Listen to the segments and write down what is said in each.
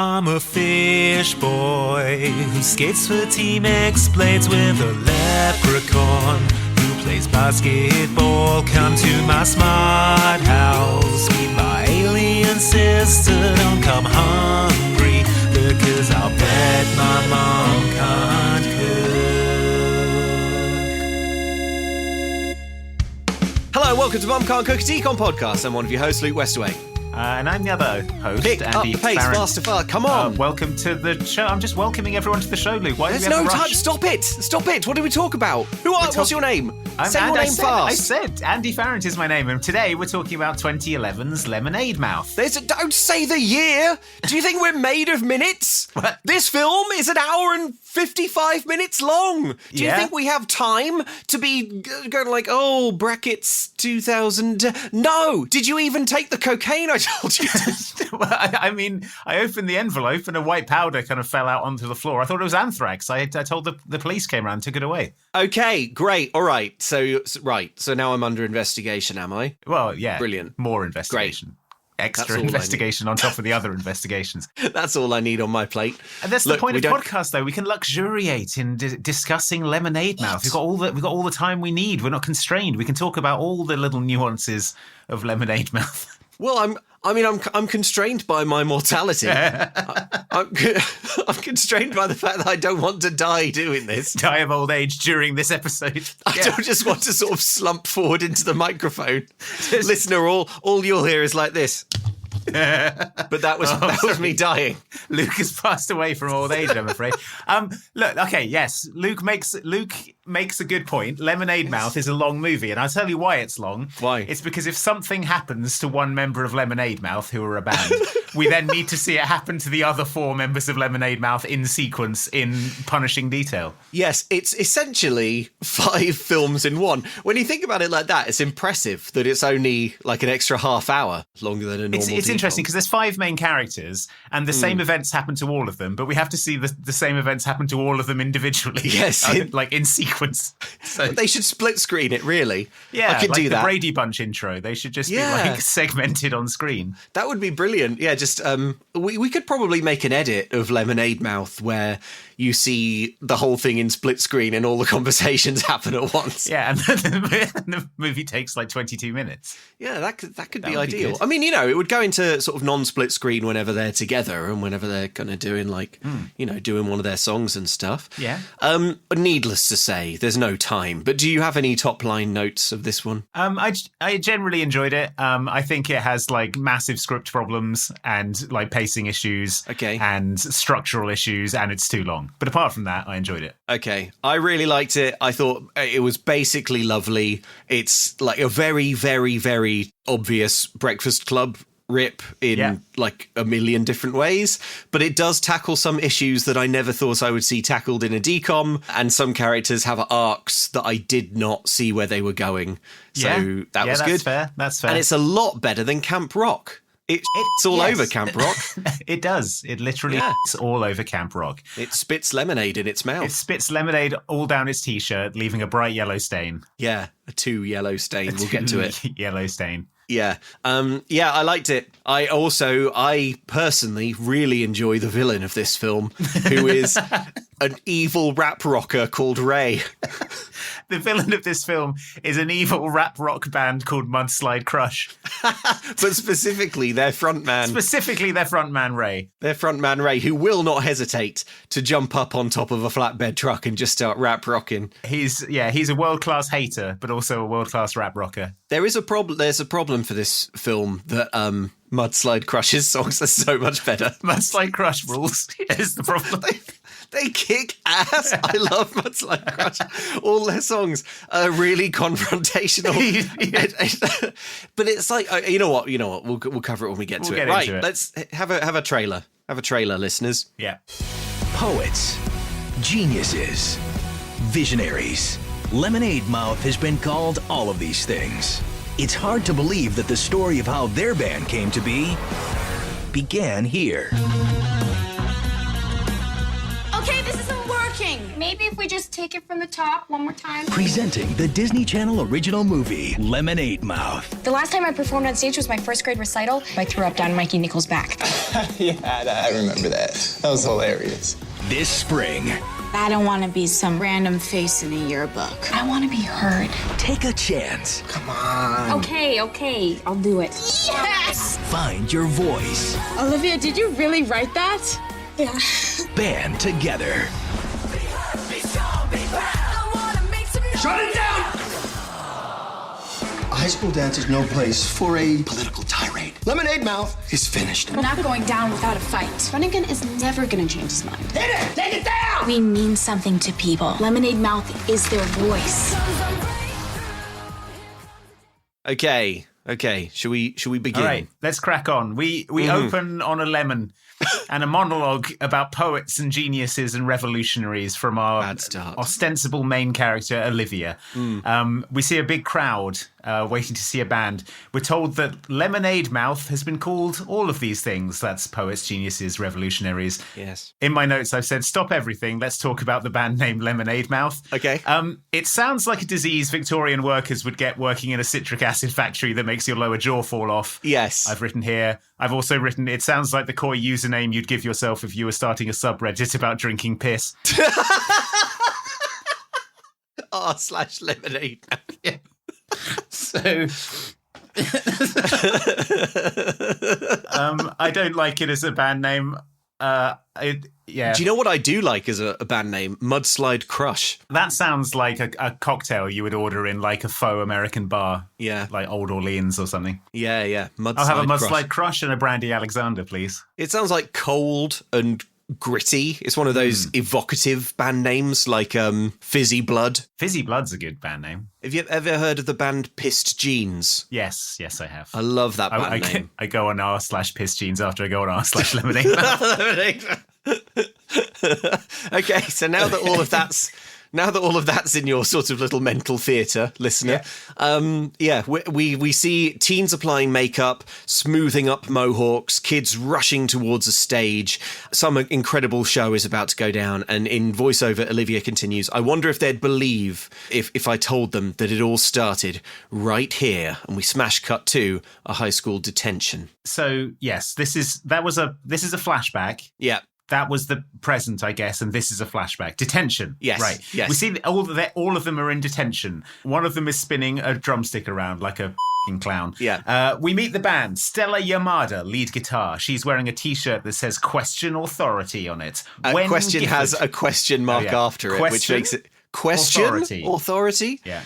I'm a fish boy who skates for Team X, blades with a leprechaun who plays basketball. Come to my smart house, meet my alien sister. Don't come hungry, because I'll bet my mom can't cook. Hello, welcome to Mum Can't Cook, a Decon podcast. I'm one of your hosts, Luke Westaway. And I'm the other host, Pick Andy up the pace, faster, come on. Welcome to the show. I'm just welcoming everyone to the show, Luke. Why There's do we have no a time. rush? Stop it. What do we talk about? What's your name? Say your name fast. I said Andy Farrant is my name, and today we're talking about 2011's Lemonade Mouth. Don't say the year. Do you think we're made of minutes? What? This film is an hour and 55 minutes long. Do you Yeah? think we have time to be going like, oh, brackets 2000? No. Did you even take the cocaine I told you to? Well, I mean, I opened the envelope and a white powder kind of fell out onto the floor. I thought it was anthrax. I told the police came around and took it away. Okay, great. All right. So now I'm under investigation, am I? Well, yeah. Brilliant. More investigation. Extra That's all I investigation on top of the other investigations. That's all I need on my plate. And that's the point of podcast, though. We can luxuriate in discussing Lemonade Mouth. We've got all the time we need. We're not constrained. We can talk about all the little nuances of Lemonade Mouth. Well, I'm constrained by my mortality. I'm constrained by the fact that I don't want to die doing this. Die of old age during this episode. I don't just want to sort of slump forward into the microphone. Listener, all you'll hear is like this. But that was me dying. Luke has passed away from old age, I'm afraid. Look, okay, yes, Luke makes a good point. Lemonade Mouth is a long movie, and I'll tell you why it's long. Why? It's because if something happens to one member of Lemonade Mouth, who are a band, we then need to see it happen to the other four members of Lemonade Mouth in sequence, in punishing detail. Yes, it's essentially 5 films in one. When you think about it like that, it's impressive that it's only like an extra half hour longer than a normal It's interesting because there's 5 main characters and the same events happen to all of them, but we have to see the same events happen to all of them individually. Yes. Like in sequence. So, they should split screen it, really. yeah, I could like do the that. Brady Bunch intro. They should just be like segmented on screen. That would be brilliant. Yeah, just we could probably make an edit of Lemonade Mouth where you see the whole thing in split screen and all the conversations happen at once. Yeah, and the movie takes like 22 minutes. Yeah, that could be would be ideal. good. I mean, it would go into sort of non-split screen whenever they're together and whenever they're kind of doing doing one of their songs and stuff. Yeah. Needless to say, there's no time. But do you have any top line notes of this one? I generally enjoyed it. I think it has like massive script problems and like pacing issues, and structural issues, and it's too long. But apart from that, I enjoyed it. Okay, I really liked it. I thought it was basically lovely. It's like a very, very, very obvious Breakfast Club rip in like a million different ways, but it does tackle some issues that I never thought I would see tackled in a decom, and some characters have arcs that I did not see where they were going. So that was good. That's fair. And it's a lot better than Camp Rock. It's all over Camp Rock. It does. It literally is all over Camp Rock. It spits lemonade in its mouth. It spits lemonade all down its t-shirt, leaving a bright yellow stain. Yeah, a 2 yellow stain. We'll get to it. Yellow stain. Yeah. I liked it. I personally really enjoy the villain of this film, who is an evil rap rocker called Ray. The villain of this film is an evil rap rock band called Mudslide Crush. But specifically their frontman. Ray. Their frontman Ray, who will not hesitate to jump up on top of a flatbed truck and just start rap rocking. He's a world-class hater, but also a world-class rap rocker. There's a problem for this film that Mudslide Crush's songs are so much better. Mudslide Crush rules is the problem. They kick ass. I love Mudslide Crush. All their songs are really confrontational. But it's like, you know what? We'll cover it when we get to it. Right, let's have a trailer. Have a trailer, listeners. Yeah. Poets, geniuses, visionaries. Lemonade Mouth has been called all of these things. It's hard to believe that the story of how their band came to be began here. Okay, this isn't working. maybe if we just take it from the top one more time. Presenting the Disney Channel original movie, Lemonade Mouth. The last time I performed on stage was my first grade recital. I threw up down Mikey Nichols' back. Yeah, I remember that. That was hilarious. This spring, I don't want to be some random face in a yearbook. I want to be heard. take a chance. Come on. Okay, I'll do it. Yes! Find your voice. Olivia, did you really write that? Yeah. Band together. Shut it down! A high school dance is no place for a political tirade. Lemonade Mouth is finished. We're not going down without a fight. Runnigan is never going to change his mind. Hit it! Take it down! We mean something to people. Lemonade Mouth is their voice. Okay. Should we begin? All right, let's crack on. We open on a lemon and a monologue about poets and geniuses and revolutionaries from our ostensible main character, Olivia. We see a big crowd waiting to see a band. We're told that Lemonade Mouth has been called all of these things. That's poets, geniuses, revolutionaries. Yes. In my notes, I've said, stop everything. Let's talk about the band name Lemonade Mouth. Okay. It sounds like a disease Victorian workers would get working in a citric acid factory that makes your lower jaw fall off. Yes. I've written here. I've also written, it sounds like the core username you'd give yourself if you were starting a subreddit about drinking piss. r/lemonade. Yeah. So... I don't like it as a band name. Yeah. Do you know what I do like as a band name? Mudslide Crush. That sounds like a cocktail you would order in like a faux American bar. Yeah. Like Old Orleans or something. Yeah. I'll have a Mudslide Crush and a Brandy Alexander, please. It sounds like cold and gritty. It's one of those evocative band names like Fizzy Blood. Fizzy Blood's a good band name. Have you ever heard of the band Pissed Jeans? Yes, I have. I love that band name. I go on r/piss jeans after I go on r/lemonade. Okay, so now that all of that's in your sort of little mental theatre, listener, we see teens applying makeup, smoothing up mohawks, kids rushing towards a stage. Some incredible show is about to go down, and in voiceover, Olivia continues, I wonder if they'd believe if I told them that it all started right here, and we smash cut to a high school detention. So, yes, this is a flashback. Yeah. That was the present, I guess, and this is a flashback. Detention. Yes. Right. Yes. We see that all of them are in detention. One of them is spinning a drumstick around like a clown. Yeah. We meet the band. Stella Yamada, lead guitar. She's wearing a T-shirt that says "Question Authority" on it. Question has a question mark after it, which makes it question authority. Yeah.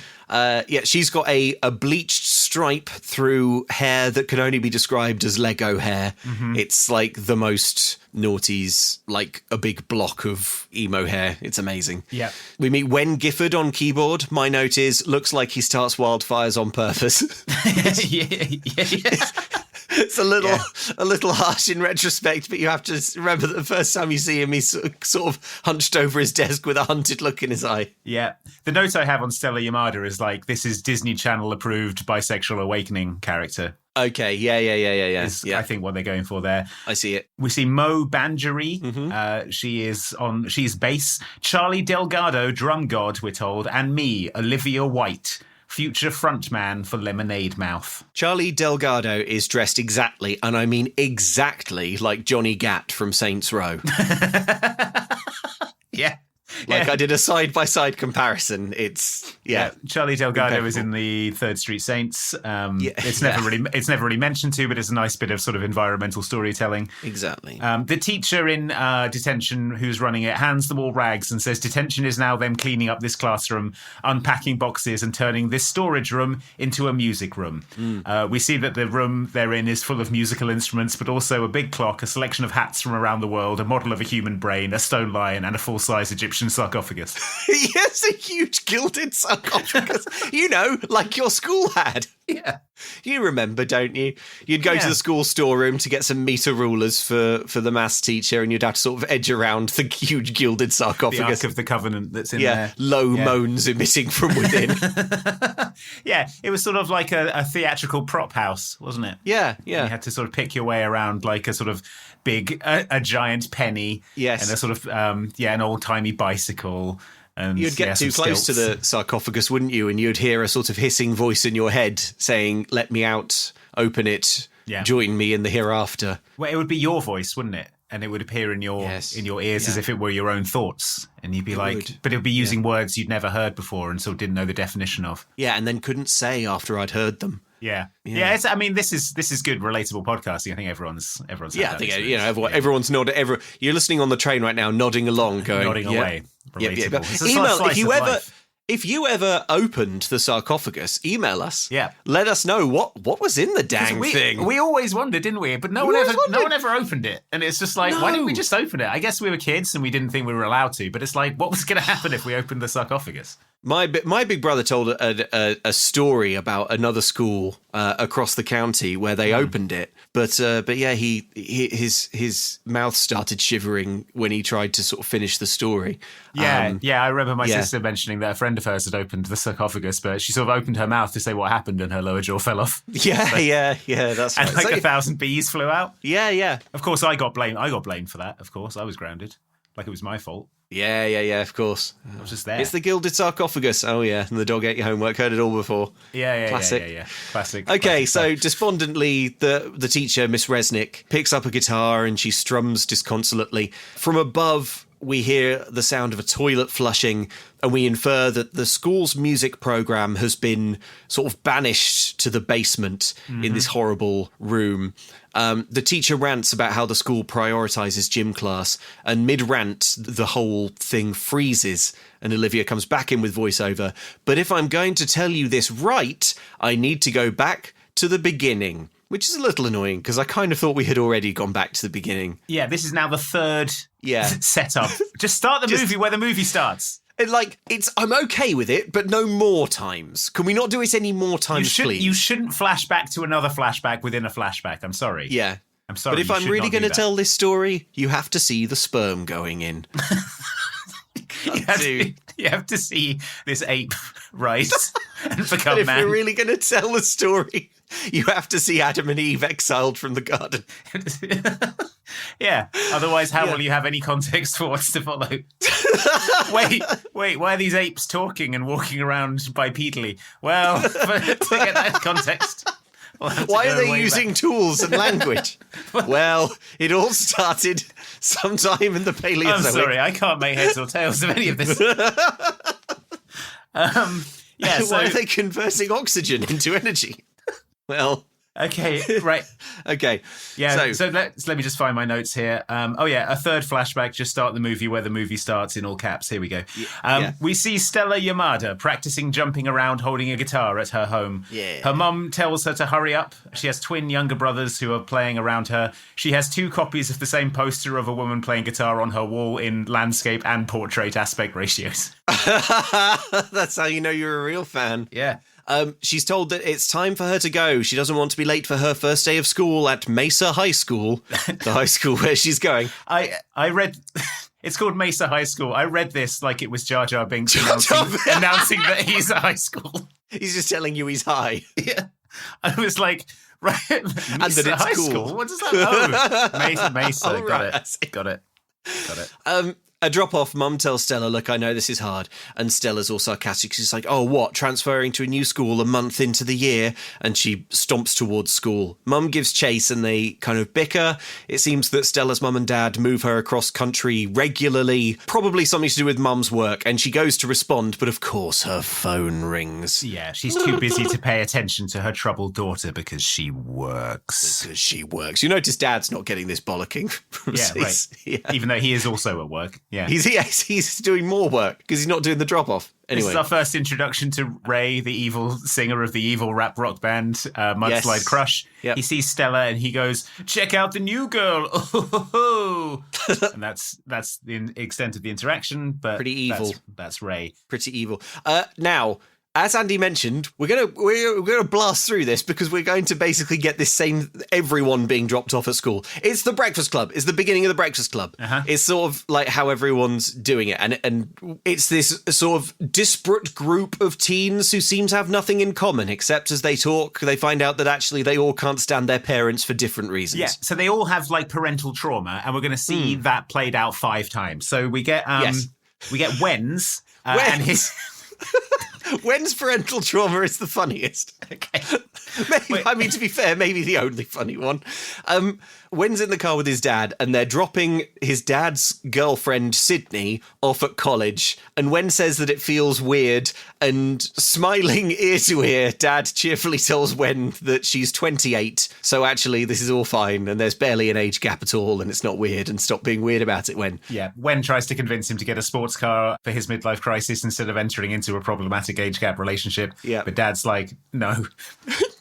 She's got a bleached stripe through hair that can only be described as Lego hair. Mm-hmm. It's like the most noughties, like a big block of emo hair. It's amazing. Yeah. We meet Wen Gifford on keyboard. My note is, looks like he starts wildfires on purpose. It's a little harsh in retrospect, but you have to remember that the first time you see him, he's sort of hunched over his desk with a hunted look in his eye. Yeah. The note I have on Stella Yamada is like, this is Disney Channel approved bisexual awakening character. Okay, yeah. I think what they're going for there. I see it. We see Mo Banjari. Mm-hmm. She's bass. Charlie Delgado, drum god, we're told, and me, Olivia White, future frontman for Lemonade Mouth. Charlie Delgado is dressed exactly, and I mean exactly, like Johnny Gat from Saints Row. Yeah. I did a side-by-side comparison. It's Charlie Delgado is in the Third Street Saints. It's never really mentioned to, but it's a nice bit of sort of environmental storytelling. Exactly. The teacher in Detention who's running it hands them all rags and says Detention is now them cleaning up this classroom, unpacking boxes and turning this storage room into a music room. We see that the room they're in is full of musical instruments, but also a big clock, a selection of hats from around the world, a model of a human brain, a stone lion, and a full-size Egyptian sarcophagus. Yes, a huge gilded sarcophagus. Like your school had. Yeah. You remember, don't you? You'd go to the school storeroom to get some meter rulers for the maths teacher, and you'd have to sort of edge around the huge gilded sarcophagus. The Ark of the Covenant that's in there. Low moans emitting from within. Yeah, it was sort of like a theatrical prop house, wasn't it? Yeah. You had to sort of pick your way around like a sort of big, a giant penny. Yes. And a sort of, an old-timey bicycle. And You'd get too some close to stilts. the sarcophagus, wouldn't you? And you'd hear a sort of hissing voice in your head saying, "Let me out, open it, join me in the hereafter." Well, it would be your voice, wouldn't it? And it would appear in your ears as if it were your own thoughts. And you'd be but it would be using words you'd never heard before and so didn't know the definition of. Yeah, and then couldn't say after I'd heard them. Yeah. It's, I mean, this is good, relatable podcasting. I think everyone's. Yeah, I think everyone's nodding. You're listening on the train right now, nodding along, going, nodding away. Relatable. Email if you ever opened the sarcophagus. Email us. Yeah, let us know what was in the dang thing. We always wondered, didn't we? But no one ever opened it, and it's just like, why didn't we just open it? I guess we were kids and we didn't think we were allowed to. But it's like, what was going to happen if we opened the sarcophagus? My big brother told a story about another school across the county where they opened it, but yeah, his mouth started shivering when he tried to sort of finish the story. Yeah, I remember my sister mentioning that a friend of hers had opened the sarcophagus, but she sort of opened her mouth to say what happened, and her lower jaw fell off. Yeah, that's right. And like 1,000 bees flew out. Yeah. Of course, I got blamed for that. Of course, I was grounded, like it was my fault. Yeah, of course. I was just there. It's the gilded sarcophagus. Oh, yeah, and the dog ate your homework. Heard it all before. Yeah. Classic. Yeah. Classic. Okay, classic so stuff. despondently, the teacher, Miss Resnick, picks up a guitar and she strums disconsolately. From above, we hear the sound of a toilet flushing, and we infer that the school's music program has been sort of banished to the basement in this horrible room. The teacher rants about how the school prioritizes gym class, and mid-rant, the whole thing freezes, and Olivia comes back in with voiceover. But if I'm going to tell you this right, I need to go back to the beginning. Which is a little annoying, because I kind of thought we had already gone back to the beginning. Yeah, this is now the third setup. Just start the movie where the movie starts. I'm okay with it, but no more times. Can we not do it any more times, please? You shouldn't flash back to another flashback within a flashback. I'm sorry. Yeah. I'm sorry. But if I'm really going to tell this story, you have to see the sperm going in. You have to see this ape rise and become man. If you're really going to tell the story, you have to see Adam and Eve exiled from the garden. Yeah. Otherwise, how will you have any context for what's to follow? Wait. Why are these apes talking and walking around bipedally? Well, to get that context. Why are they using tools and language? Well, it all started sometime in the Paleozoic. I'm sorry, I can't make heads or tails of any of this. Why are they converting oxygen into energy? Well... Okay, right. Okay. Yeah, so let me just find my notes here. A third flashback, just start the movie where the movie starts in all caps. Here we go. We see Stella Yamada practicing jumping around holding a guitar at her home. Yeah. Her mum tells her to hurry up. She has twin younger brothers who are playing around her. She has 2 copies of the same poster of a woman playing guitar on her wall in landscape and portrait aspect ratios. That's how you know you're a real fan. Yeah. She's told that it's time for her to go. She doesn't want to be late for her first day of school at Mesa High School, the high school where she's going. I read... It's called Mesa High School. I read this like it was Jar Jar Binks announcing that he's at high school. He's just telling you he's high. Yeah. I was like, right, and that it's high cool. School? What does that mean? Mesa. Oh, Got it. A drop-off, Mum tells Stella, look, I know this is hard. And Stella's all sarcastic. She's like, oh, what? Transferring to a new school a month into the year? And she stomps towards school. Mum gives chase and they kind of bicker. It seems that Stella's mum and dad move her across country regularly. Probably something to do with Mum's work. And she goes to respond, but of course her phone rings. Yeah, she's too busy to pay attention to her troubled daughter because she works. You notice Dad's not getting this bollocking. Yeah, right. Yeah. Even though he is also at work. Yeah. He's doing more work because he's not doing the drop-off. Anyway. This is our first introduction to Ray, the evil singer of the evil rap rock band, Mudslide Crush. Yep. He sees Stella and he goes, check out the new girl. Oh. And that's the extent of the interaction. But pretty evil. That's Ray. Pretty evil. Now, as Andy mentioned, we're gonna blast through this because we're going to basically get this same everyone being dropped off at school. It's the Breakfast Club. It's the beginning of the Breakfast Club. Uh-huh. It's sort of like how everyone's doing it, and it's this sort of disparate group of teens who seem to have nothing in common except as they talk, they find out that actually they all can't stand their parents for different reasons. Yeah, so they all have like parental trauma, and we're going to see that played out 5 times. So we get we get Wens. And his... When's parental trauma is the funniest? Okay. To be fair, maybe the only funny one. Wen's in the car with his dad, and they're dropping his dad's girlfriend, Sydney, off at college. And Wen says that it feels weird, and smiling ear to ear, Dad cheerfully tells Wen that she's 28, so actually this is all fine, and there's barely an age gap at all, and it's not weird, and stop being weird about it, Wen. Yeah, Wen tries to convince him to get a sports car for his midlife crisis instead of entering into a problematic age gap relationship. Yeah. But Dad's like, no.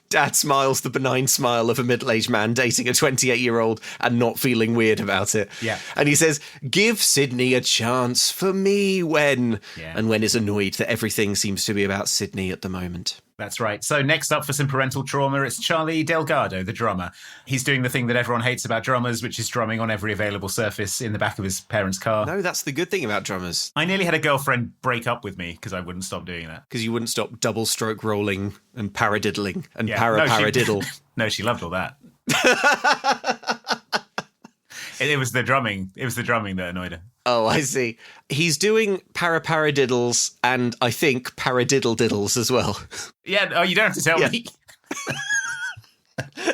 Dad smiles the benign smile of a middle-aged man dating a 28-year-old and not feeling weird about it. Yeah. And he says, give Sydney a chance for me, Wen. Yeah. And Wen is annoyed that everything seems to be about Sydney at the moment. That's right. So next up for some parental trauma, it's Charlie Delgado, the drummer. He's doing the thing that everyone hates about drummers, which is drumming on every available surface in the back of his parents' car. No, that's the good thing about drummers. I nearly had a girlfriend break up with me because I wouldn't stop doing that. Because you wouldn't stop double stroke rolling and paradiddling and Yeah. paradiddle. No, she loved all that. It was the drumming. It was the drumming that annoyed her. Oh, I see. He's doing paradiddles and I think paradiddle diddles as well. Yeah, oh, you don't have to tell me.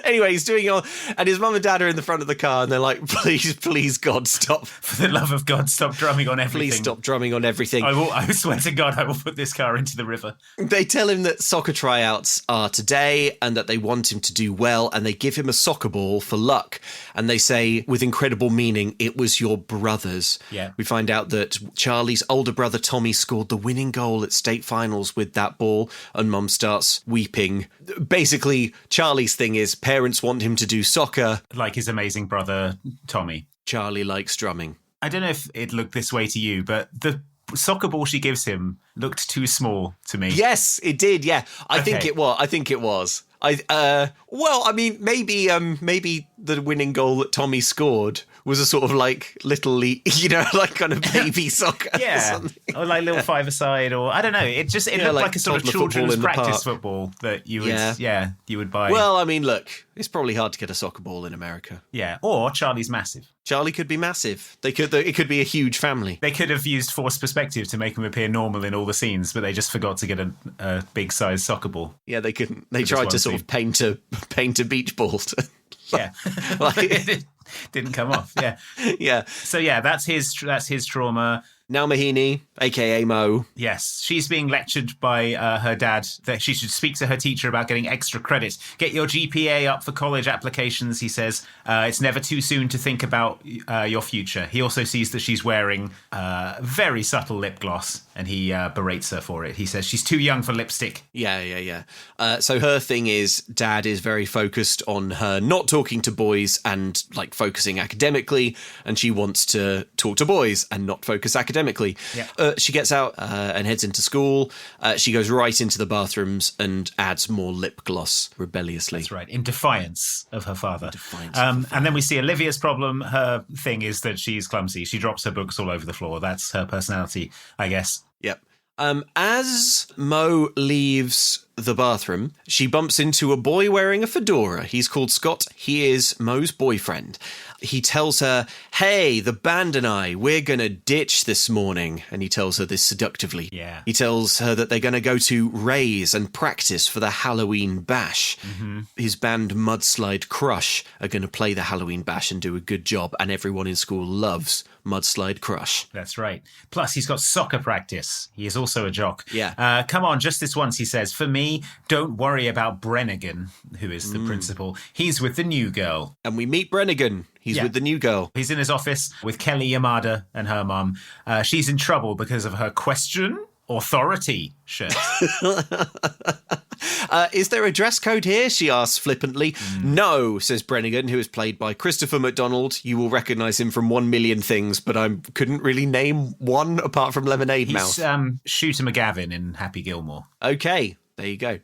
Anyway, he's doing it all, and his mum and dad are in the front of the car, and they're like, please, God, stop. For the love of God, stop drumming on everything. Please stop drumming on everything. I swear to God, I will put this car into the river. They tell him that soccer tryouts are today and that they want him to do well, and they give him a soccer ball for luck. And they say, with incredible meaning, it was your brother's. Yeah. We find out that Charlie's older brother, Tommy, scored the winning goal at state finals with that ball, and Mum starts weeping. Basically, Charlie's thing is parents want him to do soccer. Like his amazing brother, Tommy. Charlie likes drumming. I don't know if it looked this way to you, but the soccer ball she gives him looked too small to me. Yes, it did. Yeah, I think it was. Maybe the winning goal that Tommy scored was a sort of like little, like kind of baby soccer. Yeah, or like little five-a-side, or I don't know. It looked like a sort of children's practice football that you would, you would buy. Well, I mean, look, it's probably hard to get a soccer ball in America. Yeah, or Charlie's massive. Charlie could be massive. It could be a huge family. They could have used forced perspective to make him appear normal in all the scenes, but they just forgot to get a big size soccer ball. Yeah, they couldn't. They tried to sort of paint a beach ball. Yeah, it didn't come off. Yeah, yeah. So yeah, that's his trauma. Now Mahini, a.k.a. Mo. Yes, she's being lectured by her dad that she should speak to her teacher about getting extra credit. Get your GPA up for college applications, he says. It's never too soon to think about your future. He also sees that she's wearing very subtle lip gloss, and he berates her for it. He says she's too young for lipstick. Yeah. So her thing is Dad is very focused on her not talking to boys and like focusing academically, and she wants to talk to boys and not focus academically. Yeah. She gets out and heads into school. She goes right into the bathrooms and adds more lip gloss rebelliously. That's right, in defiance of her father. And then we see Olivia's problem. Her thing is that she's clumsy. She drops her books all over the floor. That's her personality, I guess. Yep. As Mo leaves the bathroom, she bumps into a boy wearing a fedora. He's called Scott. He is Mo's boyfriend. He tells her, hey, the band and we're going to ditch this morning. And he tells her this seductively. Yeah. He tells her that they're going to go to Ray's and practice for the Halloween bash. Mm-hmm. His band Mudslide Crush are going to play the Halloween bash and do a good job. And everyone in school loves Mudslide Crush. That's right. Plus, he's got soccer practice. He is also a jock. Yeah. Come on, just this once, he says. For me, don't worry about Brennigan, who is the principal. He's with the new girl. And we meet Brennigan. He's with the new girl. He's in his office with Kelly Yamada and her mum. She's in trouble because of her question authority shirt. Is there a dress code here? She asks flippantly. No, says Brennigan, who is played by Christopher McDonald. You will recognise him from 1 million things, but I couldn't really name one apart from Lemonade Mouth. He's Shooter McGavin in Happy Gilmore. Okay. There you go.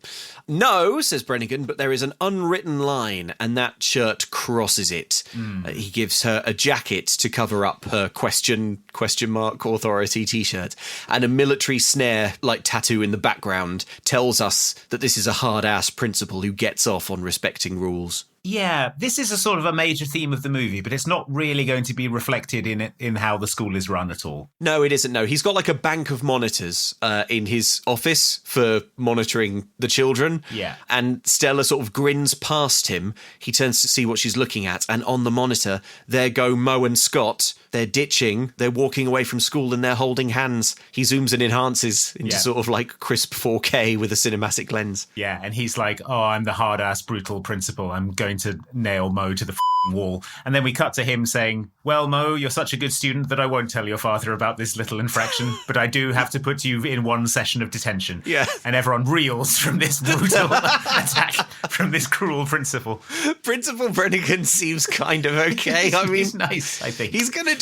No, says Brennigan, but there is an unwritten line, and that shirt crosses it. He gives her a jacket to cover up her question mark authority t-shirt, and a military snare like tattoo in the background tells us that this is a hard-ass principal who gets off on respecting rules. Yeah, this is a sort of a major theme of the movie, but it's not really going to be reflected in how the school is run at all. No, it isn't. No, he's got like a bank of monitors in his office for monitoring the children. Yeah. And Stella sort of grins past him. He turns to see what she's looking at. And on the monitor, there go Mo and Scott. They're ditching. They're walking away from school and they're holding hands. He zooms and enhances into sort of like crisp 4K with a cinematic lens. Yeah, and he's like, oh, I'm the hard-ass, brutal principal. I'm going to nail Mo to the wall. And then we cut to him saying, well, Mo, you're such a good student that I won't tell your father about this little infraction, but I do have to put you in one session of detention. Yeah. And everyone reels from this brutal attack from this cruel principal. Principal Brennigan seems kind of okay. I mean, he's nice, I think. He's gonna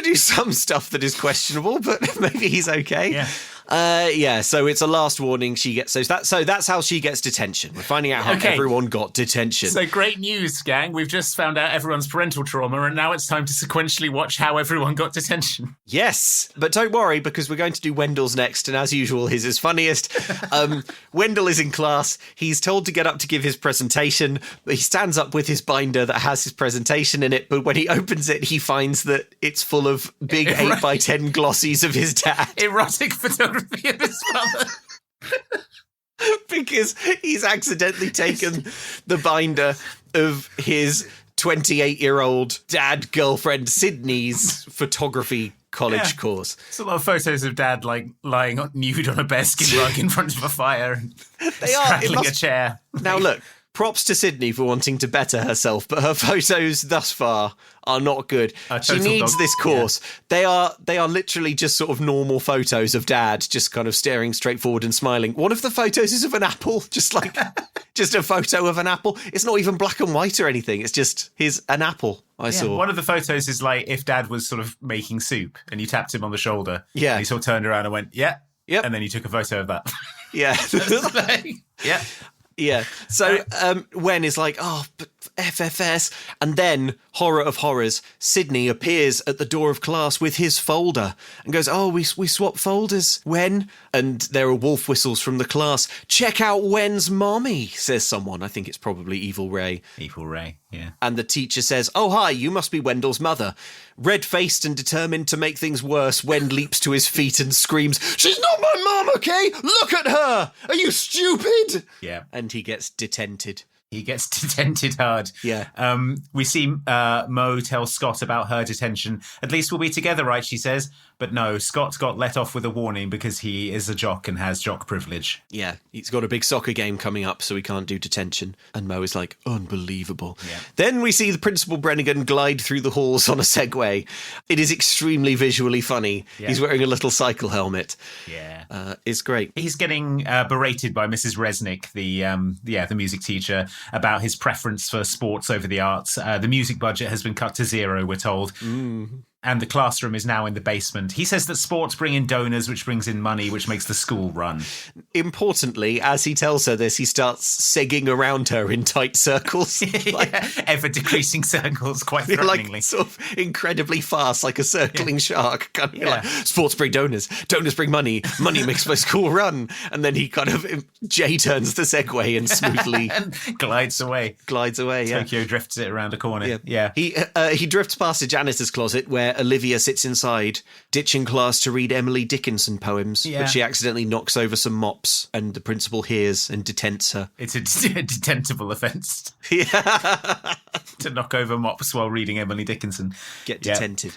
do some stuff that is questionable, but maybe he's okay. Yeah. So it's a last warning. She gets so that's how she gets detention. We're finding out how everyone got detention. So great news, gang. We've just found out everyone's parental trauma, and now it's time to sequentially watch how everyone got detention. Yes, but don't worry, because we're going to do Wendell's next, and as usual, his is funniest. Wendell is in class. He's told to get up to give his presentation. He stands up with his binder that has his presentation in it, but when he opens it, he finds that it's full of big 8x10 glossies of his dad. Erotic photography of his father. Because he's accidentally taken the binder of his 28-year-old dad girlfriend Sydney's photography college course. It's a lot of photos of dad like lying nude on a bearskin rug in front of a fire and straddling a chair. Now look, props to Sydney for wanting to better herself, but her photos thus far are not good. She needs this course. Yeah. They are literally just sort of normal photos of dad just kind of staring straight forward and smiling. One of the photos is of an apple, just like just a photo of an apple. It's not even black and white or anything. It's just an apple I saw. One of the photos is like if dad was sort of making soup and you tapped him on the shoulder. Yeah. And he sort of turned around and went, yep. And then you took a photo of that. Yeah. Yeah. Yeah. So Wen is like, oh, but FFS. And then, horror of horrors, Sydney appears at the door of class with his folder and goes, oh, we swap folders, Wen. And there are wolf whistles from the class. Check out Wen's mommy, says someone. I think it's probably Evil Ray. Evil Ray, yeah. And the teacher says, oh, hi, you must be Wendell's mother. Red-faced and determined to make things worse, Wen leaps to his feet and screams, she's not my mum, okay? Look at her! Are you stupid? Yeah. And he gets detented. He gets detented hard. Yeah. We see Mo tell Scott about her detention. At least we'll be together, right, she says. But no, Scott got let off with a warning because he is a jock and has jock privilege. Yeah, he's got a big soccer game coming up, so he can't do detention. And Mo is like, unbelievable. Yeah. Then we see the Principal Brennigan glide through the halls on a Segway. It is extremely visually funny. Yeah. He's wearing a little cycle helmet. Yeah. It's great. He's getting berated by Mrs. Resnick, the music teacher, about his preference for sports over the arts. The music budget has been cut to 0, we're told. And the classroom is now in the basement. He says that sports bring in donors, which brings in money, which makes the school run. Importantly, as he tells her this, he starts segging around her in tight circles. Ever-decreasing circles, quite threateningly. Like, sort of incredibly fast, like a circling shark. Kind of like, sports bring donors bring money makes my school run. And then he kind of J-turns the Segway and smoothly... and glides away, yeah. Tokyo drifts it around a corner. Yeah. He drifts past a janitor's closet where Olivia sits inside, ditching class to read Emily Dickinson poems, but she accidentally knocks over some mops, and the principal hears and detents her. It's a detentable offence. Yeah. To knock over mops while reading Emily Dickinson. Get detented.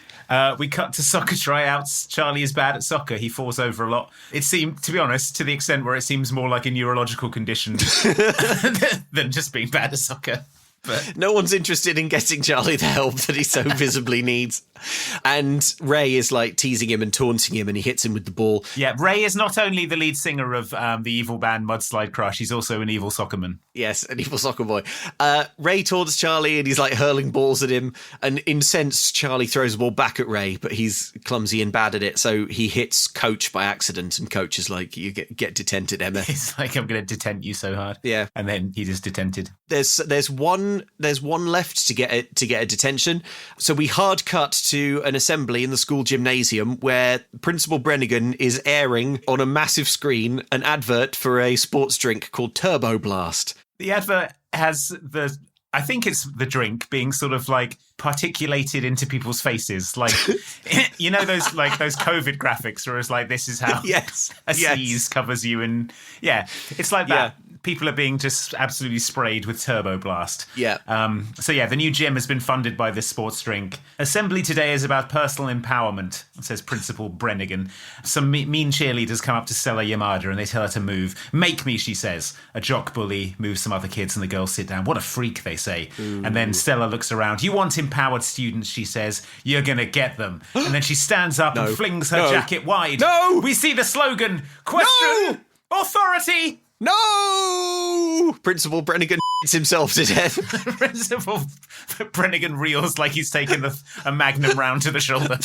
We cut to soccer tryouts. Charlie is bad at soccer. He falls over a lot. It seemed, to be honest, to the extent where it seems more like a neurological condition than just being bad at soccer. But no one's interested in getting Charlie the help that he so visibly needs. And Ray is like teasing him and taunting him, and he hits him with the ball. Yeah, Ray is not only the lead singer of the evil band Mudslide Crush, he's also an evil soccerman. Yes, an evil soccer boy. Ray taunts Charlie and he's like hurling balls at him. And incensed, Charlie throws the ball back at Ray, but he's clumsy and bad at it. So he hits Coach by accident, and Coach is like, you get detented, Emma. He's like, I'm going to detent you so hard. Yeah. And then he just detented. There's one left to get a detention. So we hard cut to an assembly in the school gymnasium where Principal Brennigan is airing on a massive screen an advert for a sports drink called Turbo Blast. The advert has the I think it's the drink being sort of like particulated into people's faces. Like, you know, those COVID graphics where it's like, this is how a sneeze covers you. And it's like that. People are being just absolutely sprayed with Turbo Blast. Yeah. So the new gym has been funded by this sports drink. Assembly today is about personal empowerment, says Principal Brennigan. Some mean cheerleaders come up to Stella Yamada and they tell her to move. Make me, she says. A jock bully moves some other kids and the girls sit down. What a freak, they say. Ooh. And then Stella looks around. You want empowered students, she says. You're going to get them. And then she stands up and flings her jacket wide. No! We see the slogan, question authority. No! Principal Brennigan himself to death. Principal Brennigan reels like he's taken a magnum round to the shoulder.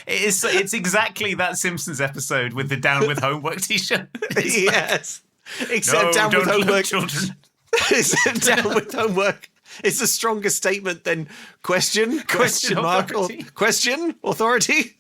It's exactly that Simpsons episode with the Down with Homework t-shirt. Yes. Except Down with Homework. Children. Down with Homework. It's a stronger statement than question mark, authority. Question authority.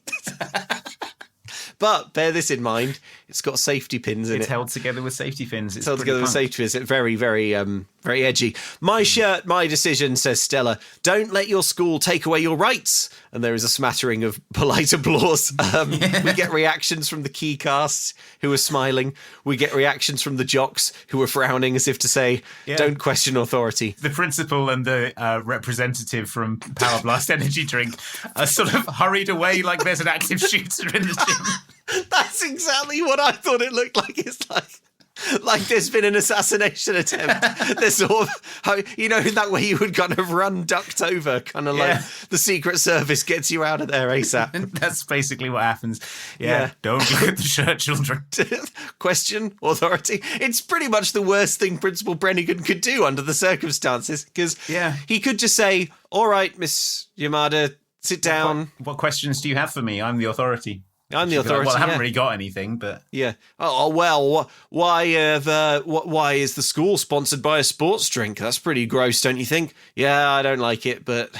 But bear this in mind, it's got safety pins in it. It's held together with safety pins. It's held together with safety pins. It's very, very, very edgy. My shirt, my decision, says Stella. Don't let your school take away your rights. And there is a smattering of polite applause. We get reactions from the key cast who are smiling. We get reactions from the jocks who are frowning as if to say, don't question authority. The principal and the representative from Power Blast Energy Drink are sort of hurried away like there's an active shooter in the gym. That's exactly what I thought it looked like. It's like there's been an assassination attempt. There's sort of, in that way you would kind of run ducked over, kind of like the Secret Service gets you out of there ASAP. And that's basically what happens. Yeah. Don't look at the shirt, children. Question authority. It's pretty much the worst thing Principal Brennigan could do under the circumstances, because he could just say, all right, Miss Yamada, sit down. What questions do you have for me? I'm the authority. I'm the authority. Well, I haven't really got anything, but why is the school sponsored by a sports drink? That's pretty gross, don't you think? Yeah, I don't like it, but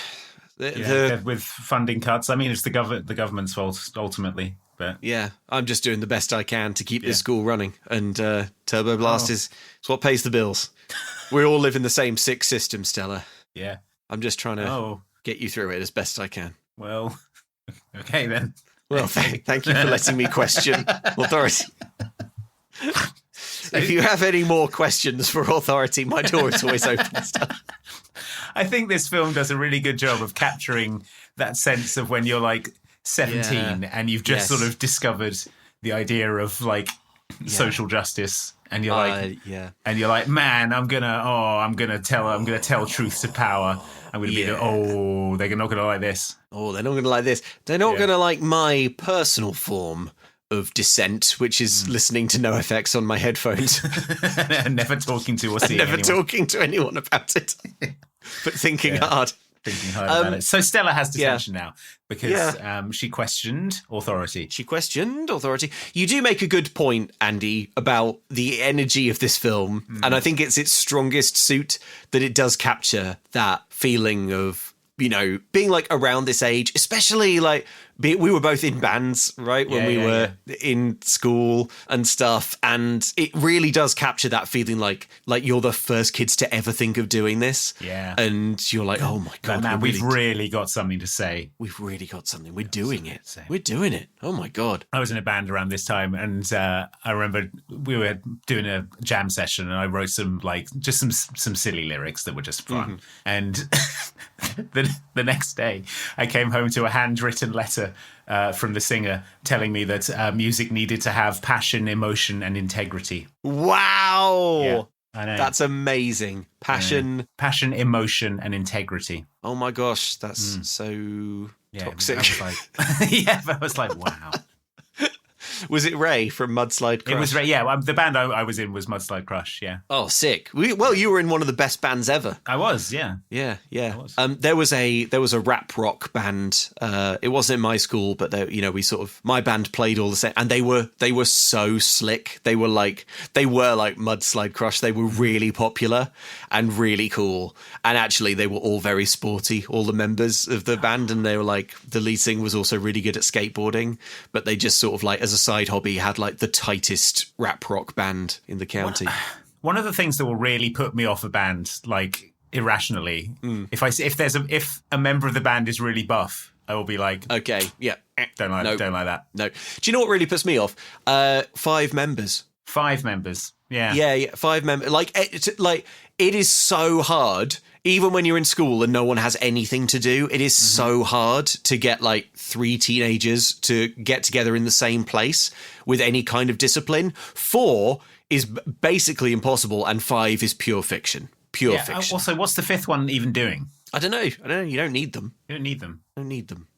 with funding cuts, I mean, it's the government's fault ultimately. But I'm just doing the best I can to keep this school running, and Turbo Blast is what pays the bills. We all live in the same sick system, Stella. Yeah, I'm just trying to get you through it as best I can. Well, okay then. Well, thank you for letting me question authority. If you have any more questions for authority, my door is always open. I think this film does a really good job of capturing that sense of when you're like 17 and you've just sort of discovered the idea of like social justice. And you're like, man, I'm gonna tell truth to power. I'm gonna be they're not gonna like this. Oh, they're not gonna like this. They're not gonna like my personal form of dissent, which is listening to NoFX on my headphones. And never talking to or seeing anyone. Talking to anyone about it. But thinking hard. Thinking hard about it. So Stella has detention now because she questioned authority. You do make a good point, Andy, about the energy of this film. And I think it's its strongest suit that it does capture that feeling of, being like around this age, especially like we were both in bands, right? When we were in school and stuff. And it really does capture that feeling like you're the first kids to ever think of doing this. Yeah. And you're like, oh my God. Man, we've really got something to say. We've really got something. We're doing it. We're doing it. Oh my God. I was in a band around this time and I remember we were doing a jam session and I wrote some silly lyrics that were just fun. And the next day I came home to a handwritten letter from the singer telling me that music needed to have passion, emotion, and integrity. Wow. Yeah, I know. That's amazing. Passion, emotion, and integrity. Oh my gosh, that's so toxic. I was like, wow. Was it Ray from Mudslide Crush? It was Ray, yeah. The band I was in was Mudslide Crush, yeah. Oh, sick. You were in one of the best bands ever. I was, yeah. Yeah. I was. There was a rap rock band. It wasn't in my school, but my band played all the same, and they were so slick. They were like Mudslide Crush. They were really popular and really cool. And actually, they were all very sporty, all the members of the band, and they were like, the lead singer was also really good at skateboarding, but they just sort of like, as a side hobby, had like the tightest rap rock band in the county. One of the things that will really put me off a band, like irrationally, if a member of the band is really buff, I will be like, okay, yeah, don't like that. No. Do you know what really puts me off? 5 members. 5 members. Yeah. Yeah, 5 members. Like it is so hard. Even when you're in school and no one has anything to do, it is so hard to get like 3 teenagers to get together in the same place with any kind of discipline. 4 is basically impossible, and 5 is pure fiction. Pure fiction. Also, what's the 5th one even doing? I don't know. You don't need them. You don't need them. Don't need them.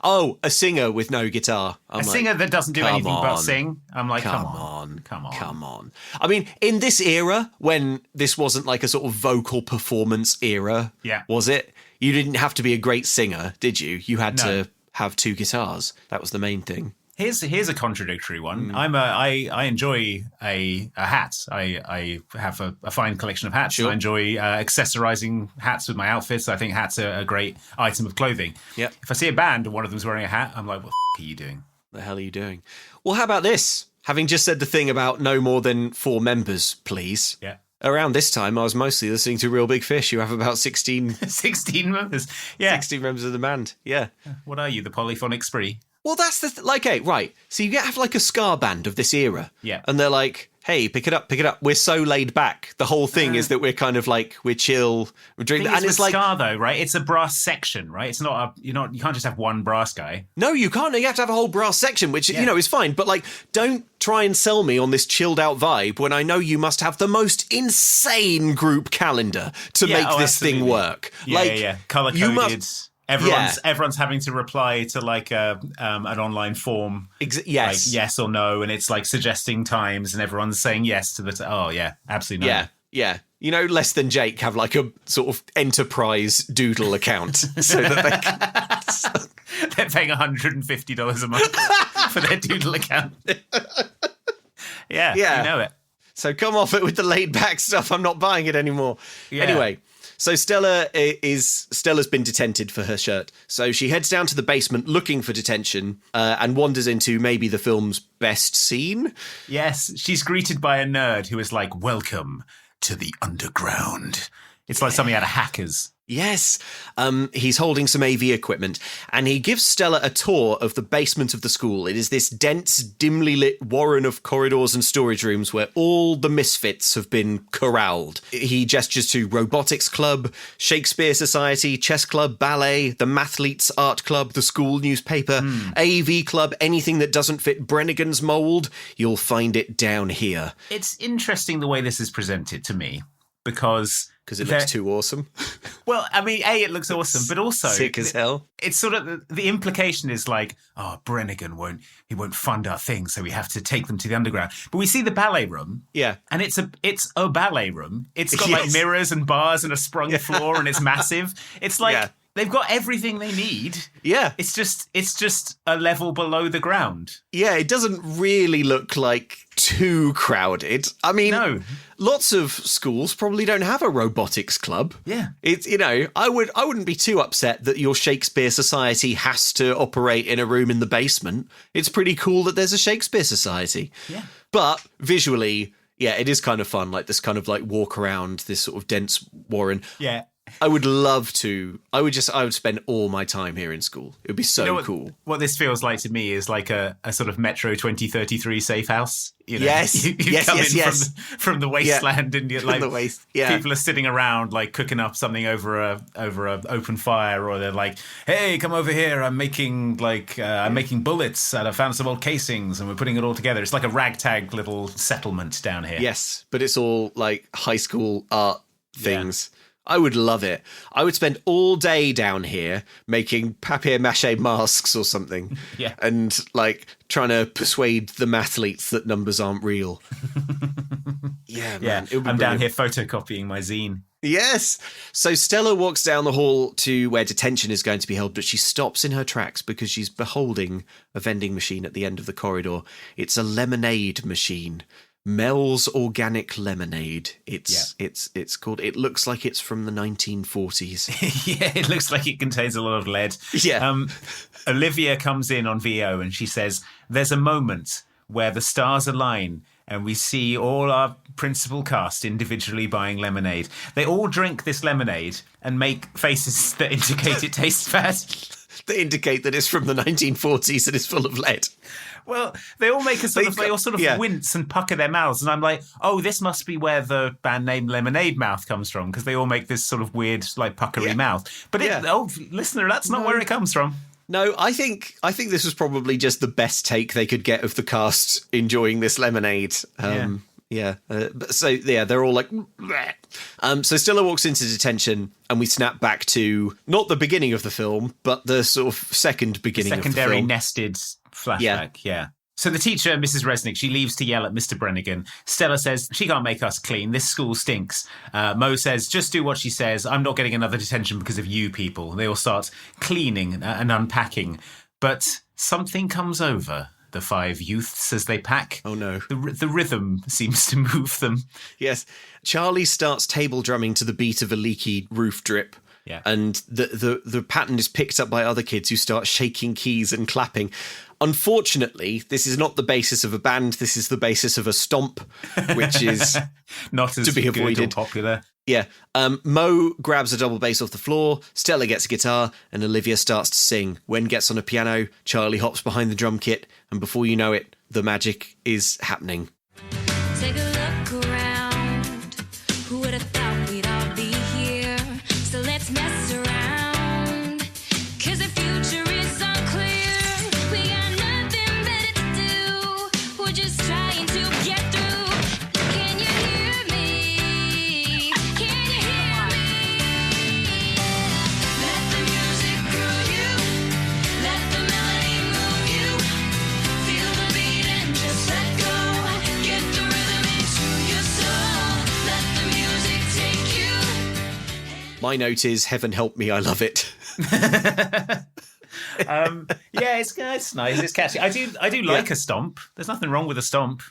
Oh, a singer with no guitar. Singer that doesn't do anything but sing. I'm like, come on. I mean, in this era, when this wasn't like a sort of vocal performance era, was it? You didn't have to be a great singer, did you? You had to have 2 guitars. That was the main thing. Here's a contradictory one. I enjoy a hat. I have a fine collection of hats. Sure. I enjoy accessorizing hats with my outfits. I think hats are a great item of clothing. Yeah. If I see a band and one of them's wearing a hat, I'm like, what the are you doing? The hell are you doing? Well, how about this? Having just said the thing about no more than 4 members, please. Yeah. Around this time, I was mostly listening to Real Big Fish, who have about 16... 16 members. Yeah. 16 members of the band. Yeah. What are you, the polyphonic spree? Well, that's the okay, right. So you have like a ska band of this era. Yeah. And they're like, hey, pick it up. We're so laid back. The whole thing is that we're kind of like, we're chill, we're drinking. And it's like ska though, right? It's a brass section, right? It's not you can't just have one brass guy. No, you can't. You have to have a whole brass section, which, is fine. But like, don't try and sell me on this chilled out vibe when I know you must have the most insane group calendar to make this thing work. Yeah. Color coded. Everyone's having to reply to like an online form. Yes. Like yes or no, and it's like suggesting times, and everyone's saying yes to the. Absolutely no. Yeah. Less than Jake have like a sort of enterprise doodle account so that they're paying $150 a month for their doodle account. Yeah, you know it. So come off it with the laid back stuff. I'm not buying it anymore. Yeah. Anyway. So Stella's been detented for her shirt. So she heads down to the basement looking for detention and wanders into maybe the film's best scene. Yes, she's greeted by a nerd who is like, welcome to the underground. It's like something out of Hackers. Yes. He's holding some AV equipment and he gives Stella a tour of the basement of the school. It is this dense, dimly lit warren of corridors and storage rooms where all the misfits have been corralled. He gestures to Robotics Club, Shakespeare Society, Chess Club, Ballet, the Mathletes Art Club, the school newspaper, AV Club, anything that doesn't fit Brennigan's mould, you'll find it down here. It's interesting the way this is presented to me because it looks too awesome. Well, I mean, it looks awesome, but also sick as hell. It's sort of the implication is like, Brennigan won't fund our thing, so we have to take them to the underground. But we see the ballet room, and it's a ballet room. It's got like mirrors and bars and a sprung floor, and it's massive. It's like they've got everything they need. Yeah, it's just a level below the ground. Yeah, it doesn't really look like too crowded. I mean, no. Lots of schools probably don't have a robotics club. Yeah. It's, I wouldn't be too upset that your Shakespeare Society has to operate in a room in the basement. It's pretty cool that there's a Shakespeare Society. Yeah. But visually, it is kind of fun, like this kind of like walk around this sort of dense warren. Yeah. I would love to. I would spend all my time here in school. It would be so cool. What this feels like to me is like a sort of Metro 2033 safe house. Yes. You come in from the wasteland and you're like, people are sitting around like cooking up something over a open fire, or they're like, hey, come over here. I'm making bullets and I found some old casings and we're putting it all together. It's like a ragtag little settlement down here. Yes, but it's all like high school art things. Yeah. I would love it. I would spend all day down here making papier-mâché masks or something. Yeah. And like trying to persuade the mathletes that numbers aren't real. Yeah, man. I'm down here photocopying my zine. Yes. So Stella walks down the hall to where detention is going to be held, but she stops in her tracks because she's beholding a vending machine at the end of the corridor. It's a lemonade machine. Mel's Organic Lemonade. It's called. It looks like it's from the 1940s. Yeah, it looks like it contains a lot of lead. Yeah. Olivia comes in on VO and she says, "There's a moment where the stars align And we see all our principal cast individually buying lemonade. They all drink this lemonade and make faces that indicate it tastes bad. They indicate that it's from the 1940s and it's full of lead. Well, they all make they all sort of wince and pucker their mouths. And I'm like, oh, this must be where the band name Lemonade Mouth comes from, because they all make this sort of weird, like, puckery mouth. But, listener, that's not where it comes from. No, I think this was probably just the best take they could get of the cast enjoying this lemonade. They're all like... so Stella walks into detention, and we snap back to not the beginning of the film, but the sort of second beginning of the film. Secondary nested flashback, yeah. So the teacher, Mrs. Resnick, she leaves to yell at Mr. Brennigan. Stella says, she can't make us clean. This school stinks. Mo says, just do what she says. I'm not getting another detention because of you people. They all start cleaning and unpacking. But something comes over the five youths as they pack. Oh, no. The rhythm seems to move them. Yes. Charlie starts table drumming to the beat of a leaky roof drip. Yeah. And the pattern is picked up by other kids who start shaking keys and clapping. Unfortunately, this is not the basis of a band. This is the basis of a stomp, which is not as to be avoided. Good or popular. Yeah. Mo grabs a double bass off the floor. Stella gets a guitar, and Olivia starts to sing. Wen gets on a piano. Charlie hops behind the drum kit, and before you know it, the magic is happening. Take a look around. Who would have thought we'd all be here? So let's mess around. 'Cause the future is unclear. We got nothing better to do. We're just trying to get through. Can you hear me? Can you hear me? Let the music groove you. Let the melody move you. Feel the beat and just let go. Get the rhythm into your soul. Let the music take you. My note is, heaven help me, I love it. It's nice. It's catchy. I do like a stomp. There's nothing wrong with a stomp.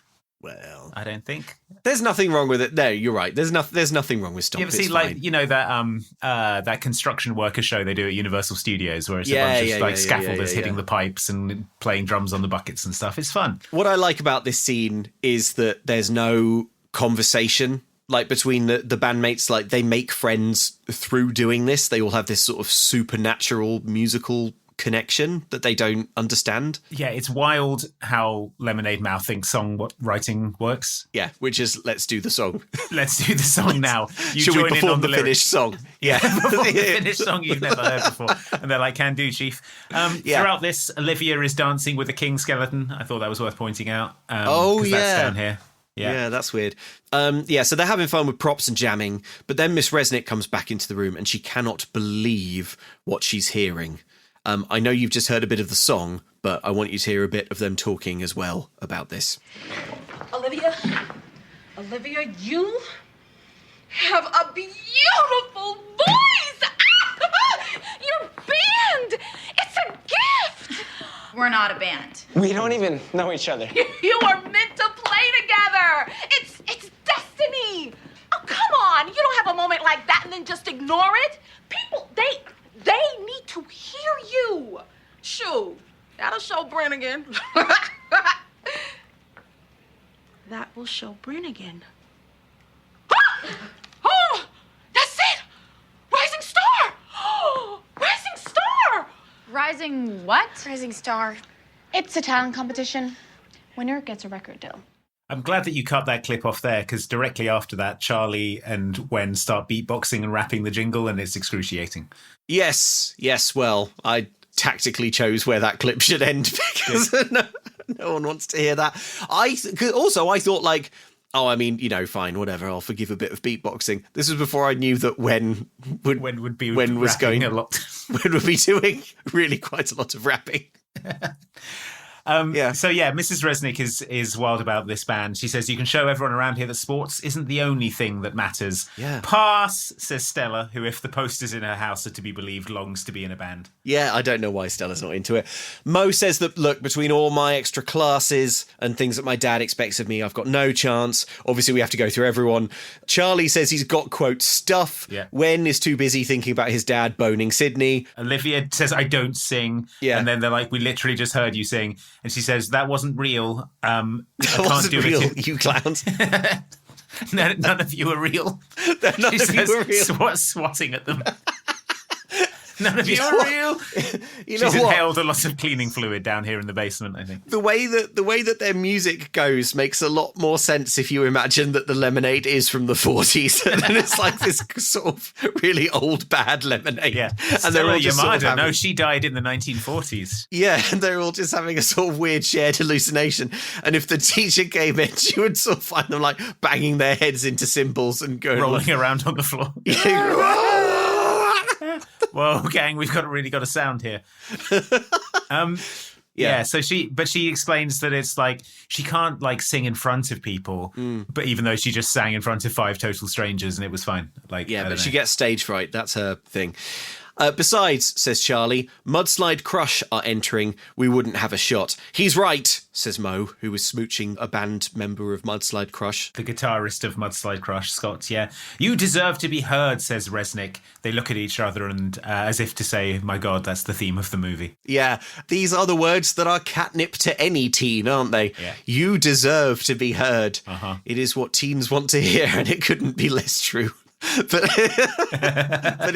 Well, I don't think there's nothing wrong with it. No, you're right. There's nothing wrong with stomp. You ever It's see fine. that construction worker show they do at Universal Studios, where it's a bunch of scaffolders hitting the pipes and playing drums on the buckets and stuff. It's fun. What I like about this scene is that there's no conversation like between the bandmates. Like, they make friends through doing this. They all have this sort of supernatural musical connection that they don't understand. Yeah, it's wild how Lemonade Mouth thinks songwriting works. Yeah, which is, let's do the song. Let's do the song now. Should we perform the finished song? Yeah. Perform the finished song you've never heard before. And they're like, can do, chief. Throughout this, Olivia is dancing with a king skeleton. I thought that was worth pointing out. That's down here. Yeah, that's weird. So they're having fun with props and jamming, but then Miss Resnick comes back into the room and she cannot believe what she's hearing. I know you've just heard a bit of the song, but I want you to hear a bit of them talking as well about this. Olivia, you have a beautiful voice! Your band! It's a gift! We're not a band. We don't even know each other. You are meant to play together! It's destiny! Oh, come on! You don't have a moment like that and then just ignore it? People, they need to hear you. Shoo, that'll show Brennigan. That will show Brennigan. Oh, that's it! Rising star! Rising star! Rising what? Rising Star. It's a talent competition. Winner gets a record deal. I'm glad that you cut that clip off there, because directly after that, Charlie and Wen start beatboxing and rapping the jingle, and it's excruciating. Yes. Well, I tactically chose where that clip should end because no one wants to hear that. I thought, like, fine, whatever, I'll forgive a bit of beatboxing. This was before I knew that Wen would be doing really quite a lot of rapping. So Mrs. Resnick is wild about this band. She says, you can show everyone around here that sports isn't the only thing that matters. Yeah. Pass, says Stella, who, if the posters in her house are to be believed, longs to be in a band. Yeah, I don't know why Stella's not into it. Mo says that, look, between all my extra classes and things that my dad expects of me, I've got no chance. Obviously, we have to go through everyone. Charlie says he's got, quote, stuff. Yeah. Wen is too busy thinking about his dad boning Sydney. Olivia says, I don't sing. Yeah. And then they're like, we literally just heard you sing. And she says, that wasn't real. I can't wasn't do real, it. you clowns. None of you are real. None of you are real. Swatting at them. None of you are real. You know She's what? inhaled a lot of cleaning fluid down here in the basement, I think. The way that their music goes makes a lot more sense if you imagine that the lemonade is from the 40s and it's like this sort of really old bad lemonade. Yeah. And they're all just sort of Yamada, having, no, she died in the 1940s. yeah, and they're all just having a sort of weird shared hallucination. And if the teacher came in, she would sort of find them like banging their heads into cymbals and going Rolling around on the floor. Whoa, gang, we've really got a sound here. Yeah, so she explains that it's like she can't like sing in front of people, but even though she just sang in front of 5 total strangers and it was fine. Like, yeah, but she gets stage fright. That's her thing. Besides, says Charlie, Mudslide Crush are entering. We wouldn't have a shot. He's right, says Mo, who was smooching a band member of Mudslide Crush. The guitarist of Mudslide Crush, Scott, yeah. You deserve to be heard, says Resnick. They look at each other and as if to say, my God, that's the theme of the movie. Yeah, these are the words that are catnip to any teen, aren't they? Yeah. You deserve to be heard. Uh-huh. It is what teens want to hear, and it couldn't be less true. But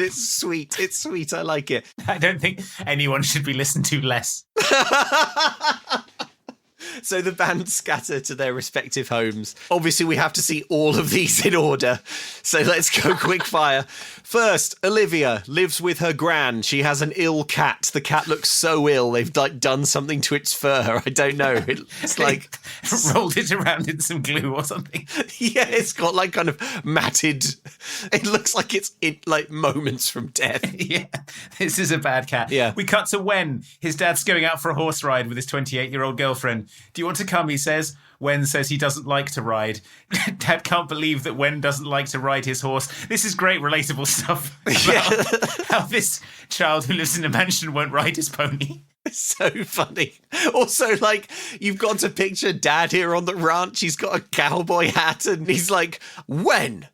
it's sweet. It's sweet. I like it. I don't think anyone should be listened to less. So the band scatter to their respective homes. Obviously, we have to see all of these in order. So let's go quick fire. First, Olivia lives with her gran. She has an ill cat. The cat looks so ill. They've like done something to its fur. I don't know. It's like rolled it around in some glue or something. Yeah, it's got like kind of matted. It looks like it's in like moments from death. Yeah, this is a bad cat. Yeah. We cut to Wen. His dad's going out for a horse ride with his 28-year-old girlfriend. Do you want to come? He says. Wen says he doesn't like to ride. Dad can't believe that Wen doesn't like to ride his horse. This is great relatable stuff about how this child who lives in a mansion won't ride his pony. It's so funny. Also, like, you've got to picture Dad here on the ranch. He's got a cowboy hat and he's like, Wen,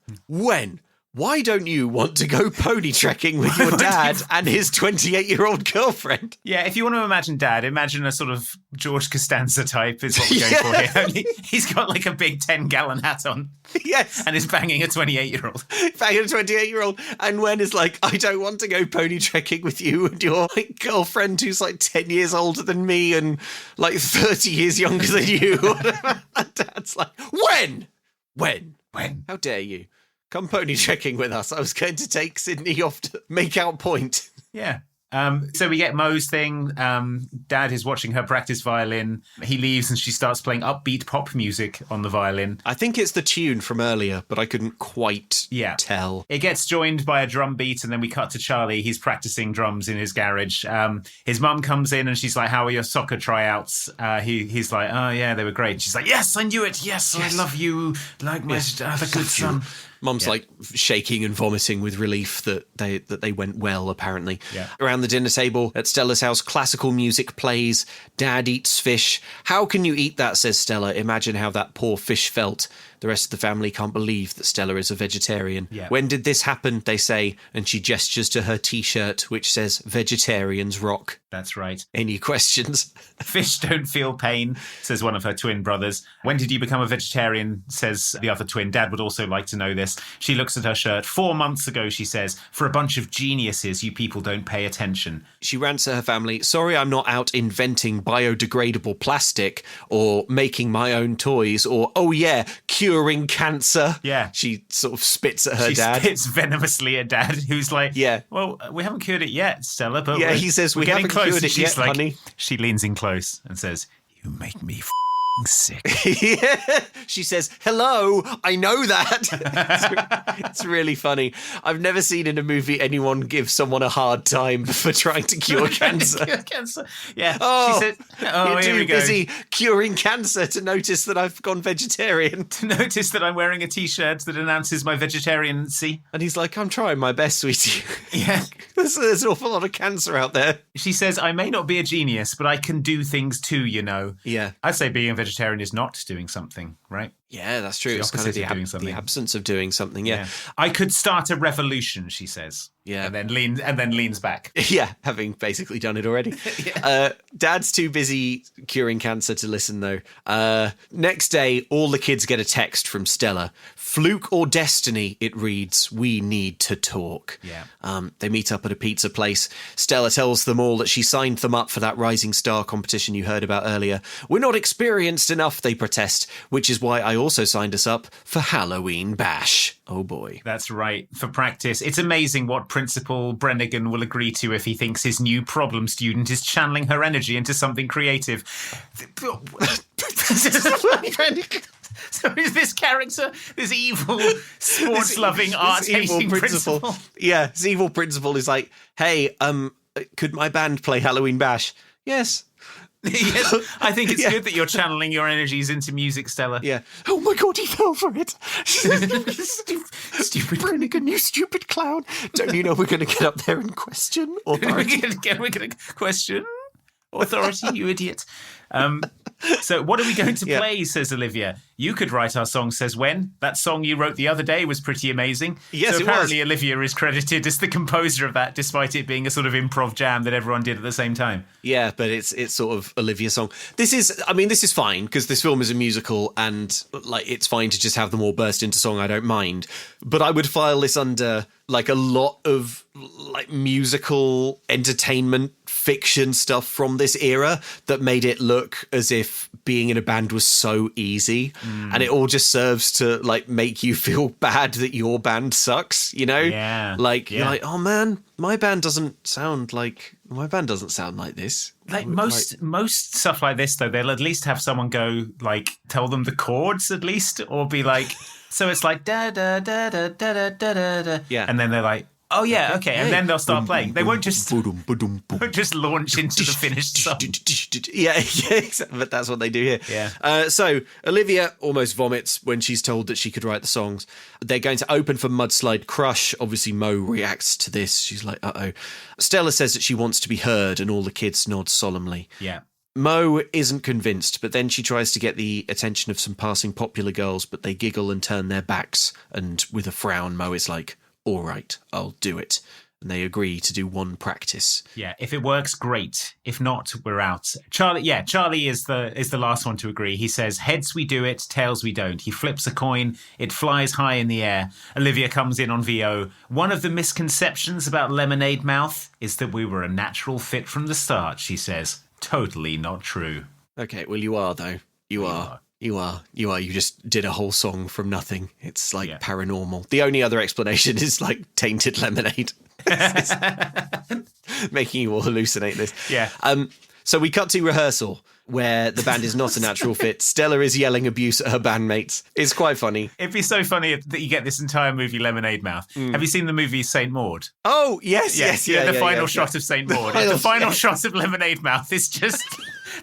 why don't you want to go pony trekking with your dad and his 28-year-old girlfriend? Yeah, if you want to imagine Dad, imagine a sort of George Costanza type is what we're going for here. Only he's got like a big 10-gallon hat on. Yes. And is banging a 28-year-old. Banging a 28-year-old. And Wen is like, I don't want to go pony trekking with you and your like, girlfriend who's like 10 years older than me and like 30 years younger than you. And Dad's like, Wen, how dare you? Come pony trekking with us. I was going to take Sydney off to make out point. Yeah. So we get Mo's thing. Dad is watching her practice violin. He leaves and she starts playing upbeat pop music on the violin. I think it's the tune from earlier, but I couldn't quite tell. It gets joined by a drum beat and then we cut to Charlie. He's practicing drums in his garage. His mum comes in and she's like, how are your soccer tryouts? He's like, oh yeah, they were great. She's like, yes, I knew it. Yes. I love you. Like my other good son. Mum's like shaking and vomiting with relief that they went well, apparently. Yeah. Around the dinner table at Stella's house, classical music plays. Dad eats fish. How can you eat that, says Stella. Imagine how that poor fish felt. The rest of the family can't believe that Stella is a vegetarian. Yeah. When did this happen, they say, and she gestures to her T-shirt, which says, Vegetarians rock. That's right. Any questions? Fish don't feel pain, says one of her twin brothers. When did you become a vegetarian, says the other twin. Dad would also like to know this. She looks at her shirt. 4 months ago, she says, for a bunch of geniuses, you people don't pay attention. She rants at her family, sorry I'm not out inventing biodegradable plastic or making my own toys or, oh yeah, curing cancer. Yeah. She sort of spits at her dad. She spits venomously at Dad, who's like, yeah, well, we haven't cured it yet, Stella, but yeah, he says we haven't cured it yet, like, honey. She leans in close and says, you make me sick. Yeah. She says, hello, I know that. It's really funny. I've never seen in a movie anyone give someone a hard time for trying to cure cancer. Yeah. Oh, she said, you're here we too go. busy curing cancer to notice that I've gone vegetarian. To notice that I'm wearing a T-shirt that announces my vegetariancy. And he's like, I'm trying my best, sweetie. Yeah. There's an awful lot of cancer out there. She says, I may not be a genius, but I can do things too, you know. Yeah. I'd say being a vegetarian is not doing something right? Yeah, that's true. It's It's kind of doing something. the absence of doing something. Yeah. I could start a revolution, she says. Yeah. And then leans back. Yeah, having basically done it already. Dad's too busy curing cancer to listen, though. Next day, all the kids get a text from Stella. Fluke or destiny, it reads, we need to talk. Yeah. They meet up at a pizza place. Stella tells them all that she signed them up for that Rising Star competition you heard about earlier. We're not experienced enough, they protest, which is why I also signed us up for Halloween Bash. Oh boy. That's right, for practice. It's amazing what Principal Brennigan will agree to if he thinks his new problem student is channeling her energy into something creative. So is this character, this evil, sports-loving, art-hating principal? Yeah, this evil principal is like, hey, could my band play Halloween Bash? Yes. Yes, I think it's good that you're channeling your energies into music, Stella. Yeah. Oh my God, he fell for it. Stupid Brennigan, you stupid clown. Don't you know we're going to get up there and question authority? We're going to question authority, you idiot. So what are we going to play, says Olivia. You could write our song, says Wen. That song you wrote the other day was pretty amazing. Yes, so it apparently was. Olivia is credited as the composer of that, despite it being a sort of improv jam that everyone did at the same time. Yeah, but it's sort of Olivia's song. This is fine because this film is a musical and like it's fine to just have them all burst into song. I don't mind. But I would file this under like a lot of like musical entertainment fiction stuff from this era that made it look as if being in a band was so easy. And it all just serves to like make you feel bad that your band sucks, you know? Yeah. You're like, oh man, my band doesn't sound like this. Like most stuff like this, though, they'll at least have someone go, like, tell them the chords at least, or be like, so it's like da da da da da da da da. Yeah. And then they're like, oh yeah, okay, and then they'll start playing. They won't just launch into the finished song. Yeah, exactly. But that's what they do here. Yeah. So Olivia almost vomits when she's told that she could write the songs. They're going to open for Mudslide Crush. Obviously, Mo reacts to this. She's like, uh-oh. Stella says that she wants to be heard, and all the kids nod solemnly. Yeah. Mo isn't convinced, but then she tries to get the attention of some passing popular girls, but they giggle and turn their backs. And with a frown, Mo is like, all right, I'll do it. And they agree to do one practice. Yeah, if it works, great. If not, we're out. Charlie is the last one to agree. He says, heads we do it, tails we don't. He flips a coin, it flies high in the air. Olivia comes in on VO. One of the misconceptions about Lemonade Mouth is that we were a natural fit from the start, she says. Totally not true. Okay, well, you are, though. You are. You just did a whole song from nothing. It's like paranormal. The only other explanation is like tainted lemonade. Making you all hallucinate this. Yeah. So we cut to rehearsal where the band is not a natural fit. Stella is yelling abuse at her bandmates. It's quite funny. It'd be so funny that you get this entire movie Lemonade Mouth. Have you seen the movie Saint Maud? Oh, yes. The final shot of Saint Maud. The final shot of Lemonade Mouth is just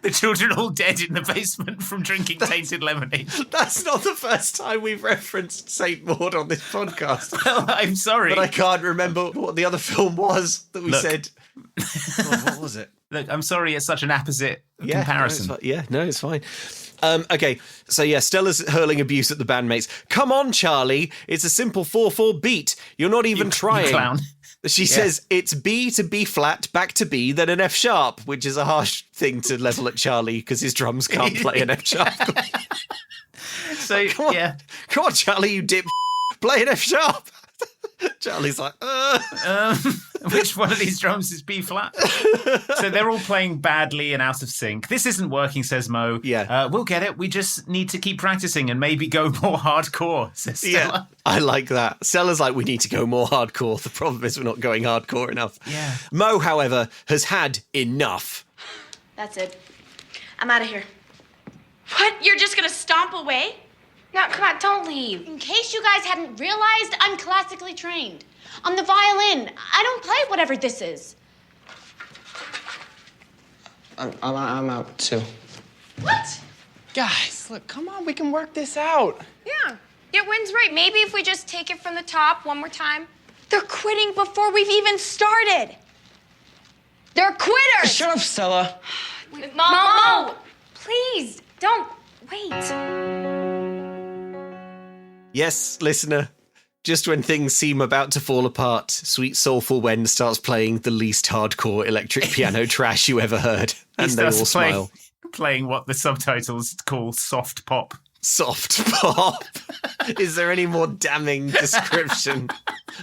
the children all dead in the basement from drinking tainted lemonade. That's not the first time we've referenced Saint Maud on this podcast. Well, I'm sorry. But I can't remember what the other film was that we said. God, what was it? Look, I'm sorry it's such an apposite comparison. No, it's fine. Okay, so Stella's hurling abuse at the bandmates. Come on, Charlie. It's a simple 4/4 beat. You're not even trying. You clown. She says it's B to B flat, back to B, then an F sharp, which is a harsh thing to level at Charlie because his drums can't play an F sharp. So, Come on, Charlie, you dip. Play an F sharp. Charlie's like, which one of these drums is B flat? So they're all playing badly and out of sync. This isn't working, says Mo. Yeah. We'll get it. We just need to keep practicing and maybe go more hardcore, says Stella. Yeah, I like that. Stella's like, we need to go more hardcore. The problem is we're not going hardcore enough. Yeah. Mo, however, has had enough. That's it. I'm out of here. What? You're just gonna stomp away? No, come on, don't leave. In case you guys hadn't realized, I'm classically trained. On the violin, I don't play whatever this is. I'm out too. What? Guys, look, come on, we can work this out. Yeah, Wynn's right. Maybe if we just take it from the top one more time. They're quitting before we've even started. They're quitters! Shut up, Stella. Mo, please, don't. Wait. Yes, listener. Just when things seem about to fall apart, Sweet Soulful Wen starts playing the least hardcore electric piano trash you ever heard. And they all smile. Playing what the subtitles call soft pop. Soft pop. Is there any more damning description?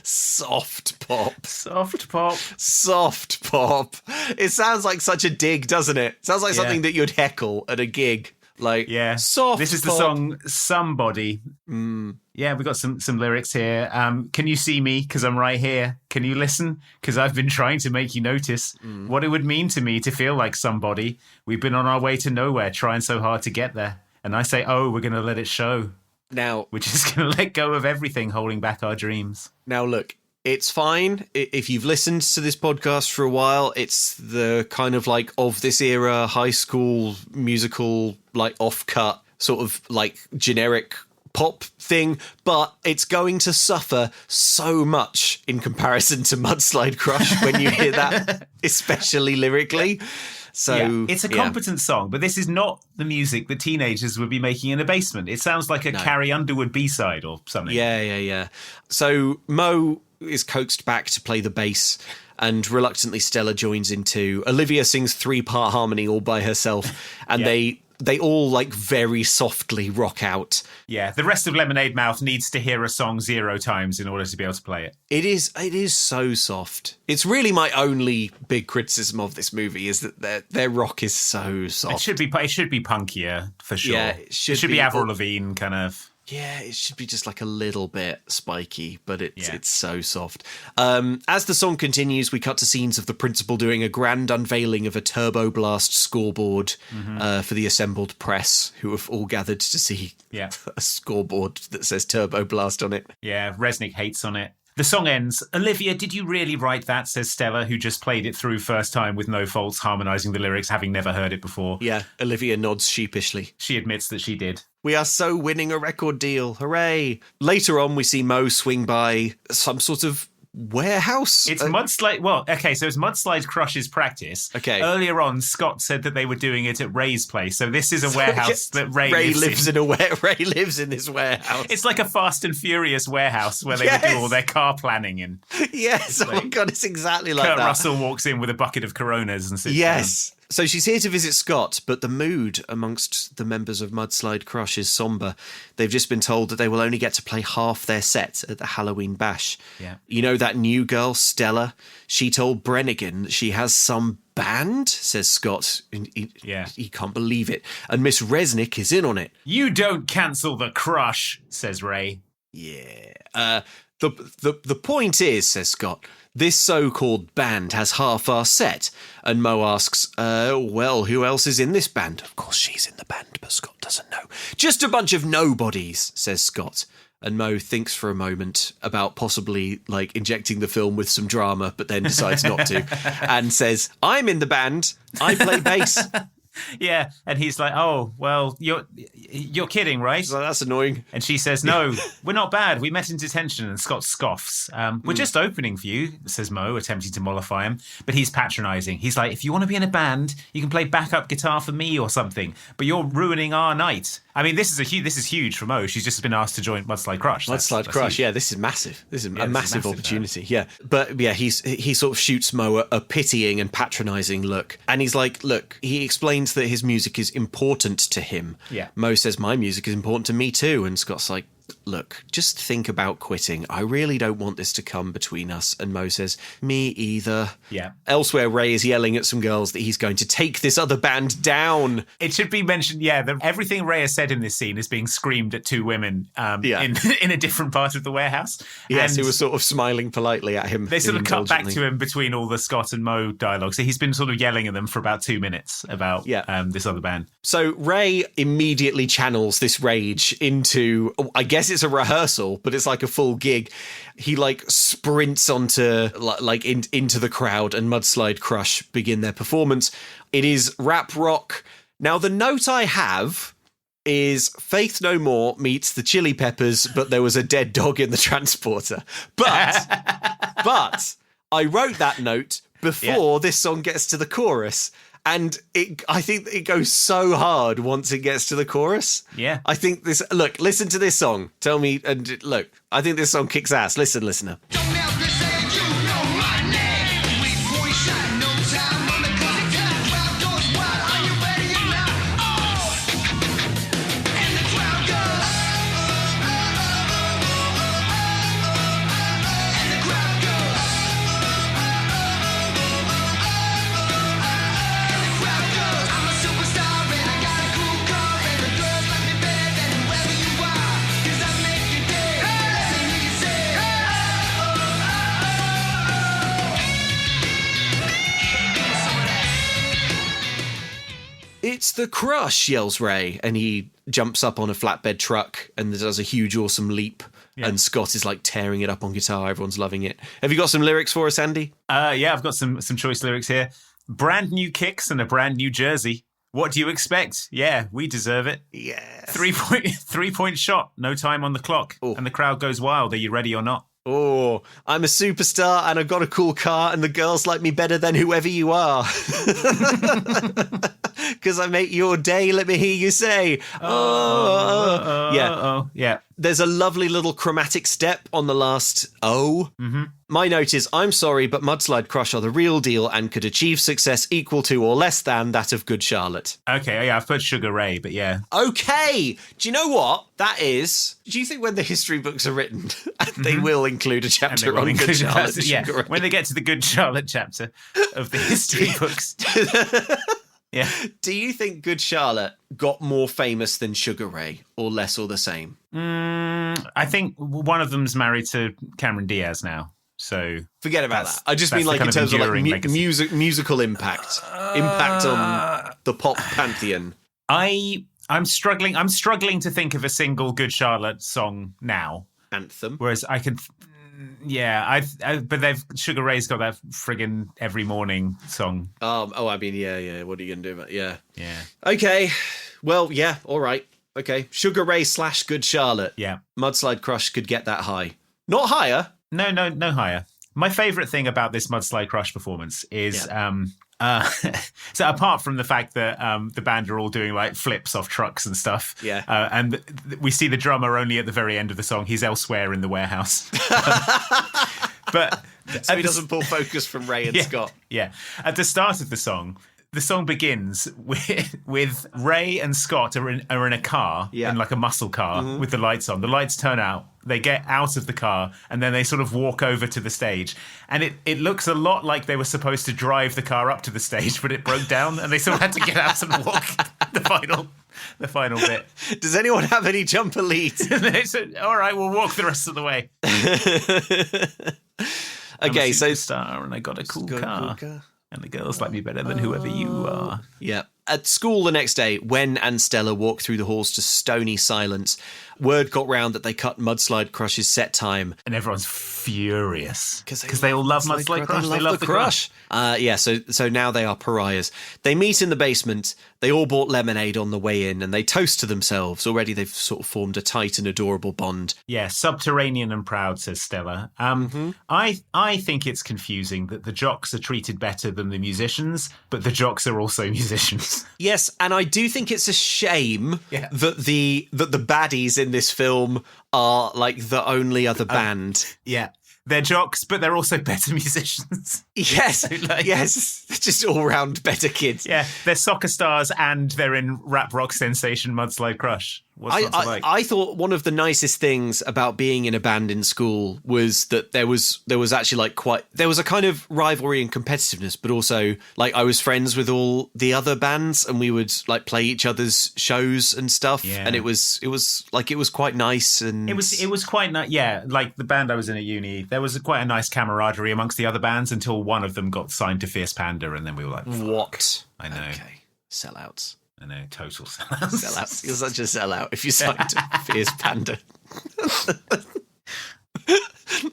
Soft pop. Soft pop. Soft pop. It sounds like such a dig, doesn't it? Sounds like something that you'd heckle at a gig. Like, soft This is pop. the song Somebody. Yeah, we've got some lyrics here. Can you see me? Because I'm right here. Can you listen? Because I've been trying to make you notice what it would mean to me to feel like somebody. We've been on our way to nowhere, trying so hard to get there. And I say, oh, we're going to let it show. Now, we're just going to let go of everything holding back our dreams. Now, look, it's fine. If you've listened to this podcast for a while, it's the kind of like of this era, high school musical, like off-cut, sort of like generic pop thing, but it's going to suffer so much in comparison to Mudslide Crush when you hear that, especially lyrically. So it's a competent song, but this is not the music that teenagers would be making in a basement. It sounds like a Carrie Underwood B-side or something. Yeah. So Mo is coaxed back to play the bass, and reluctantly Stella joins in too. Olivia sings 3-part harmony all by herself, and they all like very softly rock out. Yeah, the rest of Lemonade Mouth needs to hear a song 0 times in order to be able to play it. It is so soft. It's really my only big criticism of this movie is that their rock is so soft. It should be punkier for sure. Yeah, it should be Avril Lavigne kind of. Yeah, it should be just like a little bit spiky, but it's so soft. As the song continues, we cut to scenes of the principal doing a grand unveiling of a Turbo Blast scoreboard for the assembled press, who have all gathered to see a scoreboard that says Turbo Blast on it. Yeah, Resnick hates on it. The song ends. Olivia, did you really write that? Says Stella, who just played it through first time with no faults, harmonising the lyrics, having never heard it before. Yeah, Olivia nods sheepishly. She admits that she did. We are so winning a record deal. Hooray. Later on, we see Mo swing by some sort of warehouse. It's Mudslide. Well, okay, so it's Mudslide Crush's practice. Okay. Earlier on, Scott said that they were doing it at Ray's place. So this is a warehouse that Ray lives in. Ray lives in this warehouse. It's like a Fast and Furious warehouse where they would do all their car planning in. Yes. Oh my God, it's exactly like Kurt that. Russell walks in with a bucket of Coronas and sits Yes. So she's here to visit Scott, but the mood amongst the members of Mudslide Crush is somber. They've just been told that they will only get to play half their set at the Halloween bash. Yeah. You know that new girl, Stella? She told Brennigan that she has some band, says Scott. He can't believe it. And Miss Resnick is in on it. You don't cancel the crush, says Ray. Yeah. The point is, says Scott, this so-called band has half our set. And Mo asks, well, who else is in this band? Of course she's in the band, but Scott doesn't know. Just a bunch of nobodies, says Scott. And Mo thinks for a moment about possibly, like, injecting the film with some drama, but then decides not to. And says, I'm in the band. I play bass. Yeah, and he's like, "Oh, well, you're kidding, right?" So that's annoying. And she says, "No, we're not bad. We met in detention." And Scott scoffs. We're just opening for you, says Mo, attempting to mollify him. But he's patronising. He's like, "If you want to be in a band, you can play backup guitar for me or something. But you're ruining our night." I mean, this is huge for Mo. She's just been asked to join Mudslide Crush. Mudslide Crush, huge. yeah, this is massive. This is a massive opportunity, yeah. But yeah, he sort of shoots Mo a pitying and patronising look. And he's like, look, he explains that his music is important to him. Yeah. Mo says, my music is important to me too. And Scott's like, look, just think about quitting. I really don't want this to come between us. And Mo says, me either. Yeah. Elsewhere, Ray is yelling at some girls that he's going to take this other band down. It should be mentioned, that everything Ray has said in this scene is being screamed at two women in a different part of the warehouse. Yes, and who were sort of smiling politely at him. They sort of cut back to him between all the Scott and Mo dialogue. So he's been sort of yelling at them for about 2 minutes about this other band. So Ray immediately channels this rage into, I guess it's a rehearsal, but it's like a full gig. He like sprints onto into the crowd, and Mudslide Crush begin their performance. It is rap rock. Now the note I have is Faith No More meets the Chili Peppers, but there was a dead dog in the transporter. But I wrote that note before this song gets to the chorus. And I think it goes so hard once it gets to the chorus. Yeah. I think this... Look, listen to this song. Tell me... And look, I think this song kicks ass. Listen, listener. It's the Crush, yells Ray, and he jumps up on a flatbed truck and does a huge, awesome leap. Yeah. And Scott is like tearing it up on guitar. Everyone's loving it. Have you got some lyrics for us, Andy? Yeah, I've got some choice lyrics here. Brand new kicks and a brand new jersey. What do you expect? Yeah, we deserve it. Yes. 3-point shot. No time on the clock. Ooh. And the crowd goes wild. Are you ready or not? Oh, I'm a superstar and I've got a cool car and the girls like me better than whoever you are. Because I make your day, let me hear you say. Yeah. There's a lovely little chromatic step on the last O. Mm-hmm. My note is, I'm sorry, but Mudslide Crush are the real deal and could achieve success equal to or less than that of Good Charlotte. Okay, yeah, I've put Sugar Ray, but yeah. Okay, do you know what that is? Do you think when the history books are written, they will include a chapter on Good Charlotte? Yeah, when they get to the Good Charlotte chapter of the history books. Yeah. Do you think Good Charlotte got more famous than Sugar Ray, or less or the same? I think one of them's married to Cameron Diaz now. So forget about that. I just mean like in terms of like musical impact on the pop pantheon. I'm struggling to think of a single Good Charlotte song now. Anthem. Whereas I could. Yeah, but Sugar Ray's got that friggin' Every Morning song. I mean, yeah. What are you gonna do about? Yeah. Okay. Well, yeah. All right. Okay. Sugar Ray / Good Charlotte. Yeah. Mudslide Crush could get that high. Not higher. No higher. My favourite thing about this Mudslide Crush performance is, so apart from the fact that the band are all doing like flips off trucks and stuff, and we see the drummer only at the very end of the song. He's elsewhere in the warehouse, but so he doesn't pull focus from Ray and Scott. Yeah, at the start of the song begins with Ray and Scott are in a car, in like a muscle car with the lights on. The lights turn out. They get out of the car and then they sort of walk over to the stage. And it looks a lot like they were supposed to drive the car up to the stage, but it broke down and they sort of had to get out and walk the final bit. Does anyone have any jumper leads? All right, we'll walk the rest of the way. Okay, I'm a superstar and I got a cool car. And the girls like me better than whoever you are. Yeah. At school the next day, Wen and Stella walk through the halls to stony silence. Word got round that they cut Mudslide Crush's set time. And everyone's furious. Because they all love Mudslide Crush. They love the Crush. So now they are pariahs. They meet in the basement. They all bought lemonade on the way in and they toast to themselves. Already they've sort of formed a tight and adorable bond. Yeah, subterranean and proud, says Stella. I think it's confusing that the jocks are treated better than the musicians, but the jocks are also musicians. Yes, and I do think it's a shame that the baddies in this film are like the only other band. Yeah. They're jocks, but they're also better musicians. Yes, yes. They're just all-round better kids. Yeah, they're soccer stars and they're in rap rock sensation Mudslide Crush. I thought one of the nicest things about being in a band in school was that there was actually like there was a kind of rivalry and competitiveness, but also like I was friends with all the other bands and we would like play each other's shows and stuff. Yeah. And it was quite nice and it was quite nice. Yeah, like the band I was in at uni, there was quite a nice camaraderie amongst the other bands until one of them got signed to Fierce Panda, and then we were like, fuck. What? I know. Okay, sellouts. I know, total sellouts. You're such a sellout if you signed to Fierce Panda.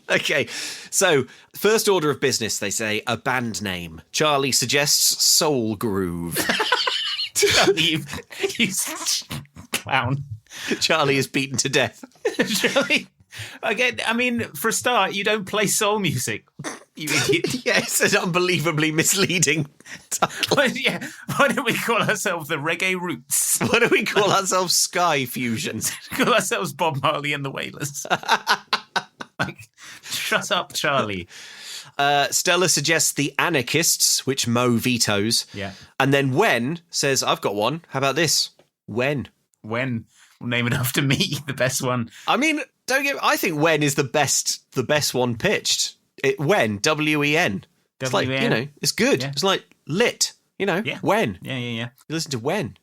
Okay, so first order of business, they say a band name. Charlie suggests Soul Groove. You clown. Charlie is beaten to death. Charlie, again, I mean, for a start, you don't play soul music. You idiot. Yeah, it's an unbelievably misleading title. Why don't we call ourselves the Reggae Roots? Why don't we call ourselves Sky Fusion? Call ourselves Bob Marley and the Wailers. Shut up, Charlie. Stella suggests the anarchists, which Mo vetoes. Yeah. And then Wen says, I've got one. How about this? Wen. We'll name it after me, the best one. I mean, I think Wen is the best one pitched. Wen, W-E-N. It's like, it's good. Yeah. It's like lit, Wen. Yeah. You listen to Wen.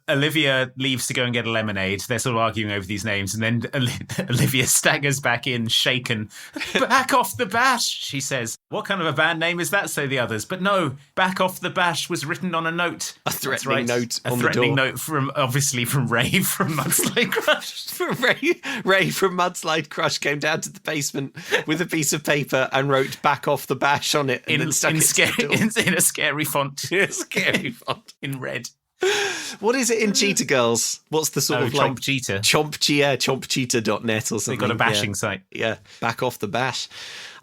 Olivia leaves to go and get a lemonade. They're sort of arguing over these names, and then Olivia staggers back in, shaken. Back off the bash, she says. What kind of a band name is that, say the others? But no, back off the bash was written on a note. A threatening note on the door. A threatening note from Ray from Mudslide Crush. Ray from Mudslide Crush came down to the basement with a piece of paper and wrote back off the bash on it. And then stuck it to the door. In a scary font. In a scary font. In red. What is it in Cheetah Girls? What's the sort of like... Chomp Cheetah. chompcheetah.net or something. They got a bashing site. Yeah, back off the bash.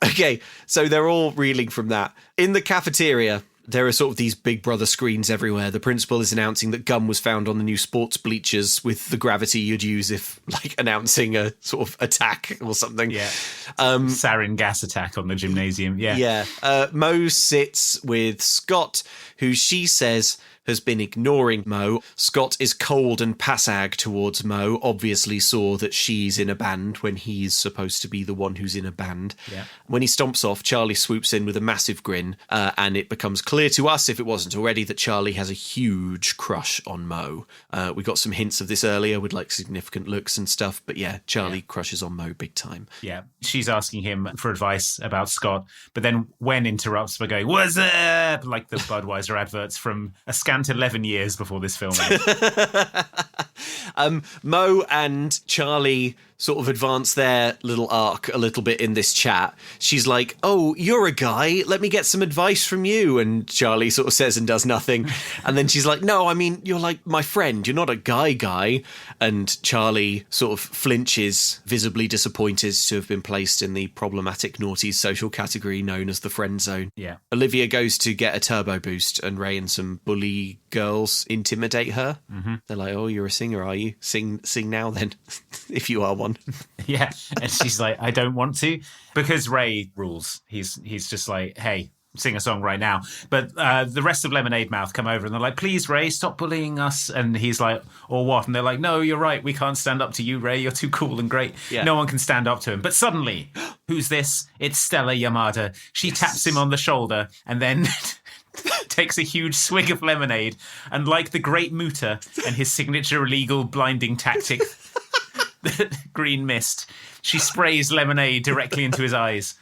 Okay, so they're all reeling from that. In the cafeteria, there are sort of these Big Brother screens everywhere. The principal is announcing that gum was found on the new sports bleachers with the gravity you'd use if, like, announcing a sort of attack or something. Yeah. Sarin gas attack on the gymnasium. Yeah. Yeah. Mo sits with Scott, who she says has been ignoring Mo. Scott is cold and passag towards Mo, obviously saw that she's in a band when he's supposed to be the one who's in a band. Yeah. When he stomps off, Charlie swoops in with a massive grin, and it becomes clear to us, if it wasn't already, that Charlie has a huge crush on Mo. We got some hints of this earlier with like significant looks and stuff, but yeah, Charlie crushes on Mo big time. Yeah, she's asking him for advice about Scott, but then Wen interrupts by going, "What's up?" like the Budweiser adverts from a scant 11 years before this film. Mo and Charlie sort of advance their little arc a little bit in this chat. She's like, "Oh, you're a guy. Let me get some advice from you." And Charlie sort of says and does nothing. And then she's like, "No, I mean, you're like my friend. You're not a guy." And Charlie sort of flinches, visibly disappointed to have been placed in the problematic naughties social category known as the friend zone. Yeah. Olivia goes to get a turbo boost, and Ray and some bully girls intimidate her. Mm-hmm. They're like, "Oh, you're a singer, are you? Sing now then, if you are one." Yeah, and she's like, "I don't want to," because Ray rules. He's just like, "Hey, sing a song right now." But the rest of Lemonade Mouth come over and they're like, "Please, Ray, stop bullying us." And he's like, "Or what?" And they're like, "No, you're right. We can't stand up to you, Ray. You're too cool and great." Yeah. No one can stand up to him. But suddenly, who's this? It's Stella Yamada. She taps him on the shoulder and then takes a huge swig of lemonade. And like the Great Muta and his signature illegal blinding tactic, green mist, she sprays lemonade directly into his eyes.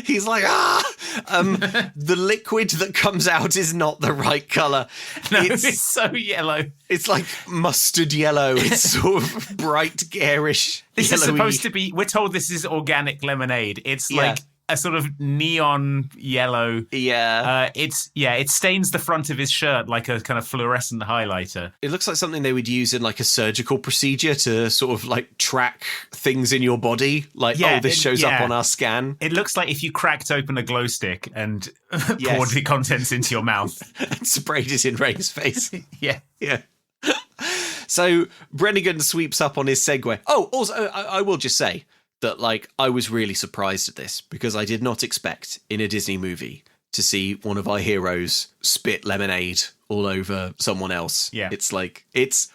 He's like, the liquid that comes out is not the right colour. No, it's so yellow. It's like mustard yellow. It's sort of bright, garish. This yellowy. is supposed to be, we're told this is organic lemonade. It's like a sort of neon yellow. Yeah. It stains the front of his shirt like a kind of fluorescent highlighter. It looks like something they would use in like a surgical procedure to sort of like track things in your body. Like, this shows up on our scan. It looks like if you cracked open a glow stick and poured the contents into your mouth. And sprayed it in Ray's face. Yeah. So Brennigan sweeps up on his Segway. Oh, also, I will just say that, like, I was really surprised at this because I did not expect in a Disney movie to see one of our heroes spit lemonade all over someone else. Yeah. It's like,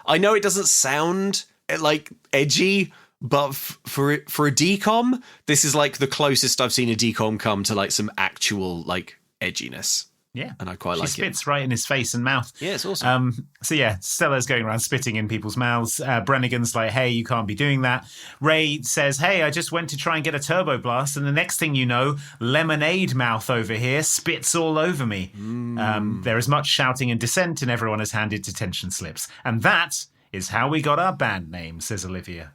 I know it doesn't sound like edgy, but for a decom, this is like the closest I've seen a decom come to like some actual like edginess. Yeah. And I quite like it. She spits right in his face and mouth. Yeah, it's awesome. So yeah, Stella's going around spitting in people's mouths. Brennigan's like, "Hey, you can't be doing that." Ray says, "Hey, I just went to try and get a turbo blast, and the next thing you know, Lemonade Mouth over here spits all over me." There is much shouting and dissent, and everyone has handed detention slips. And that is how we got our band name, says Olivia.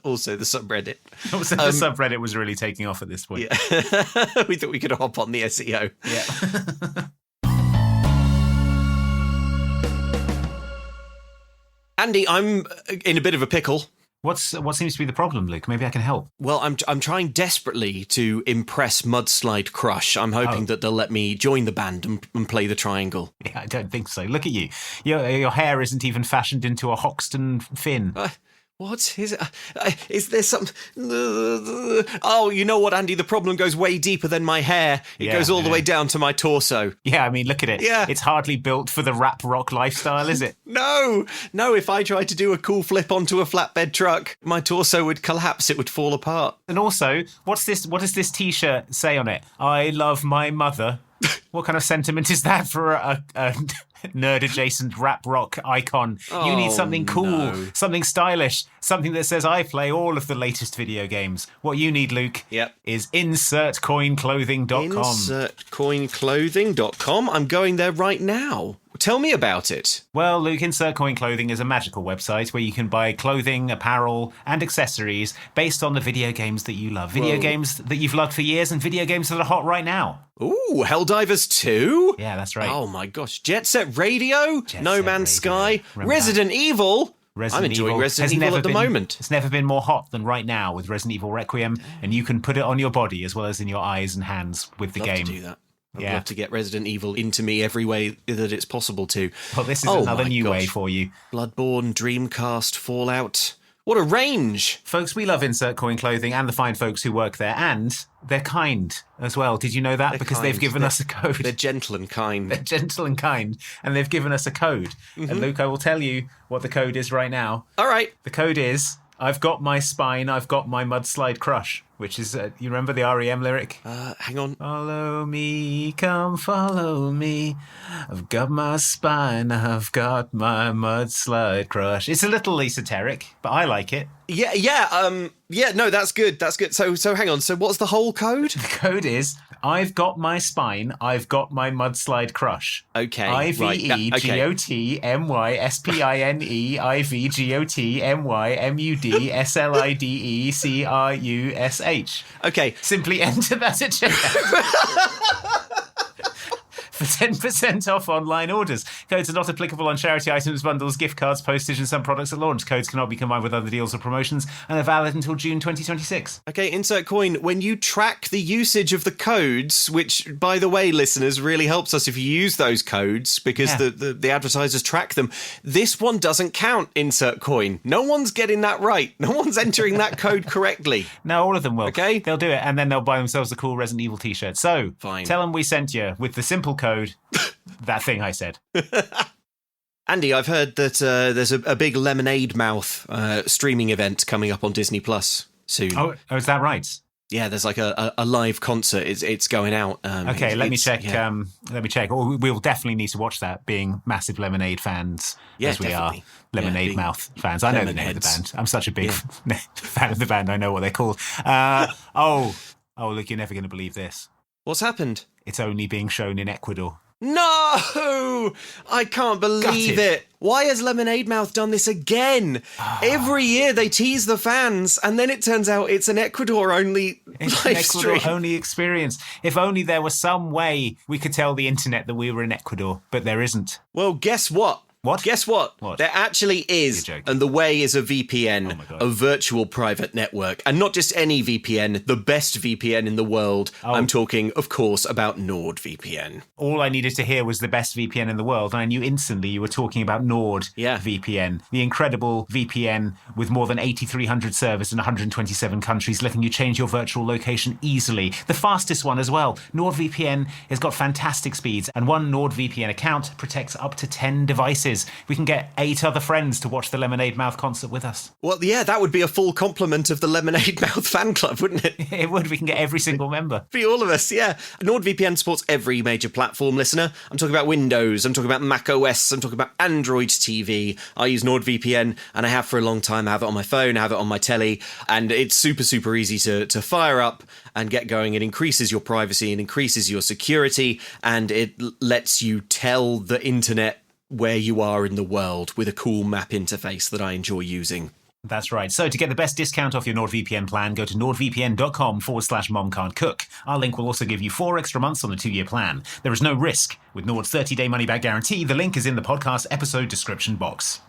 Also, the subreddit. The subreddit was really taking off at this point. Yeah. We thought we could hop on the SEO. Yeah. Andy, I'm in a bit of a pickle What seems to be the problem, Luke? Maybe I can help. Well, I'm trying desperately to impress Mudslide Crush. I'm hoping that they'll let me join the band and play the triangle. Yeah, I don't think so. Look at you. Your hair isn't even fashioned into a Hoxton fin. What is it? Is there some? Oh, you know what, Andy? The problem goes way deeper than my hair. It goes all the way down to my torso. Yeah, I mean, look at it. Yeah. It's hardly built for the rap rock lifestyle, is it? No. If I tried to do a cool flip onto a flatbed truck, my torso would collapse. It would fall apart. And also, what does this T-shirt say on it? I love my mother. What kind of sentiment is that for a nerd-adjacent rap rock icon? You need something cool, something stylish, something that says I play all of the latest video games. What you need, Luke, is insertcoinclothing.com. Insertcoinclothing.com? I'm going there right now. Tell me about it. Well, Luke, Insert Coin Clothing is a magical website where you can buy clothing, apparel, and accessories based on the video games that you love. Video games that you've loved for years and video games that are hot right now. Ooh, Helldivers 2? Yeah, that's right. Oh my gosh. Jet Set Radio? No Man's Sky? Remember Resident Evil? I'm enjoying Evil Resident Evil at the moment. It's never been more hot than right now with Resident Evil Requiem, and you can put it on your body as well as in your eyes and hands with the game. To do that. I'd love to get Resident Evil into me every way that it's possible to. Well, this is another new way for you. Bloodborne, Dreamcast, Fallout. What a range! Folks, we love Insert Coin Clothing and the fine folks who work there, and they're kind as well. Did you know that? Because they've given us a code. They're gentle and kind. They're gentle and kind, and they've given us a code. Mm-hmm. And Luke, I will tell you what the code is right now. All right. The code is, I've got my spine, I've got my mudslide crush, which is, you remember the REM lyric? Hang on. Follow me, come follow me. I've got my spine, I've got my mudslide crush. It's a little esoteric, but I like it. No, that's good. So hang on. So what's the whole code? The code is, I've got my spine, I've got my mudslide crush. Okay. IVEGOTMYSPINE, Okay. Simply enter that at checkout. For 10% off online orders. Codes are not applicable on charity items, bundles, gift cards, postage, and some products at launch. Codes cannot be combined with other deals or promotions and are valid until June 2026. Okay, Insert Coin, when you track the usage of the codes, which, by the way, listeners, really helps us if you use those codes because the advertisers track them, this one doesn't count, Insert Coin. No one's getting that right. No one's entering that code correctly. No, all of them will. Okay. They'll do it, and then they'll buy themselves a cool Resident Evil t-shirt. So, fine. Tell them we sent you with the simple code, that thing I said. Andy, I've heard that there's a big Lemonade Mouth streaming event coming up on Disney Plus soon. Oh, is that right? Yeah, there's like a live concert. It's going out. Okay, let me check. Let me check. We'll definitely need to watch that, being massive Lemonade fans as we definitely. are. Lemonade Mouth fans. I know the name of the band. I'm such a big fan of the band. I know what they're called. Look, you're never going to believe this. What's happened? It's only being shown in Ecuador. No! I can't believe it. Why has Lemonade Mouth done this again? Every year they tease the fans, and then it turns out it's an Ecuador-only live stream. Ecuador-only experience. If only there was some way we could tell the internet that we were in Ecuador, but there isn't. Well, guess what? What? Guess what? There actually is, and the way is a VPN, a virtual private network, and not just any VPN, the best VPN in the world. I'm talking, of course, about NordVPN. All I needed to hear was the best VPN in the world, and I knew instantly you were talking about NordVPN, the incredible VPN with more than 8,300 servers in 127 countries, letting you change your virtual location easily. The fastest one as well. NordVPN has got fantastic speeds, and one NordVPN account protects up to 10 devices. We can get 8 other friends to watch the Lemonade Mouth concert with us. Well, yeah, that would be a full complement of the Lemonade Mouth fan club, wouldn't it? It would. We can get every single member. Be all of us, yeah. NordVPN supports every major platform, listener. I'm talking about Windows, I'm talking about Mac OS, I'm talking about Android TV. I use NordVPN, and I have for a long time. I have it on my phone, I have it on my telly, and it's super, super easy to fire up and get going. It increases your privacy, it increases your security, and it lets you tell the internet where you are in the world with a cool map interface that I enjoy using. That's right. So to get the best discount off your NordVPN plan, go to nordvpn.com/momcan'tcook. Our link will also give you 4 extra months on the 2-year plan. There is no risk with Nord's 30-day money-back guarantee. The link is in the podcast episode description box.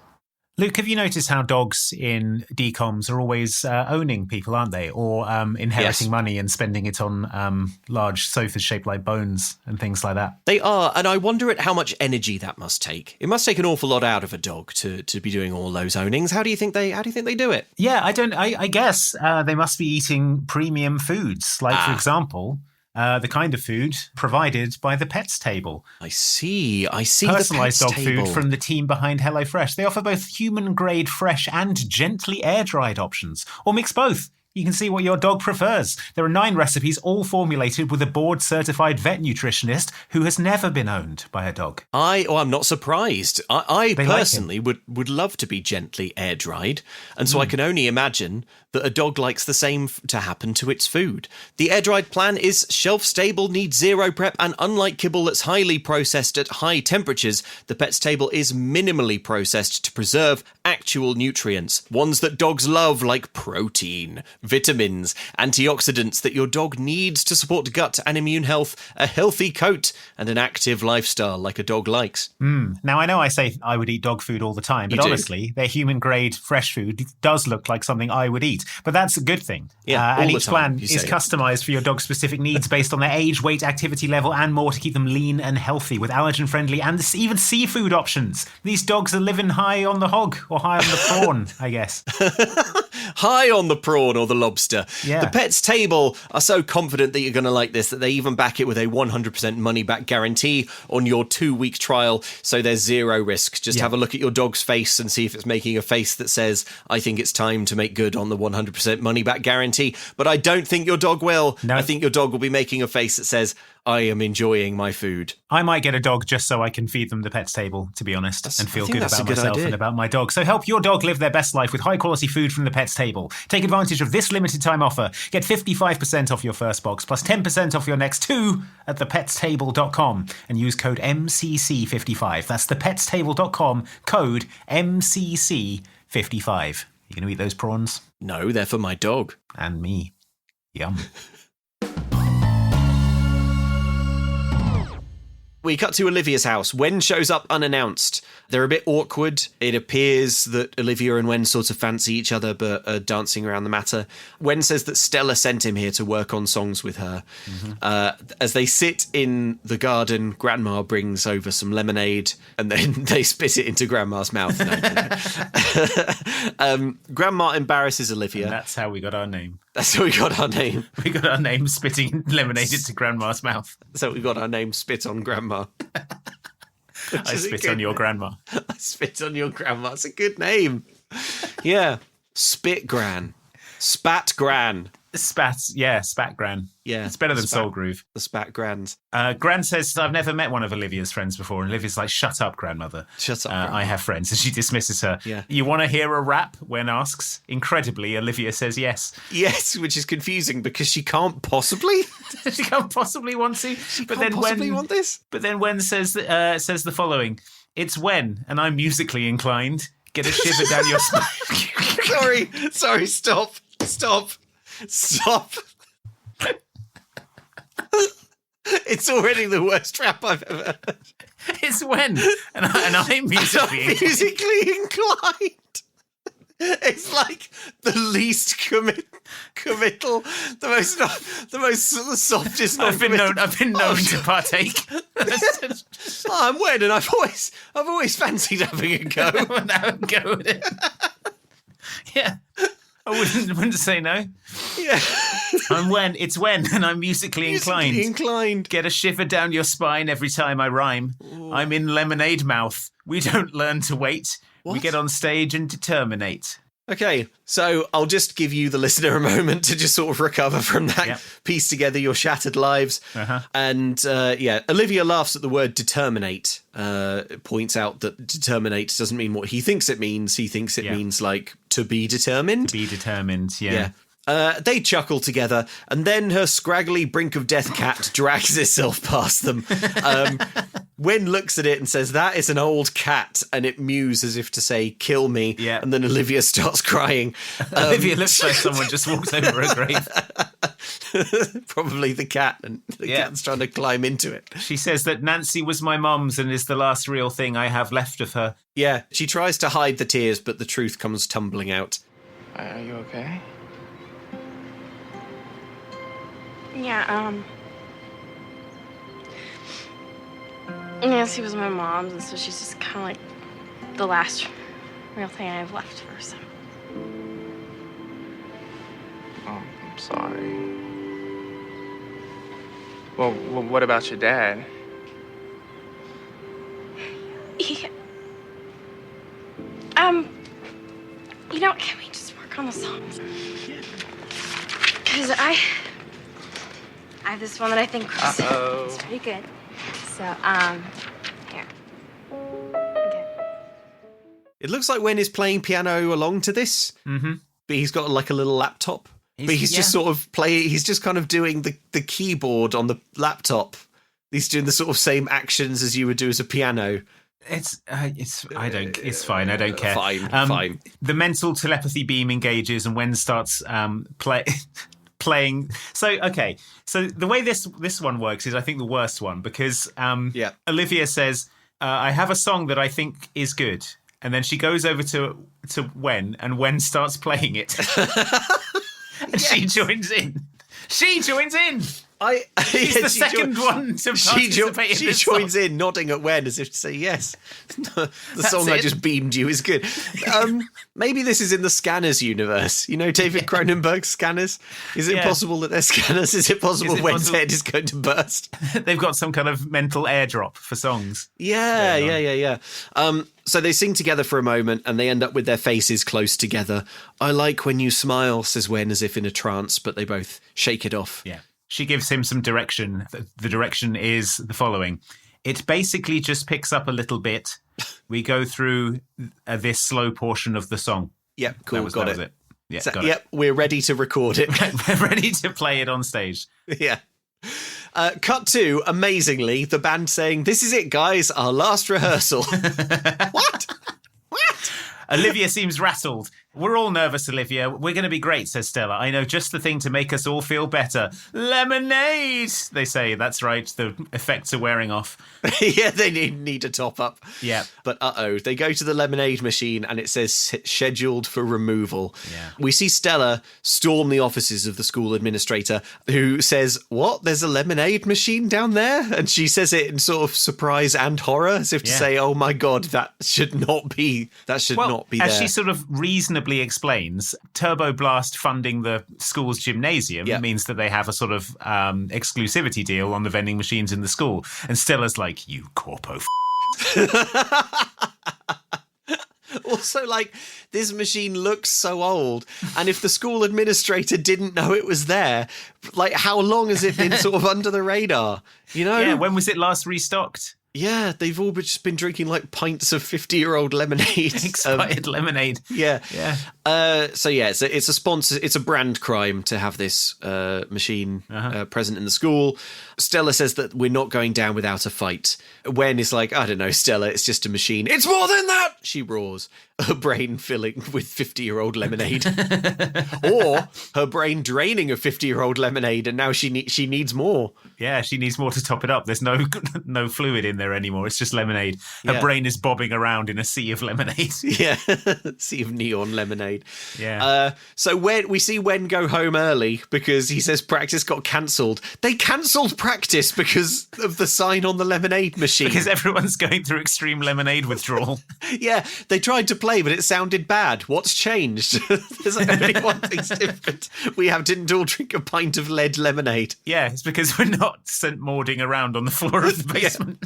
Luke, have you noticed how dogs in DCOMs are always owning people, aren't they? Or inheriting money and spending it on large sofas shaped like bones and things like that? They are, and I wonder at how much energy that must take. It must take an awful lot out of a dog to be doing all those ownings. How do you think they do it? Yeah, I guess they must be eating premium foods, like, for example, the kind of food provided by the Pets Table. I see. Personalised the dog Pets Table. food from the team behind HelloFresh. They offer both human-grade fresh and gently air-dried options, or mix both. You can see what your dog prefers. There are 9 recipes, all formulated with a board-certified vet nutritionist who has never been owned by a dog. I'm not surprised. I personally would love to be gently air-dried, and so I can only imagine that a dog likes the same to happen to its food. The air-dried plan is shelf-stable, needs zero prep, and unlike kibble that's highly processed at high temperatures, the Pets Table is minimally processed to preserve actual nutrients, ones that dogs love, like protein, vitamins, antioxidants that your dog needs to support gut and immune health, a healthy coat, and an active lifestyle like a dog likes. Now, I know I say I would eat dog food all the time, but honestly, their human-grade fresh food does look like something I would eat. But that's a good thing. Yeah, and each plan is customised for your dog's specific needs based on their age, weight, activity level, and more to keep them lean and healthy with allergen-friendly and even seafood options. These dogs are living high on the hog, or high on the prawn, I guess. High on the prawn or the lobster. Yeah. The Pets Table are so confident that you're going to like this that they even back it with a 100% money-back guarantee on your 2-week trial, so there's zero risk. Just have a look at your dog's face and see if it's making a face that says, I think it's time to make good on the 100% money-back guarantee. But I don't think your dog will. No. I think your dog will be making a face that says, I am enjoying my food. I might get a dog just so I can feed them the Pets Table, to be honest, and feel good about myself and about my dog. So help your dog live their best life with high-quality food from the Pets Table. Take advantage of this limited-time offer. Get 55% off your first box, plus 10% off your next 2 at thepetstable.com, and use code MCC55. That's thepetstable.com, code MCC55. You going to eat those prawns? No, they're for my dog. And me. Yum. We cut to Olivia's house. Wen shows up unannounced. They're a bit awkward. It appears that Olivia and Wen sort of fancy each other but are dancing around the matter. Wen says that Stella sent him here to work on songs with her. As they sit in the garden, Grandma brings over some lemonade and then they spit it into Grandma's mouth. Grandma embarrasses Olivia. And that's how we got our name. That's how we got our name. We got our name spitting lemonade into Grandma's mouth. So we got our name Spit on Grandma. I spit on your grandma. I spit on your grandma. It's a good name. Yeah. Spit Gran. Spat Gran. Spat Gran. Yeah. It's better than Soul Groove. The Spat Grans. Gran says, I've never met one of Olivia's friends before. And Olivia's like, shut up, grandmother. Shut up, I have friends. And she dismisses her. Yeah. You want to hear a rap? Wen asks. Incredibly, Olivia says yes. Yes, which is confusing because she can't possibly. She can't possibly want to. But then possibly want this. But then Wen says the following. It's Wen, and I'm musically inclined. Get a shiver down your spine. Sorry, stop. It's already the worst rap I've ever heard. It's Wen, and I'm musically inclined. It's like the least committal, the softest. I've been known to partake. I'm Wen, and I've always fancied having a go. Have a go at it. Yeah. I wouldn't say no. Yeah. It's Wen, and I'm musically inclined. Get a shiver down your spine every time I rhyme. Ooh. I'm in lemonade mouth. We don't learn to wait. What? We get on stage and determinate. Okay, so I'll just give you, the listener, a moment to just sort of recover from that, piece together your shattered lives. And Olivia laughs at the word determinate, points out that determinate doesn't mean what he thinks it means. He thinks it means like to be determined. To be determined, yeah. They chuckle together, and then her scraggly brink of death cat drags itself past them. Wen looks at it and says, that is an old cat, and it mews as if to say, kill me. Yeah. And then Olivia starts crying. Olivia looks like someone just walked over a grave. Probably the cat, and the cat's trying to climb into it. She says that Nancy was my mum's and is the last real thing I have left of her. Yeah, she tries to hide the tears, but the truth comes tumbling out. Are you okay? Yeah, Nancy was my mom's, and so she's just kind of like the last real thing I have left of her, so. Oh, I'm sorry. Well, what about your dad? He, can we just work on the songs? Because I have this one that I think is pretty good. So, here. Okay. It looks like Wen is playing piano along to this, but he's got like a little laptop. He's just sort of he's just kind of doing the keyboard on the laptop. He's doing the sort of same actions as you would do as a piano. It's fine. I don't care. Fine. The mental telepathy beam engages, and Wen starts playing. So the way this one works is, I think, the worst one, because Olivia says, "I have a song that I think is good," and then she goes over to Wen, and Wen starts playing it, and she joins in. She's the second one to participate in this She joins in, nodding at Wen as if to say, yes, the song I just beamed you is good. Maybe this is in the Scanners universe. You know, David Cronenberg's Scanners? Is it possible that they're Scanners? Is it possible Wen's head is going to burst? They've got some kind of mental airdrop for songs. Yeah. So they sing together for a moment, and they end up with their faces close together. I like when you smile, says Wen, as if in a trance, but they both shake it off. Yeah. She gives him some direction. The direction is the following. It basically just picks up a little bit. We go through this slow portion of the song. Yep, cool, got it. Yeah, so, got it. Yep, we're ready to record it. We're ready to play it on stage. Yeah. Cut to, amazingly, the band saying, "This is it, guys, our last rehearsal." What? Olivia seems rattled. We're all nervous, Olivia. We're going to be great, says Stella. I know just the thing to make us all feel better. Lemonade, they say. That's right. The effects are wearing off. Yeah, they need a top up. Yeah. But they go to the lemonade machine and it says scheduled for removal. Yeah. We see Stella storm the offices of the school administrator, who says, "What? There's a lemonade machine down there?" And she says it in sort of surprise and horror, as if to say, "Oh my God, that should not be there." As she sort of reasonably explains, Turbo Blast funding the school's gymnasium means that they have a sort of exclusivity deal on the vending machines in the school. And Stella's like, "You corpo Also, this machine looks so old, and if the school administrator didn't know it was there, how long has it been sort of under the radar? You know? Yeah, when was it last restocked? Yeah, they've all just been drinking pints of 50-year-old lemonade. Expired lemonade. Yeah. So it's a sponsor. It's a brand crime to have this machine present in the school. Stella says that we're not going down without a fight. Wen is like, "I don't know, Stella, it's just a machine." "It's more than that!" she roars, her brain filling with 50-year-old lemonade. Or her brain draining of 50-year-old lemonade, and now she needs more. Yeah, she needs more to top it up. There's no fluid in there anymore. It's just lemonade. Her brain is bobbing around in a sea of lemonade. Yeah, sea of neon lemonade. Yeah. So we see Wen go home early because he says practice got cancelled. They cancelled practice because of the sign on the lemonade machine. Because everyone's going through extreme lemonade withdrawal. Yeah, they tried to play, but it sounded bad. What's changed? There's only one thing's different. We didn't all drink a pint of lead lemonade. Yeah, it's because we're not St. Mauding around on the floor of the basement.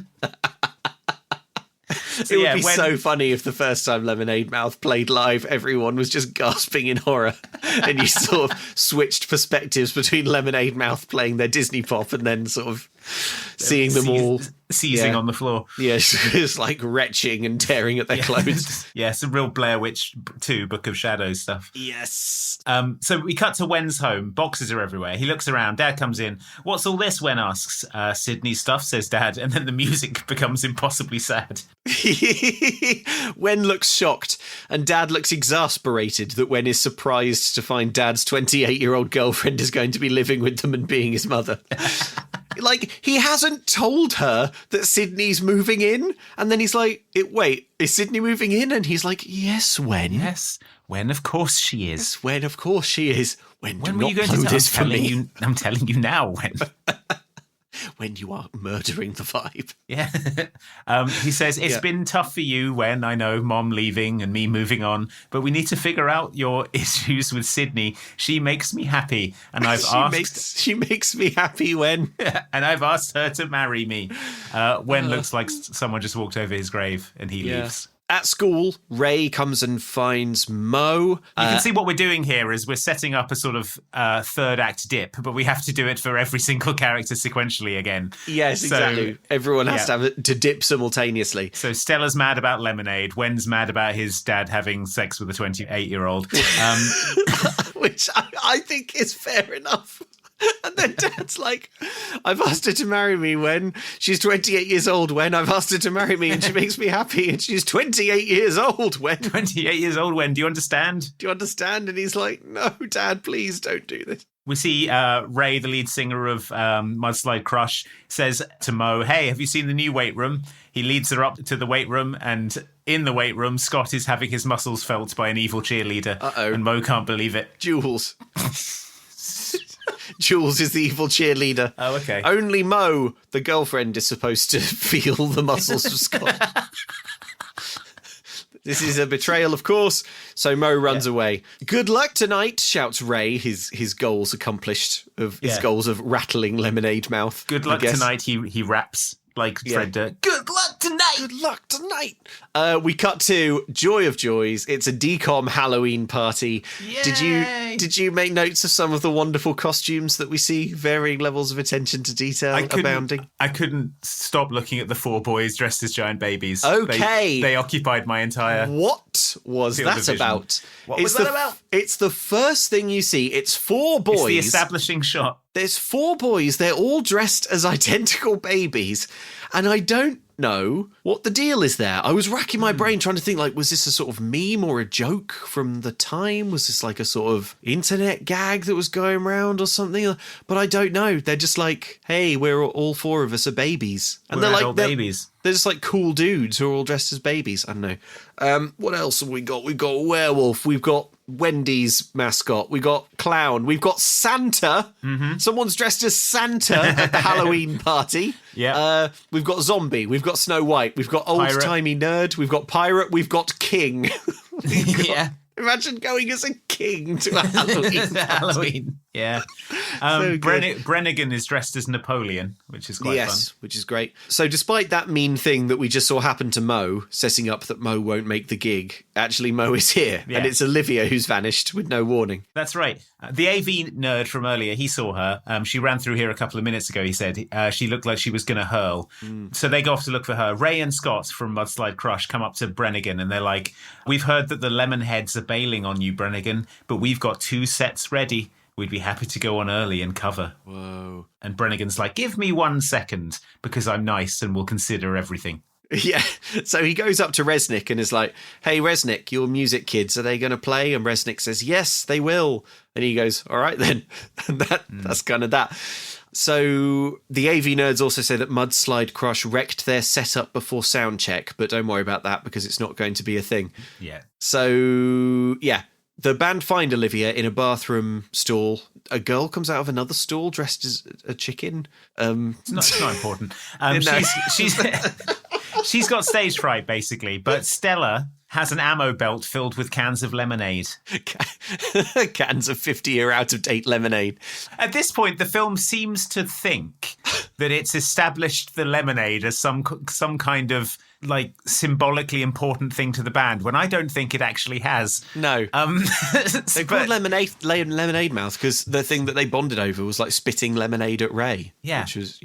It would be so funny if the first time Lemonade Mouth played live, everyone was just gasping in horror, and you sort of switched perspectives between Lemonade Mouth playing their Disney pop and then sort of seeing them all seizing on the floor. Yes, it's like retching and tearing at their clothes. Yeah, some real Blair Witch 2 Book of Shadows stuff. Yes. So we cut to Wen's home. Boxes are everywhere. He looks around. Dad comes in. What's all this? Wen asks. Sydney stuff, says Dad. And then the music becomes impossibly sad. Wen looks shocked, and Dad looks exasperated that Wen is surprised to find Dad's 28-year-old girlfriend is going to be living with them and being his mother. Like, he hasn't told her that Sydney's moving in, and then he's like, wait, is Sydney moving in? And he's like, yes, Wen. Yes, Wen, of course she is. Yes, Wen, of course she is. Wen, when do were not you going blow to this for me. I'm telling you now, Wen. When you are murdering the vibe. Yeah. He says, it's been tough for you, Wen, I know, Mom leaving and me moving on, but we need to figure out your issues with Sydney. She makes me happy, and I've She makes me happy, Wen. And I've asked her to marry me. Wen looks like someone just walked over his grave, and he leaves. At school, Ray comes and finds Mo. You can see what we're doing here is we're setting up a sort of third act dip, but we have to do it for every single character sequentially again. Yes, exactly. Everyone has to dip simultaneously. So Stella's mad about lemonade. Wen's mad about his dad having sex with a 28-year-old. Which I think is fair enough. And then Dad's like, I've asked her to marry me when she's 28 years old. When I've asked her to marry me and she makes me happy and she's 28 years old. When 28 years old. When do you understand? Do you understand? And he's like, no, Dad, please don't do this. We see Ray, the lead singer of Mudslide Crush, says to Mo, hey, have you seen the new weight room? He leads her up to the weight room, and in the weight room, Scott is having his muscles felt by an evil cheerleader. Uh-oh. And Mo can't believe it. Jules. Jules is the evil cheerleader. Oh, okay. Only Mo, the girlfriend, is supposed to feel the muscles of Scott. This is a betrayal, of course, so Mo runs away. Good luck tonight, shouts Ray, his goals accomplished, his goals of rattling lemonade mouth. Good luck tonight, he raps like Fred Durst. Good luck tonight! Good luck tonight! We cut to Joy of Joys. It's a decom Halloween party. Yay! Did you make notes of some of the wonderful costumes that we see? Varying levels of attention to detail abounding. I couldn't stop looking at the four boys dressed as giant babies. Okay. They occupied my entire... What was that about? What was that about? It's the first thing you see. It's four boys. It's the establishing shot. There's four boys. They're all dressed as identical babies. And I don't know what the deal is there. I was racking my brain trying to think, like, was this a sort of meme or a joke from the time? Was this like a sort of internet gag that was going around or something? But I don't know. They're just like, hey, we're all four of us are babies. And they're like babies. They're just like cool dudes who are all dressed as babies. I don't know. What else have we got? We've got werewolf. We've got Wendy's mascot. We've got clown. We've got Santa. Mm-hmm. Someone's dressed as Santa at the Halloween party. Yeah. We've got zombie. We've got Snow White. We've got old-timey nerd. We've got pirate. We've got king. Yeah. Imagine going as a king to a Halloween party. Halloween. Yeah. So Brennigan is dressed as Napoleon, which is quite fun. Yes, which is great. So despite that mean thing that we just saw happen to Mo, setting up that Mo won't make the gig, actually Mo is here. Yeah. And it's Olivia who's vanished with no warning. That's right. The AV nerd from earlier, he saw her. She ran through here a couple of minutes ago, he said. She looked like she was going to hurl. So they go off to look for her. Ray and Scott from Mudslide Crush come up to Brennigan and they're like, we've heard that the Lemonheads are bailing on you, Brennigan, but we've got 2 sets ready. We'd be happy to go on early and cover. Whoa. And Brennigan's like, give me 1 second because I'm nice and we'll consider everything. Yeah. So he goes up to Resnick and is like, hey, Resnick, your music kids, are they going to play? And Resnick says, yes, they will. And he goes, all right, then. And that's kind of that. So the AV nerds also say that Mudslide Crush wrecked their setup before sound check, but don't worry about that because it's not going to be a thing. Yeah. So, yeah. The band find Olivia in a bathroom stall. A girl comes out of another stall dressed as a chicken. It's not important. She's got stage fright, basically. But Stella has an ammo belt filled with cans of lemonade. Cans of 50-year out-of-date lemonade. At this point, the film seems to think that it's established the lemonade as some kind of like symbolically important thing to the band, when I don't think it actually has. No. They're called lemonade mouth because the thing that they bonded over was like spitting lemonade at Ray. Yeah. Which was,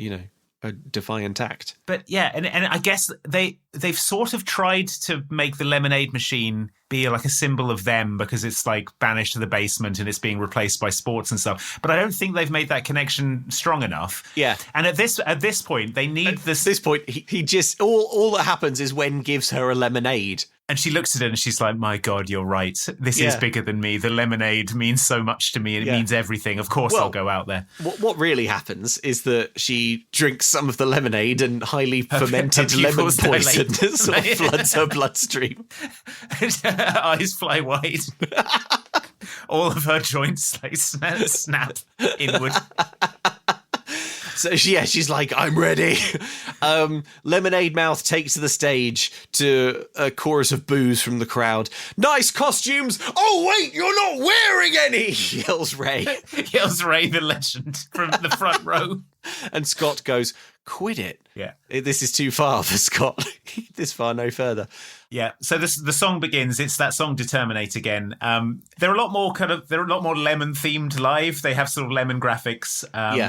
a defiant act. But yeah, and I guess they've sort of tried to make the lemonade machine be like a symbol of them because it's like banished to the basement and it's being replaced by sports and stuff. But I don't think they've made that connection strong enough. Yeah. And at this point, they need this. At this point, he just all that happens is Wen gives her a lemonade. And she looks at it and she's like, my God, you're right. This is bigger than me. The lemonade means so much to me and it means everything. Of course I'll go out there. What really happens is that she drinks some of the lemonade and highly fermented lemon poison sort of floods her bloodstream. Her eyes fly wide. All of her joints like snap inward. So she's like, I'm ready. Lemonade Mouth takes to the stage to a chorus of boos from the crowd. Nice costumes. Oh, wait, you're not wearing any, yells Ray. Yells Ray, the legend, from the front row. And Scott goes, quit it. Yeah. This is too far for Scott. This far, no further. Yeah. So the song begins. It's that song Determinate again. They're a lot more lemon themed live. They have sort of lemon graphics.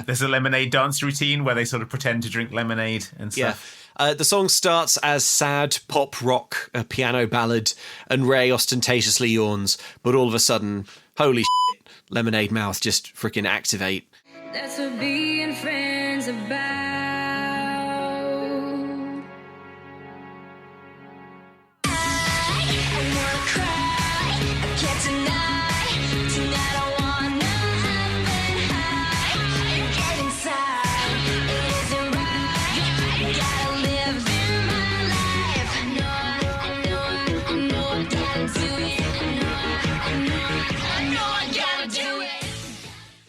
There's a lemonade dance routine where they sort of pretend to drink lemonade and stuff. Yeah. The song starts as sad pop rock, a piano ballad, and Ray ostentatiously yawns. But all of a sudden, holy shit, Lemonade Mouth just freaking activate. That's what being friends about.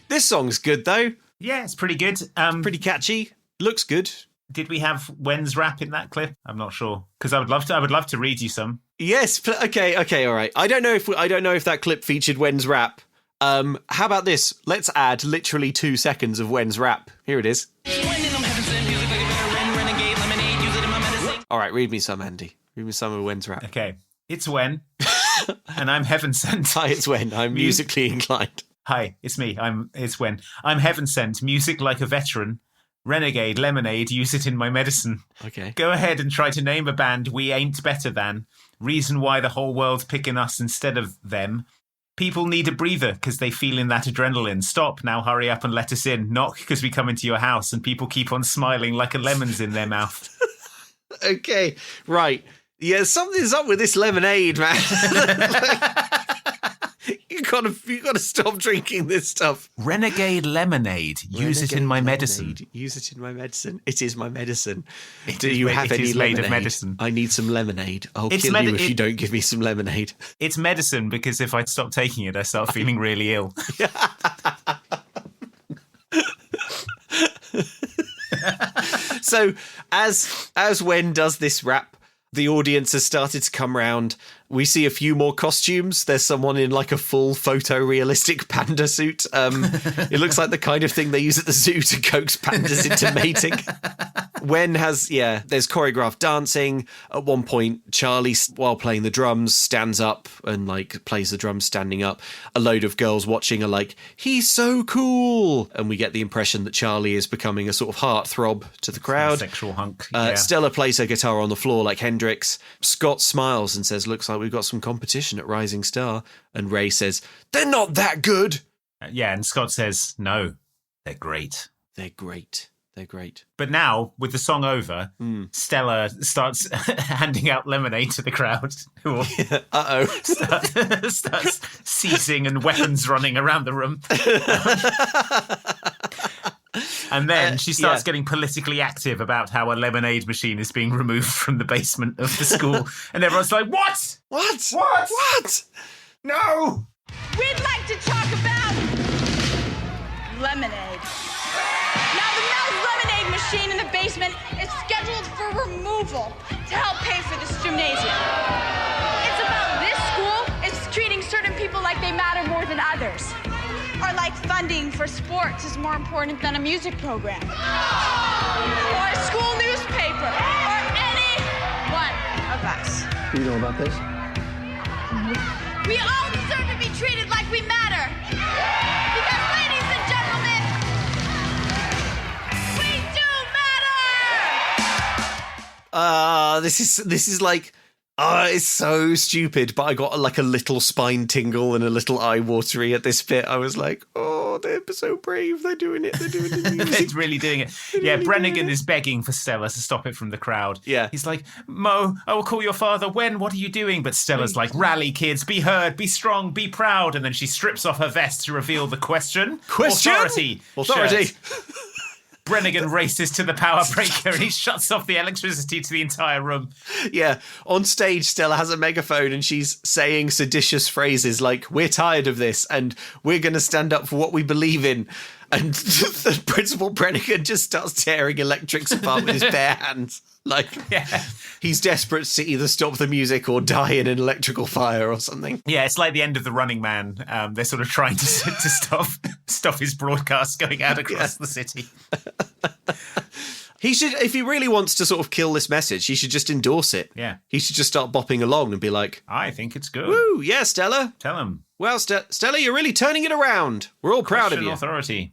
This song's good, though. Yeah, it's pretty good. Pretty catchy. Looks good. Did we have Wen's rap in that clip? I'm not sure because I would love to read you some. Yes. Okay. All right. I don't know if that clip featured Wen's rap. How about this? Let's add literally 2 seconds of Wen's rap. Here it is. All right. Read me some, Andy. Read me some of Wen's rap. Okay. It's Wen, and I'm heaven sent. Hi, it's Wen. I'm musically inclined. Hi, it's me. It's Wen. I'm heaven sent. Music like a veteran. Renegade, lemonade, use it in my medicine. Okay. Go ahead and try to name a band we ain't better than. Reason why the whole world's picking us instead of them. People need a breather because they feeling that adrenaline. Stop, now hurry up and let us in. Knock because we come into your house and people keep on smiling like a lemon's in their mouth. Okay, right. Yeah, something's up with this lemonade, man. You gotta stop drinking this stuff. Renegade lemonade. Use it in my medicine. Use it in my medicine. It is my medicine. Do you have any lemonade? Made of medicine. I need some lemonade. I'll kill you if you don't give me some lemonade. It's medicine because if I stop taking it, I start feeling really ill. So as Wen does this rap, the audience has started to come round. We see a few more costumes. There's someone in like a full photorealistic panda suit. It looks like the kind of thing they use at the zoo to coax pandas into mating. Wen has, there's choreographed dancing. At one point, Charlie, while playing the drums, stands up and like plays the drums standing up. A load of girls watching are like, he's so cool. And we get the impression that Charlie is becoming a sort of heartthrob to the crowd. Sexual hunk. Stella plays her guitar on the floor like Hendrix. Scott smiles and says, looks like we've got some competition at Rising Star. And Ray says, they're not that good. And Scott says, no, they're great. They're great. They're great. But now, with the song over, Stella starts handing out lemonade to the crowd. Who starts seizing and weapons running around the room. And then she starts getting politically active about how a lemonade machine is being removed from the basement of the school. And everyone's like, what? What? What? What? No! We'd like to talk about lemonade. Now, the Mouse Lemonade machine in the basement is scheduled for removal to help pay for this gymnasium. It's about this school is treating certain people like they matter more than others. Or like funding for sports is more important than a music program. Or a school newspaper. Or any one of us. Do you know about this? We all deserve to be treated like we matter. Because, ladies and gentlemen, we do matter! This is like, it's so stupid, but I got like a little spine tingle and a little eye watery at this bit. I was like, oh, they're so brave. They're doing it. They're doing it. They're really doing it. Yeah, Brennigan is begging for Stella to stop it from the crowd. Yeah. He's like, Mo, I will call your father. When? What are you doing? But Stella's like, rally, kids. Be heard. Be strong. Be proud. And then she strips off her vest to reveal the question. Authority. Authority. Brennigan races to the power breaker and he shuts off the electricity to the entire room. Yeah. On stage, Stella has a megaphone and she's saying seditious phrases like, we're tired of this and we're going to stand up for what we believe in. And the Principal Brennigan just starts tearing electrics apart with his bare hands. Like, he's desperate to either stop the music or die in an electrical fire or something. Yeah, it's like the end of The Running Man. They're sort of trying to stop his broadcast going out across the city. He should, if he really wants to sort of kill this message, he should just endorse it. Yeah. He should just start bopping along and be like, I think it's good. Woo, yeah, Stella. Tell him. Well, Stella, you're really turning it around. We're all proud of you. Authority.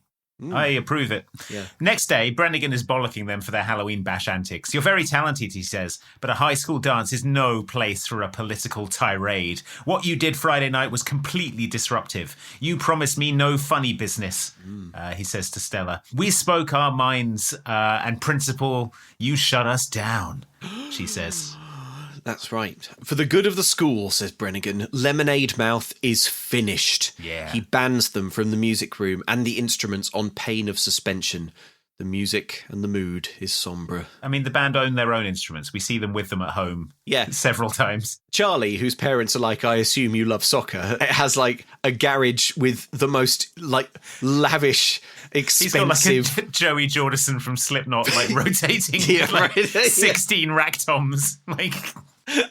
I approve it. Yeah. Next day, Brennigan is bollocking them for their Halloween bash antics. You're very talented, he says, but a high school dance is no place for a political tirade. What you did Friday night was completely disruptive. You promised me no funny business, he says to Stella. We spoke our minds, and Principal, you shut us down, she says. That's right. For the good of the school, says Brennigan, Lemonade Mouth is finished. Yeah. He bans them from the music room and the instruments on pain of suspension. The music and the mood is sombre. I mean, the band own their own instruments. We see them with them at home several times. Charlie, whose parents are like, I assume you love soccer, has like a garage with the most like lavish, expensive... He's got like a Joey Jordison from Slipknot, like rotating 16 rack toms. Like...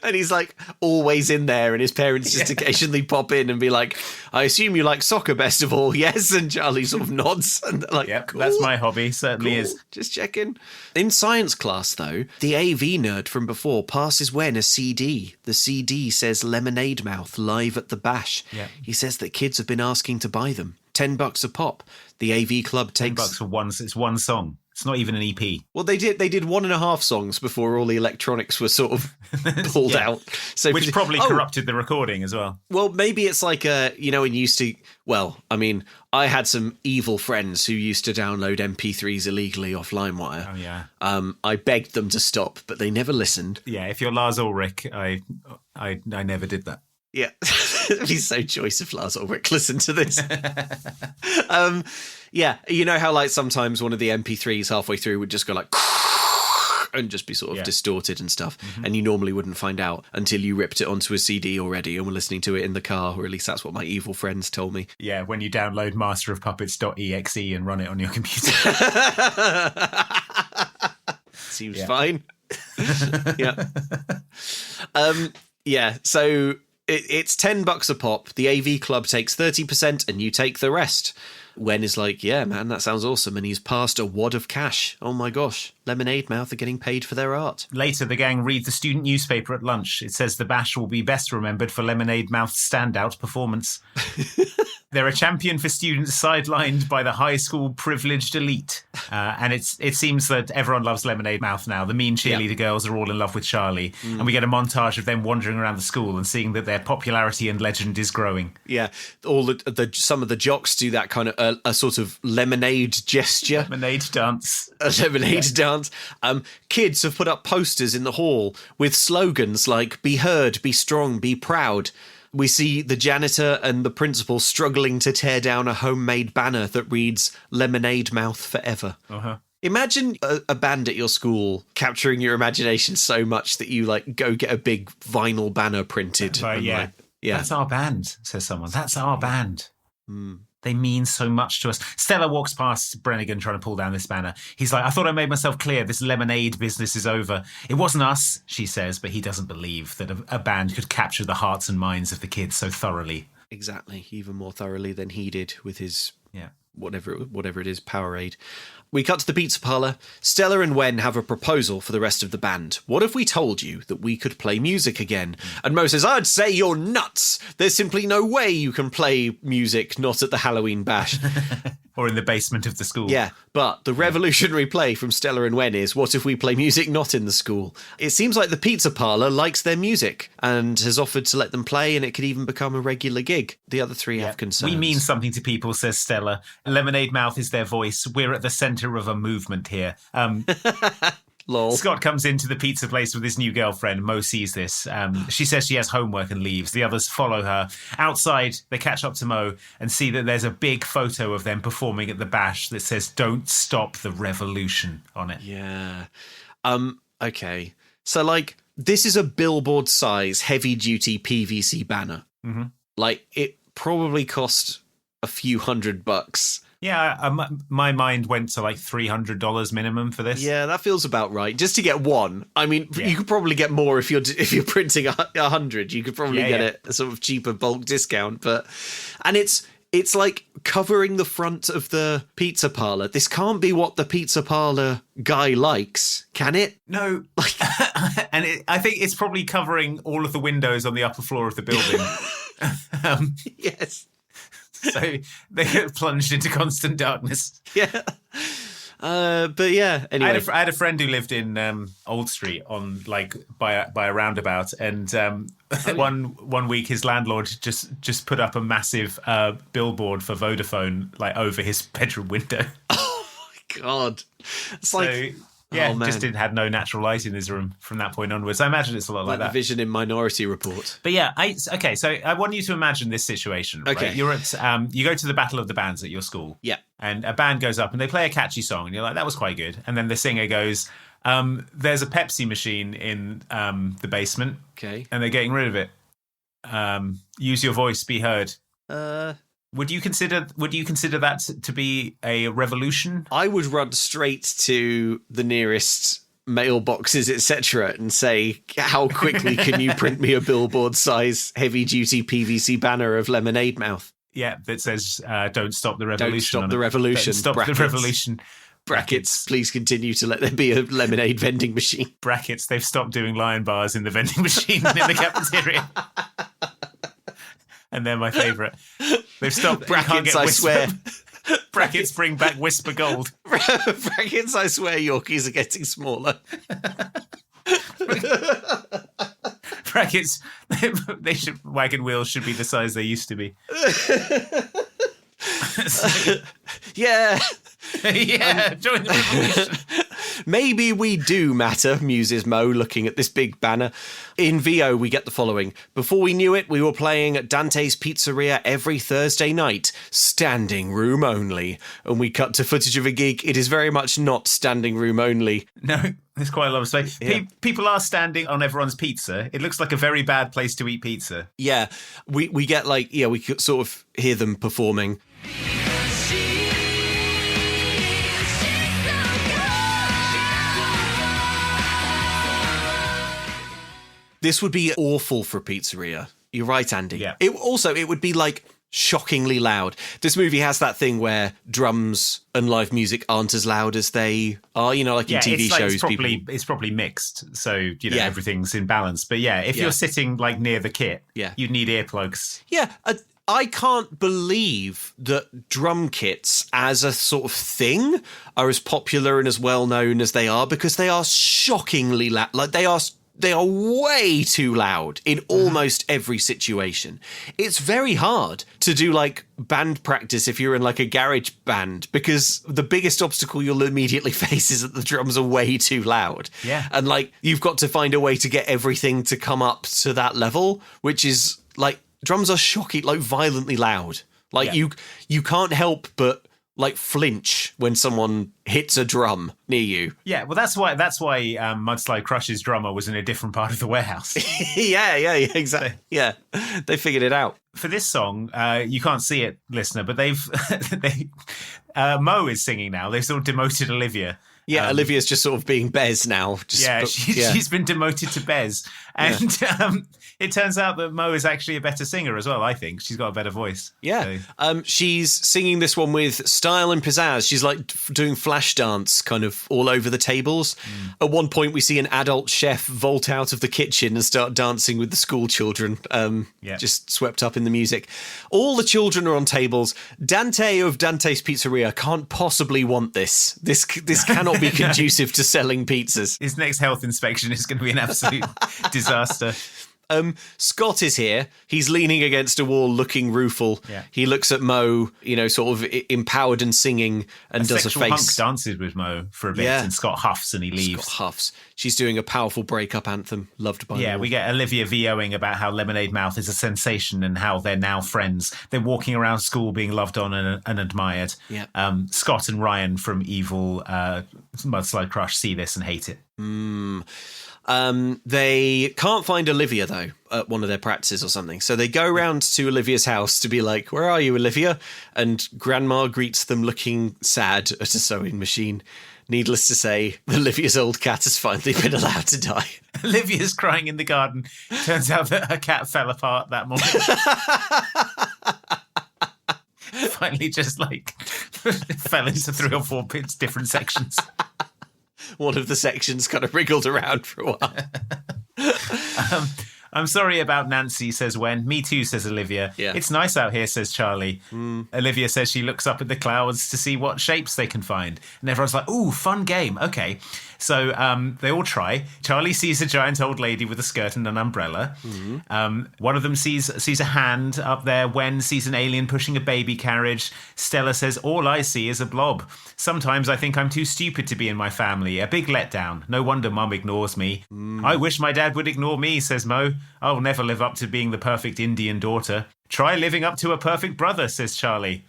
And he's like always in there, and his parents just occasionally pop in and be like, I assume you like soccer best of all, yes? And Charlie sort of nods and like, cool. That's my hobby, certainly is. Just checking. In science class, though, the AV nerd from before passes Wen a CD. The CD says Lemonade Mouth live at the bash. Yeah. He says that kids have been asking to buy them. $10 a pop. The AV club takes... $10 for it's one song. It's not even an EP. Well, they did 1.5 songs before all the electronics were sort of pulled out. So which probably corrupted the recording as well. Well, maybe it's like and used to... Well, I mean, I had some evil friends who used to download MP3s illegally off LimeWire. Oh, yeah. I begged them to stop, but they never listened. Yeah, if you're Lars Ulrich, I never did that. Yeah, it'd be so choice if Lars Ulrich listened to this. Yeah, you know how like sometimes one of the MP3s halfway through would just go like and just be sort of distorted and stuff, and you normally wouldn't find out until you ripped it onto a CD already and were listening to it in the car, or at least that's what my evil friends told me. Yeah, when you download masterofpuppets.exe and run it on your computer. Seems fine. Yeah. Yeah, so... It's $10 a pop. The AV club takes 30% and you take the rest. Wen is like, yeah, man, that sounds awesome. And he's passed a wad of cash. Oh my gosh. Lemonade Mouth are getting paid for their art. Later, the gang read the student newspaper at lunch. It says the bash will be best remembered for Lemonade Mouth's standout performance. They're a champion for students sidelined by the high school privileged elite. And it seems that everyone loves Lemonade Mouth now. The mean cheerleader girls are all in love with Charlie. And we get a montage of them wandering around the school and seeing that their popularity and legend is growing. Yeah, some of the jocks do that kind of a sort of lemonade gesture. Lemonade dance. A lemonade dance. Kids have put up posters in the hall with slogans like, be heard, be strong, be proud. We see the janitor and the principal struggling to tear down a homemade banner that reads Lemonade Mouth Forever. Uh-huh. Imagine a band at your school capturing your imagination so much that you like go get a big vinyl banner printed. Yeah. That's our band, says someone. That's our band. They mean so much to us. Stella walks past Brennigan trying to pull down this banner. He's like, I thought I made myself clear. This lemonade business is over. It wasn't us, she says, but he doesn't believe that a band could capture the hearts and minds of the kids so thoroughly. Exactly. Even more thoroughly than he did with his whatever it is, Powerade. We cut to the pizza parlour. Stella and Wen have a proposal for the rest of the band. What if we told you that we could play music again? And Mo says, I'd say you're nuts. There's simply no way you can play music not at the Halloween bash. Or in the basement of the school. Yeah, but the revolutionary play from Stella and Wen is, what if we play music not in the school? It seems like the pizza parlour likes their music and has offered to let them play, and it could even become a regular gig. The other three have concerns. We mean something to people, says Stella. Lemonade Mouth is their voice. We're at the centre of a movement here. Lol. Scott comes into the pizza place with his new girlfriend. Mo sees this. She says she has homework and leaves. The others follow her. Outside, they catch up to Mo and see that there's a big photo of them performing at the bash that says, "Don't stop the revolution" on it. Yeah. Okay. So, like, this is a billboard-size, heavy-duty PVC banner. Mm-hmm. Like, it probably cost a few $100. Yeah, my mind went to like $300 minimum for this. Yeah, that feels about right. Just to get one. I mean, you could probably get more if you're printing 100. You could probably get it a sort of cheaper bulk discount. And it's like covering the front of the pizza parlour. This can't be what the pizza parlour guy likes, can it? No. And I think it's probably covering all of the windows on the upper floor of the building. Yes. So they get plunged into constant darkness. Yeah. But yeah, anyway. I had a friend who lived in Old Street on like by a roundabout, and one week his landlord just put up a massive billboard for Vodafone like over his bedroom window. Oh my God. It's like... Yeah, just had no natural light in his room from that point onwards. I imagine it's a lot like that. The Vision in Minority Report. But yeah, okay, so I want you to imagine this situation. Okay. Right? You're at, you go to the Battle of the Bands at your school. Yeah. And a band goes up and they play a catchy song and you're like, that was quite good. And then the singer goes, there's a Pepsi machine in the basement. Okay. And they're getting rid of it. Use your voice, be heard. Would you consider that to be a revolution? I would run straight to the nearest mailboxes, etc., and say, how quickly can you print me a billboard-size, heavy-duty PVC banner of Lemonade Mouth? Yeah, that says, don't stop the revolution. Don't stop the revolution. Don't stop the revolution. Brackets, please continue to let there be a lemonade vending machine. Brackets, they've stopped doing lion bars in the vending machine in the cafeteria. And they're my favourite. They've stopped. Brackets, I swear. Brackets bring back Whisper Gold. Brackets, I swear Yorkies are getting smaller. Brackets, wagon wheels should be the size they used to be. Yeah. Yeah, join the revolution. Maybe we do matter, muses Mo, looking at this big banner. In VO, we get the following. Before we knew it, we were playing at Dante's Pizzeria every Thursday night, standing room only. And we cut to footage of a gig. It is very much not standing room only. No, there's quite a lot of space. Yeah. People are standing on everyone's pizza. It looks like a very bad place to eat pizza. Yeah, we get we could sort of hear them performing. This would be awful for a pizzeria. You're right, Andy. Yeah. It would be like shockingly loud. This movie has that thing where drums and live music aren't as loud as they are, like in TV shows. It's probably mixed, so everything's in balance. But if you're sitting like near the kit, you'd need earplugs. Yeah, I can't believe that drum kits as a sort of thing are as popular and as well known as they are, because they are shockingly loud. Like they are way too loud in almost every situation. It's very hard to do like band practice if you're in like a garage band, because the biggest obstacle you'll immediately face is that the drums are way too loud. Yeah. And like you've got to find a way to get everything to come up to that level, which is like drums are shocking, like violently loud. Like you can't help but like flinch when someone hits a drum near you. Yeah, well, that's why Mudslide Crush's drummer was in a different part of the warehouse. yeah, exactly. Yeah, they figured it out. For this song, you can't see it, listener, but Mo is singing now. They've sort of demoted Olivia. Yeah, Olivia's just sort of being Bez now. She's been demoted to Bez. And it turns out that Mo is actually a better singer as well, I think. She's got a better voice. Yeah. So. She's singing this one with style and pizzazz. She's like doing flash dance kind of all over the tables. At one point, we see an adult chef vault out of the kitchen and start dancing with the school children, just swept up in the music. All the children are on tables. Dante of Dante's Pizzeria can't possibly want this. This cannot be conducive to selling pizzas. His next health inspection is going to be an absolute disaster. Scott is here. He's leaning against a wall, looking rueful. Yeah. He looks at Mo, sort of empowered and singing, and does a sexual face. Hunk dances with Mo for a bit, and Scott huffs and he leaves. Scott huffs. She's doing a powerful breakup anthem, loved by all. We get Olivia VOing about how Lemonade Mouth is a sensation and how they're now friends. They're walking around school being loved on and admired. Yeah. Scott and Ryan from Evil Mudslide Crush see this and hate it. They can't find Olivia, though, at one of their practices or something. So they go round to Olivia's house to be like, where are you, Olivia? And Grandma greets them looking sad at a sewing machine. Needless to say, Olivia's old cat has finally been allowed to die. Olivia's crying in the garden. Turns out that her cat fell apart that morning. Finally just fell into 3 or 4 different sections. One of the sections kind of wriggled around for a while. I'm sorry about Nancy, says Wen. Me too, says Olivia. Yeah. It's nice out here, says Charlie. Olivia says she looks up at the clouds to see what shapes they can find. And everyone's like, ooh, fun game. Okay. So they all try. Charlie sees a giant old lady with a skirt and an umbrella. One of them sees a hand up there. Wen sees an alien pushing a baby carriage. Stella says, all I see is a blob. Sometimes I think I'm too stupid to be in my family. A big letdown. No wonder Mum ignores me. I wish my dad would ignore me, says Mo. I'll never live up to being the perfect Indian daughter. Try living up to a perfect brother, says Charlie.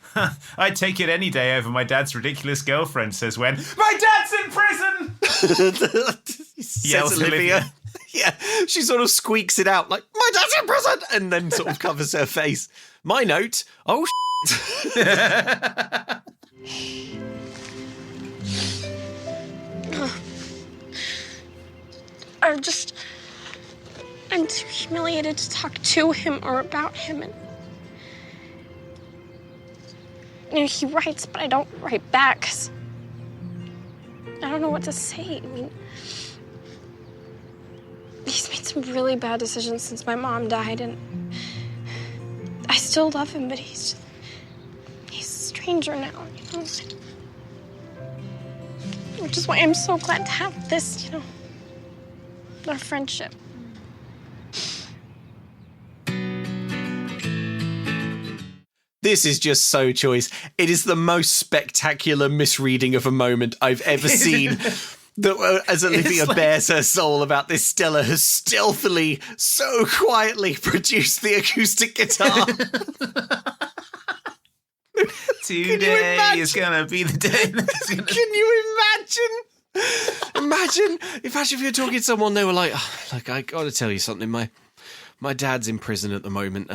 I'd take it any day over my dad's ridiculous girlfriend, says Wen. My dad's in prison! Yells Olivia. Yeah, she sort of squeaks it out like, my dad's in prison! And then sort of covers her face. My note, oh, I'm too humiliated to talk to him or about him. And he writes, but I don't write back 'cause I don't know what to say. I mean, he's made some really bad decisions since my mom died, and I still love him, but he's a stranger now, Which is why I'm so glad to have this, our friendship. This is just so choice. It is the most spectacular misreading of a moment I've ever seen. As Olivia bears her soul about this, Stella has stealthily, so quietly produced the acoustic guitar. Today is gonna be the day. Can you imagine? Imagine if you're talking to someone, they were like, I gotta tell you something, my dad's in prison at the moment.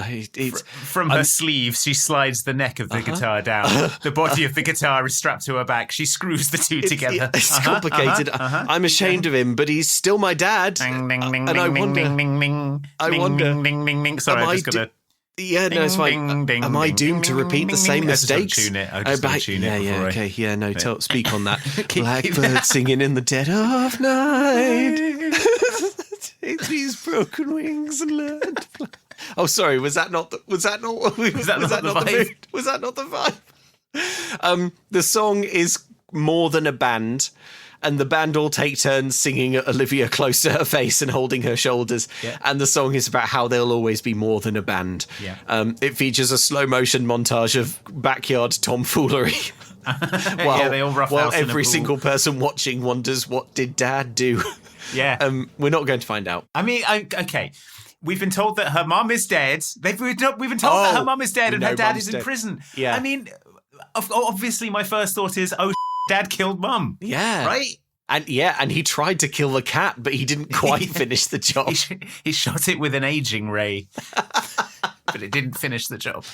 From her sleeves, she slides the neck of the guitar down. The body of the guitar is strapped to her back. She screws the two together. It's complicated. I'm ashamed of him, but he's still my dad. Ding, ding, ding, and I ding, wonder, ding, ding, ding, I ding, wonder, ding, ding, ding, ding. Sorry, I just got to... Yeah, no, it's fine. Am I doomed to repeat the same mistakes? I just got to tune it. Yeah, okay. Yeah, no, speak on that. Blackbird singing in the dead of night. Take these broken wings and learn to fly. Oh, sorry. Was that not the vibe? The song is More Than a Band, and the band all take turns singing Olivia close to her face and holding her shoulders. Yeah. And the song is about how they'll always be more than a band. Yeah. It features a slow motion montage of backyard tomfoolery. While they all roughhouse in a every pool. single person watching wonders, what did Dad do? Yeah. We're not going to find out. I mean, okay. We've been told that her mum is dead. We've been told that her mum is dead and her dad is in prison. Yeah. I mean, obviously my first thought is, Dad killed Mum. Yeah. Right? And he tried to kill the cat, but he didn't quite finish the job. He shot it with an aging ray, but it didn't finish the job.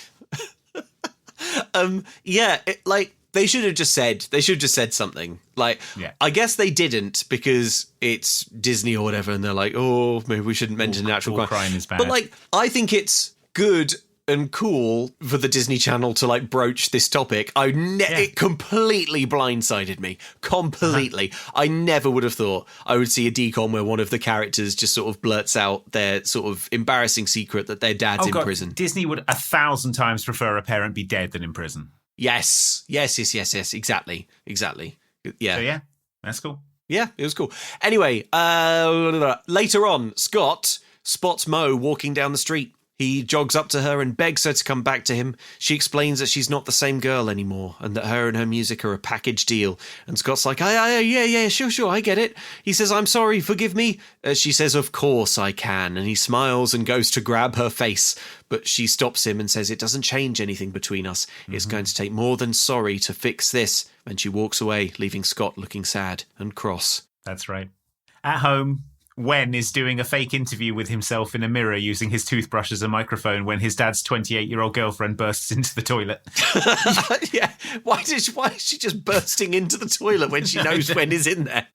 They should have just said something. Like, I guess they didn't because it's Disney or whatever, and they're like, oh, maybe we shouldn't mention natural crime is bad. But like, I think it's good and cool for the Disney Channel to like broach this topic. It completely blindsided me. Completely. I never would have thought I would see a decom where one of the characters just sort of blurts out their sort of embarrassing secret that their dad's in prison. Disney would 1,000 times prefer a parent be dead than in prison. Yes. Exactly. Yeah. So yeah, that's cool. Yeah, it was cool. Anyway, later on, Scott spots Mo walking down the street. He jogs up to her and begs her to come back to him. She explains that she's not the same girl anymore and that her and her music are a package deal. And Scott's like, yeah, sure, I get it. He says, I'm sorry, forgive me. She says, of course I can. And he smiles and goes to grab her face. But she stops him and says, it doesn't change anything between us. It's going to take more than sorry to fix this. And she walks away, leaving Scott looking sad and cross. That's right. At home, Wen is doing a fake interview with himself in a mirror using his toothbrush as a microphone when his dad's 28-year-old girlfriend bursts into the toilet. Yeah, why is she just bursting into the toilet when she knows Wen is in there?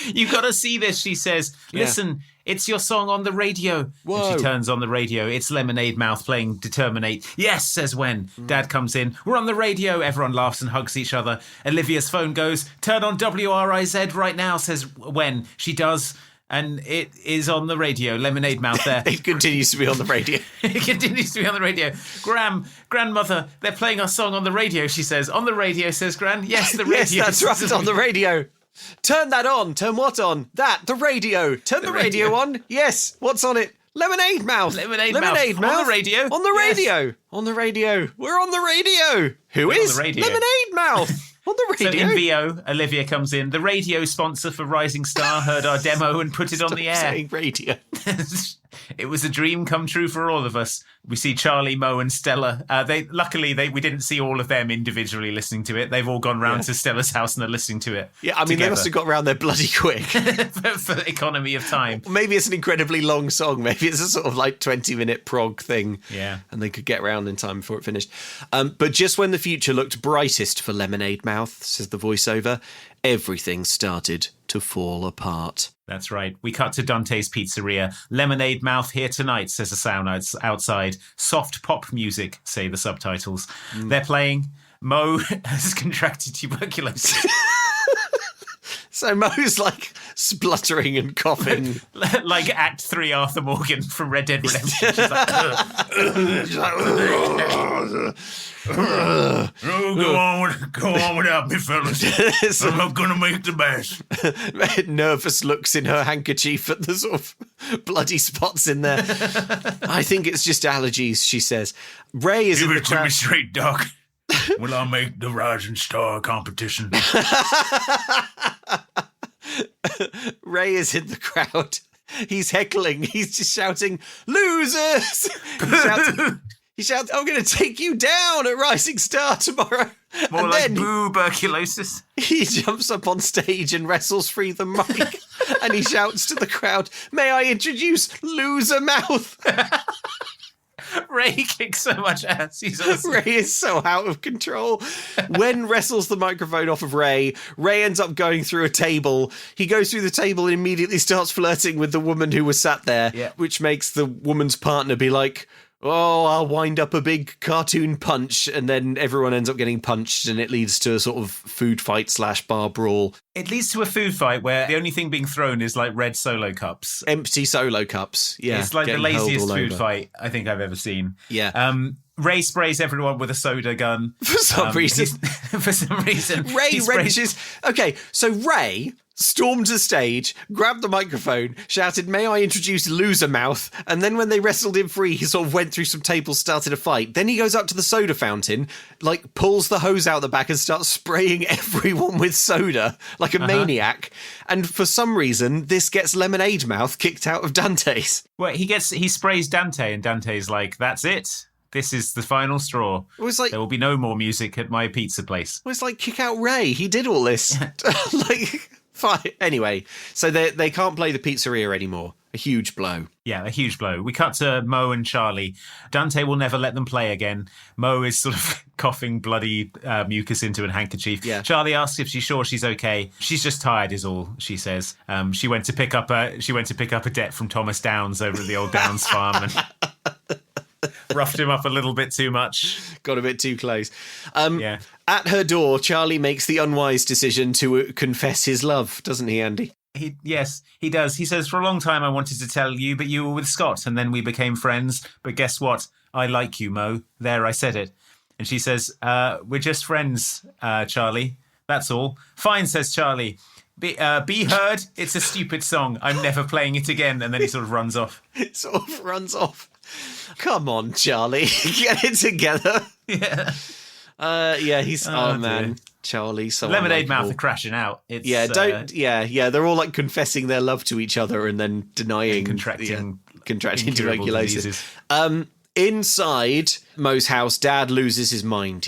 You've got to see this, she says. Listen, it's your song on the radio. Whoa. And she turns on the radio. It's Lemonade Mouth playing Determinate. Yes, says Wen. Dad comes in. We're on the radio. Everyone laughs and hugs each other. Olivia's phone goes. Turn on WRIZ right now, says Wen. She does. And it is on the radio. Lemonade Mouth there. It continues to be on the radio. It continues to be on the radio. Grandmother, they're playing our song on the radio, she says. On the radio, says Gran. Yes, the radio. Yes, that's right, on the radio. Turn that on. Turn what on? That, the radio. Turn the radio on. Yes, what's on it? Lemonade Mouth. Lemonade Mouth. Mouth. On the radio. On the radio. Yes. On the radio. We're on the radio. We're on the radio. Lemonade Mouth. On the radio. So in VO, Olivia comes in. The radio sponsor for Rising Star heard our demo and put it on the air. Saying radio. It was a dream come true for all of us. We see Charlie, Mo, and Stella. Luckily, we didn't see all of them individually listening to it. They've all gone round to Stella's house and are listening to it. Yeah, I mean, they must have got around there bloody quick. for economy of time. Maybe it's an incredibly long song. Maybe it's a sort of like 20-minute prog thing. Yeah. And they could get around in time before it finished. But just when the future looked brightest for Lemonade Mouth, says the voiceover, everything started to fall apart. That's right. We cut to Dante's pizzeria. Lemonade Mouth here tonight, says the sound outside. Soft pop music, say the subtitles. They're playing. Mo has contracted tuberculosis. So Mo's like spluttering and coughing. Like Act 3 Arthur Morgan from Red Dead Redemption. She's like, go on without me, fellas. I'm not going to make the best. Nervous looks in her handkerchief at the sort of bloody spots in there. I think it's just allergies, she says. Ray is in the crowd. Give it to me straight, Doc. Will I make the Rising Star competition? Ray is in the crowd. He's heckling. He's just shouting, losers! He shouts, I'm going to take you down at Rising Star tomorrow. More and like then tuberculosis. He jumps up on stage and wrestles free the mic. And he shouts to the crowd, may I introduce Loser Mouth? Ray kicks so much ass. He's awesome. Ray is so out of control. Wen wrestles the microphone off of Ray. Ray ends up going through a table. He goes through the table and immediately starts flirting with the woman who was sat there, which makes the woman's partner be like, oh, I'll wind up a big cartoon punch, and then everyone ends up getting punched, and it leads to a sort of food fight / bar brawl. It leads to a food fight where the only thing being thrown is like red Solo cups. Empty Solo cups, yeah. It's like the laziest food fight I think I've ever seen. Yeah. Ray sprays everyone with a soda gun. For some reason. For some reason. Ray wrenches... Okay, so Ray stormed the stage, grabbed the microphone, shouted, may I introduce Loser Mouth? And then when they wrestled him free, he sort of went through some tables, started a fight. Then he goes up to the soda fountain, like pulls the hose out the back and starts spraying everyone with soda like a maniac. And for some reason, this gets Lemonade Mouth kicked out of Dante's. Well, he sprays Dante and Dante's like, that's it. This is the final straw. It was like, there will be no more music at my pizza place. It was like, kick out Ray. He did all this. Like... Fine. Anyway, so they can't play the pizzeria anymore. A huge blow. Yeah, a huge blow. We cut to Mo and Charlie. Dante will never let them play again. Mo is sort of coughing bloody mucus into a handkerchief. Yeah. Charlie asks if she's sure she's okay. She's just tired, is all she says. She went to pick up a debt from Thomas Downs over at the old Downs farm and roughed him up a little bit too much. Got a bit too close. At her door, Charlie makes the unwise decision to confess his love, doesn't he, Andy? Yes, he does. He says, for a long time I wanted to tell you, but you were with Scott, and then we became friends. But guess what? I like you, Mo. There, I said it. And she says, we're just friends, Charlie. That's all. Fine, says Charlie. Be heard. It's a stupid song. I'm never playing it again. And then he sort of runs off. Come on, Charlie. Get it together. Yeah. He's... Oh, man. dear. Charlie, so Lemonade Mouth are crashing out. It's, they're all like confessing their love to each other and then denying contracting tuberculosis. Inside Mo's house, Dad loses his mind.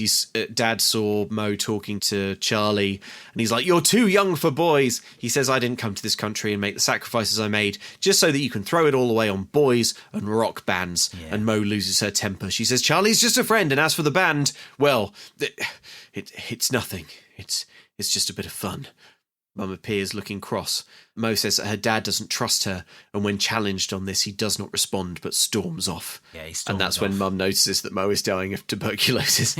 Dad saw Mo talking to Charlie, and he's like, "You're too young for boys." He says, "I didn't come to this country and make the sacrifices I made just so that you can throw it all away on boys and rock bands." Yeah. And Mo loses her temper. She says, "Charlie's just a friend, and as for the band, well, it's nothing. It's just a bit of fun." Mum appears looking cross. Mo says that her dad doesn't trust her, and when challenged on this, he does not respond but storms off. Yeah, he storms and that's off. when Mum notices that Mo is dying of tuberculosis.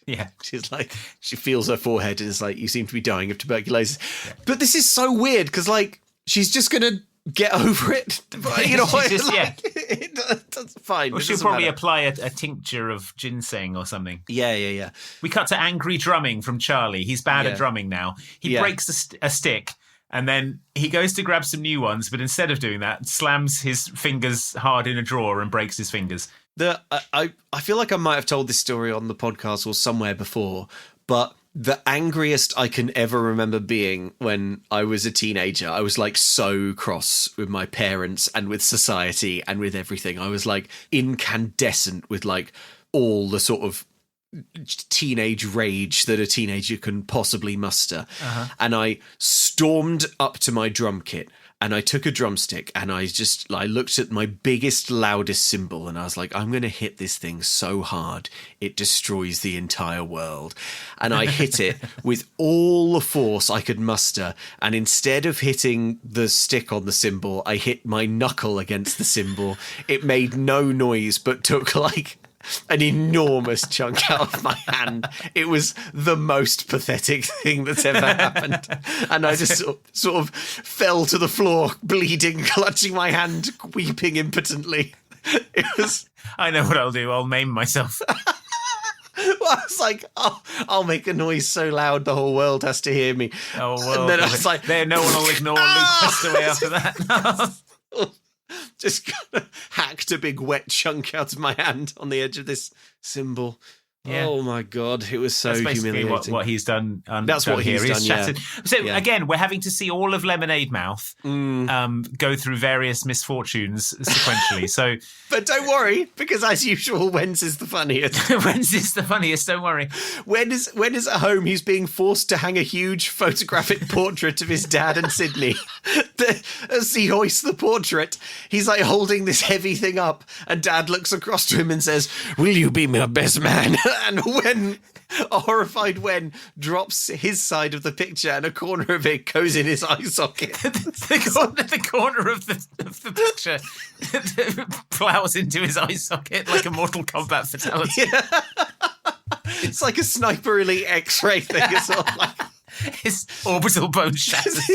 Yeah. She's like, she feels her forehead and is like, "You seem to be dying of tuberculosis." Yeah. But this is so weird because, like, she's just going to get over it. You know, that's fine. Well, she'll probably apply a tincture of ginseng or something. Yeah. We cut to angry drumming from Charlie. He's bad at drumming now. He breaks a stick, and then he goes to grab some new ones, but instead of doing that, slams his fingers hard in a drawer and breaks his fingers. I feel like I might have told this story on the podcast or somewhere before, but the angriest I can ever remember being when I was a teenager, I was like so cross with my parents and with society and with everything. I was like incandescent with like all the sort of teenage rage that a teenager can possibly muster. And I stormed up to my drum kit and I took a drumstick and I looked at my biggest, loudest cymbal and I was like, I'm going to hit this thing so hard it destroys the entire world. And I hit it with all the force I could muster. And instead of hitting the stick on the cymbal, I hit my knuckle against the cymbal. It made no noise, but took like an enormous chunk out of my hand. It was the most pathetic thing that's ever happened. And I just sort of fell to the floor, bleeding, clutching my hand, weeping impotently. It was... I know what I'll do. I'll maim myself. Well, I was like, oh, I'll make a noise so loud the whole world has to hear me. Oh, well. And then I was like... no one will ignore Luke Westaway after that. Just kind of hacked a big wet chunk out of my hand on the edge of this cymbal. Yeah. Oh my God, it was so humiliating. What he's done. That's what he's done. Shattered. Yeah. So again, we're having to see all of Lemonade Mouth go through various misfortunes sequentially. So, but don't worry, because as usual, Wenz is the funniest. Wenz is the funniest. Don't worry. When is at home, he's being forced to hang a huge photographic portrait of his dad and Sydney. As he hoists the portrait, he's like holding this heavy thing up, and Dad looks across to him and says, "Will you be my best man?" And when a horrified Wen drops his side of the picture and a corner of it goes in his eye socket. the corner of the picture plows into his eye socket like a Mortal Kombat fatality. Yeah. It's like a Sniper Elite X-ray thing. It's all like... His orbital bone shatters.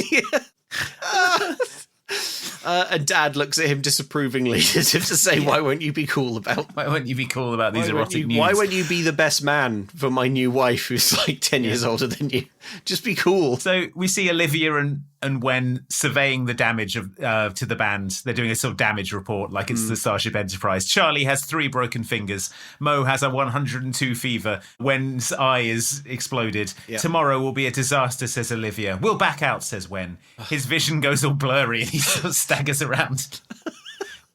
And Dad looks at him disapprovingly as if to say, why won't you be cool about these erotic news? Why won't you be the best man for my new wife who's like 10 years older than you? Just be cool. So we see Olivia and Wen surveying the damage to the band. They're doing a sort of damage report like it's the Starship Enterprise. Charlie has 3 broken fingers. Mo has a 102 fever. Wen's eye is exploded. Yeah. Tomorrow will be a disaster, says Olivia. We'll back out, says Wen. His vision goes all blurry and he sort of staggers around.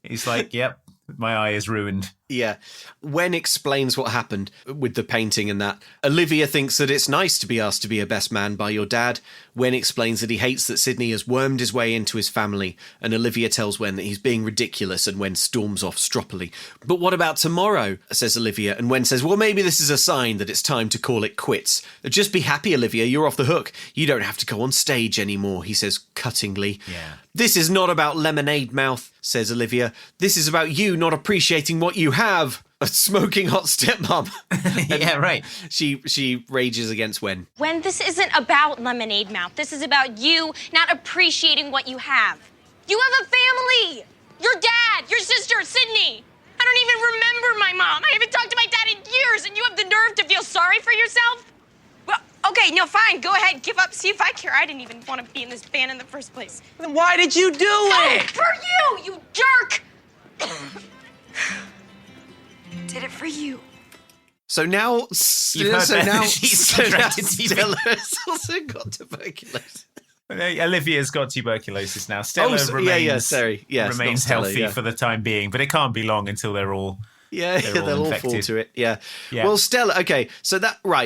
He's like, yep, My eye is ruined. Yeah. Wen explains what happened with the painting and that. Olivia thinks that it's nice to be asked to be a best man by your dad. Wen explains that he hates that Sydney has wormed his way into his family, and Olivia tells Wen that he's being ridiculous, and Wen storms off stroppily. But what about tomorrow? Says Olivia, and Wen says, well, maybe this is a sign that it's time to call it quits. Just be happy, Olivia, you're off the hook. You don't have to go on stage anymore, he says cuttingly. Yeah. This is not about lemonade mouth, says Olivia. This is about you not appreciating what you have. A smoking hot stepmom. Yeah, right. She rages against Wen. When this isn't about lemonade mouth, this is about you not appreciating what you have. You have a family. Your dad, your sister, Sydney. I don't even remember my mom. I haven't talked to my dad in years, and you have the nerve to feel sorry for yourself? Well, okay, no, fine. Go ahead, give up, see if I care. I didn't even want to be in this band in the first place. Then why did you do it? For you jerk! Did it for you. So now, She's contracted TB. Stella's also got tuberculosis. Olivia's got tuberculosis now. Stella remains healthy for the time being, but it can't be long until they're all they'll all fall to it. Yeah. Yeah. Well, Stella. Okay, so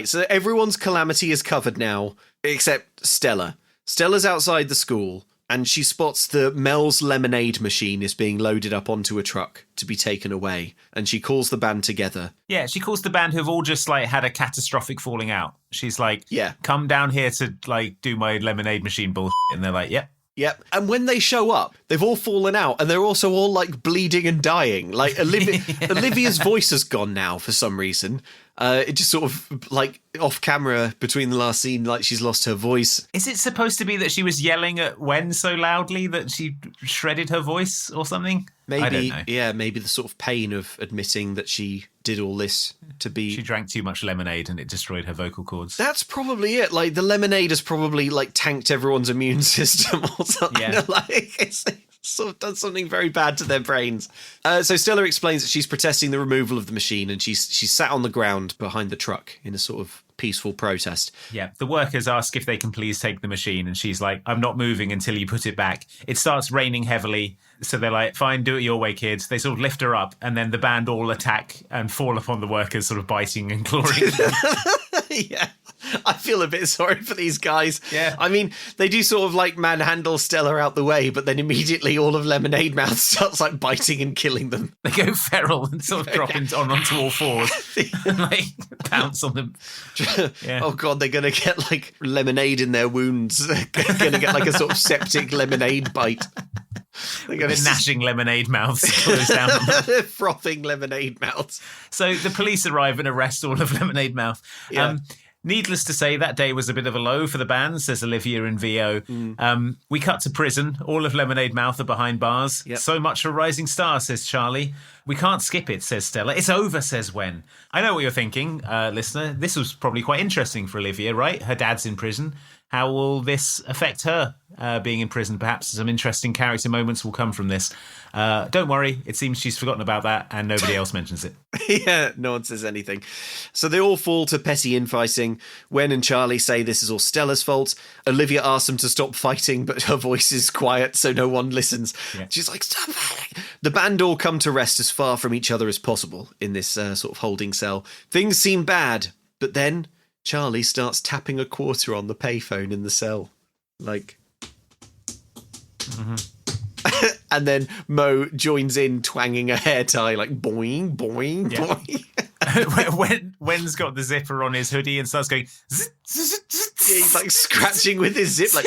so everyone's calamity is covered now except Stella. Stella's outside the school, and she spots the Mel's lemonade machine is being loaded up onto a truck to be taken away, and she calls the band together. Yeah, she calls the band who've all just had a catastrophic falling out. She's like, yeah, come down here to do my lemonade machine bullshit, and they're like, yep. Yep. And when they show up, they've all fallen out, and they're also all bleeding and dying. Like Olivia's voice has gone now for some reason. It just sort of off camera between the last scene, she's lost her voice. Is it supposed to be that she was yelling at Wen so loudly that she shredded her voice or something? Maybe, I don't know. Yeah, maybe the sort of pain of admitting that she did all this to be... She drank too much lemonade and it destroyed her vocal cords. That's probably it. The lemonade has probably, tanked everyone's immune system or something. Yeah. It's sort of done something very bad to their brains. So Stella explains that she's protesting the removal of the machine, and she's sat on the ground behind the truck in a sort of peaceful protest. Yeah, the workers ask if they can please take the machine, and she's like, I'm not moving until you put it back. It starts raining heavily, so they're like, fine, do it your way, kids. They sort of lift her up, and then the band all attack and fall upon the workers, sort of biting and clawing them. Yeah. I feel a bit sorry for these guys. Yeah. I mean, they do sort of manhandle Stella out the way, but then immediately all of Lemonade Mouth starts biting and killing them. They go feral and sort of drop onto all fours and pounce on them. Yeah. Oh God, they're going to get lemonade in their wounds. They're going to get a sort of septic lemonade bite. They're going to gnashing lemonade mouths close down on them. Frothing lemonade mouths. So the police arrive and arrest all of Lemonade Mouth. Yeah. Needless to say, that day was a bit of a low for the band, says Olivia in VO. We cut to prison. All of Lemonade Mouth are behind bars. Yep. So much for Rising Star, says Charlie. We can't skip it, says Stella. It's over, says Wen. I know what you're thinking, listener. This was probably quite interesting for Olivia, right? Her dad's in prison. How will this affect her being in prison? Perhaps some interesting character moments will come from this. Don't worry, it seems she's forgotten about that and nobody else mentions it. Yeah, no one says anything. So they all fall to petty infighting. Wen and Charlie say this is all Stella's fault. Olivia asks them to stop fighting, but her voice is quiet, so no one listens. Yeah. She's like, stop fighting. The band all come to rest as far from each other as possible in this sort of holding cell. Things seem bad, but then Charlie starts tapping a quarter on the payphone in the cell. And then Mo joins in, twanging a hair tie, boing, boing, boing. Wen's got the zipper on his hoodie and starts going... Zzz, zzz, zzz, zzz. Yeah, he's scratching with his zip, so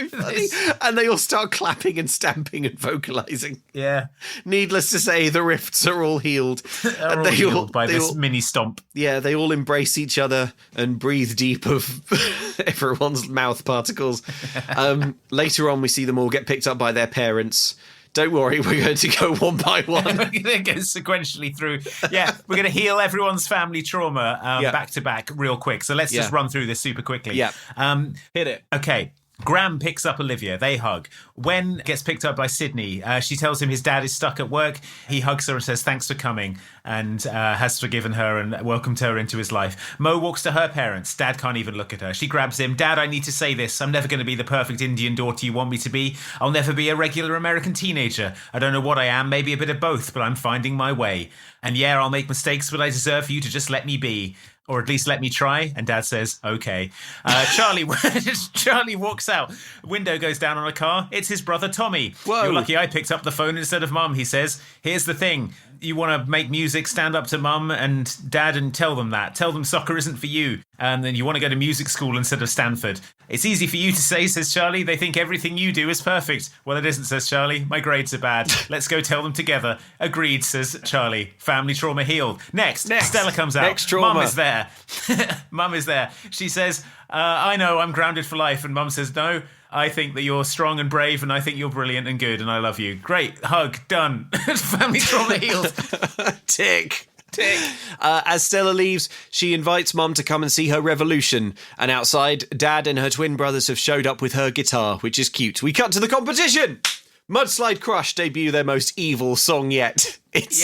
funny. And they all start clapping and stamping and vocalising. Yeah. Needless to say, the rifts are all healed. And they all healed by this mini stomp. Yeah, they all embrace each other and breathe deep of everyone's mouth particles. Later on, we see them all get picked up by their parents. Don't worry, we're going to go one by one. We're going to go sequentially through. Yeah, we're going to heal everyone's family trauma back to back real quick. So let's just run through this super quickly. Yeah. Hit it. Okay. Graham picks up Olivia. They hug. Wen gets picked up by Sydney. She tells him his dad is stuck at work. He hugs her and says thanks for coming and has forgiven her and welcomed her into his life. Mo walks to her parents. Dad can't even look at her. She grabs him. Dad, I need to say this. I'm never going to be the perfect Indian daughter you want me to be. I'll never be a regular American teenager. I don't know what I am, maybe a bit of both, but I'm finding my way. And yeah, I'll make mistakes, but I deserve for you to just let me be. Or at least let me try. And Dad says, okay. Charlie walks out. Window goes down on a car. It's his brother Tommy. Whoa. You're lucky I picked up the phone instead of Mum, he says. Here's the thing. You want to make music, stand up to Mum and Dad and tell them that. Tell them soccer isn't for you. And then you want to go to music school instead of Stanford. It's easy for you to say, says Charlie. They think everything you do is perfect. Well, it isn't, says Charlie. My grades are bad. Let's go tell them together. Agreed, says Charlie. Family trauma healed. Next. Stella comes out. Next trauma. Mum is there. Mum is there. She says, I know I'm grounded for life. And Mum says, no, I think that you're strong and brave and I think you're brilliant and good and I love you. Great. Hug. Done. Family trauma healed. Tick. As Stella leaves, she invites Mum to come and see her revolution. And outside, Dad and her twin brothers have showed up with her guitar, which is cute. We cut to the competition. Mudslide Crush debut their most evil song yet. It's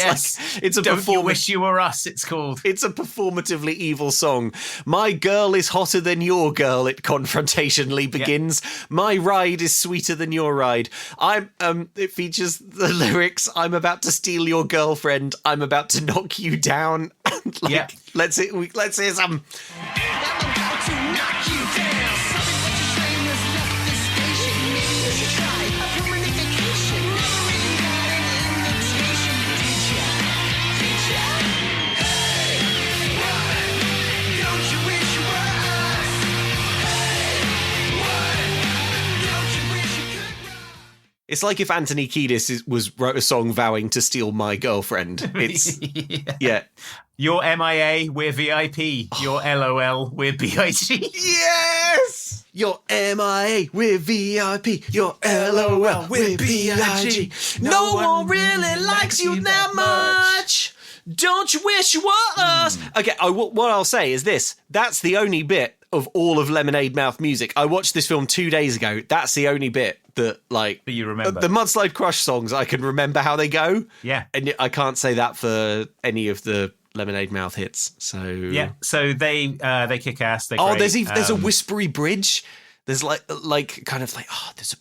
a Don't You Wish You Were Us, it's called. It's a performatively evil song. My girl is hotter than your girl, it confrontationally begins. Yeah. My ride is sweeter than your ride. It features the lyrics, I'm about to steal your girlfriend, I'm about to knock you down. Let's hear some. It's like if Anthony Kiedis wrote a song vowing to steal my girlfriend. It's yeah. You're MIA, we're VIP. You're LOL, we're BIG. Yes! You're MIA, we're VIP. You're LOL, we're BIG. No one really likes you that much. Don't you wish you were us? Okay, what I'll say is this. That's the only bit of all of Lemonade Mouth music. I watched this film 2 days ago. That's the only bit that you remember. The Mudslide Crush songs, I can remember how they go. Yeah. And I can't say that for any of the Lemonade Mouth hits. So yeah. So they kick ass. There's a whispery bridge. There's there's a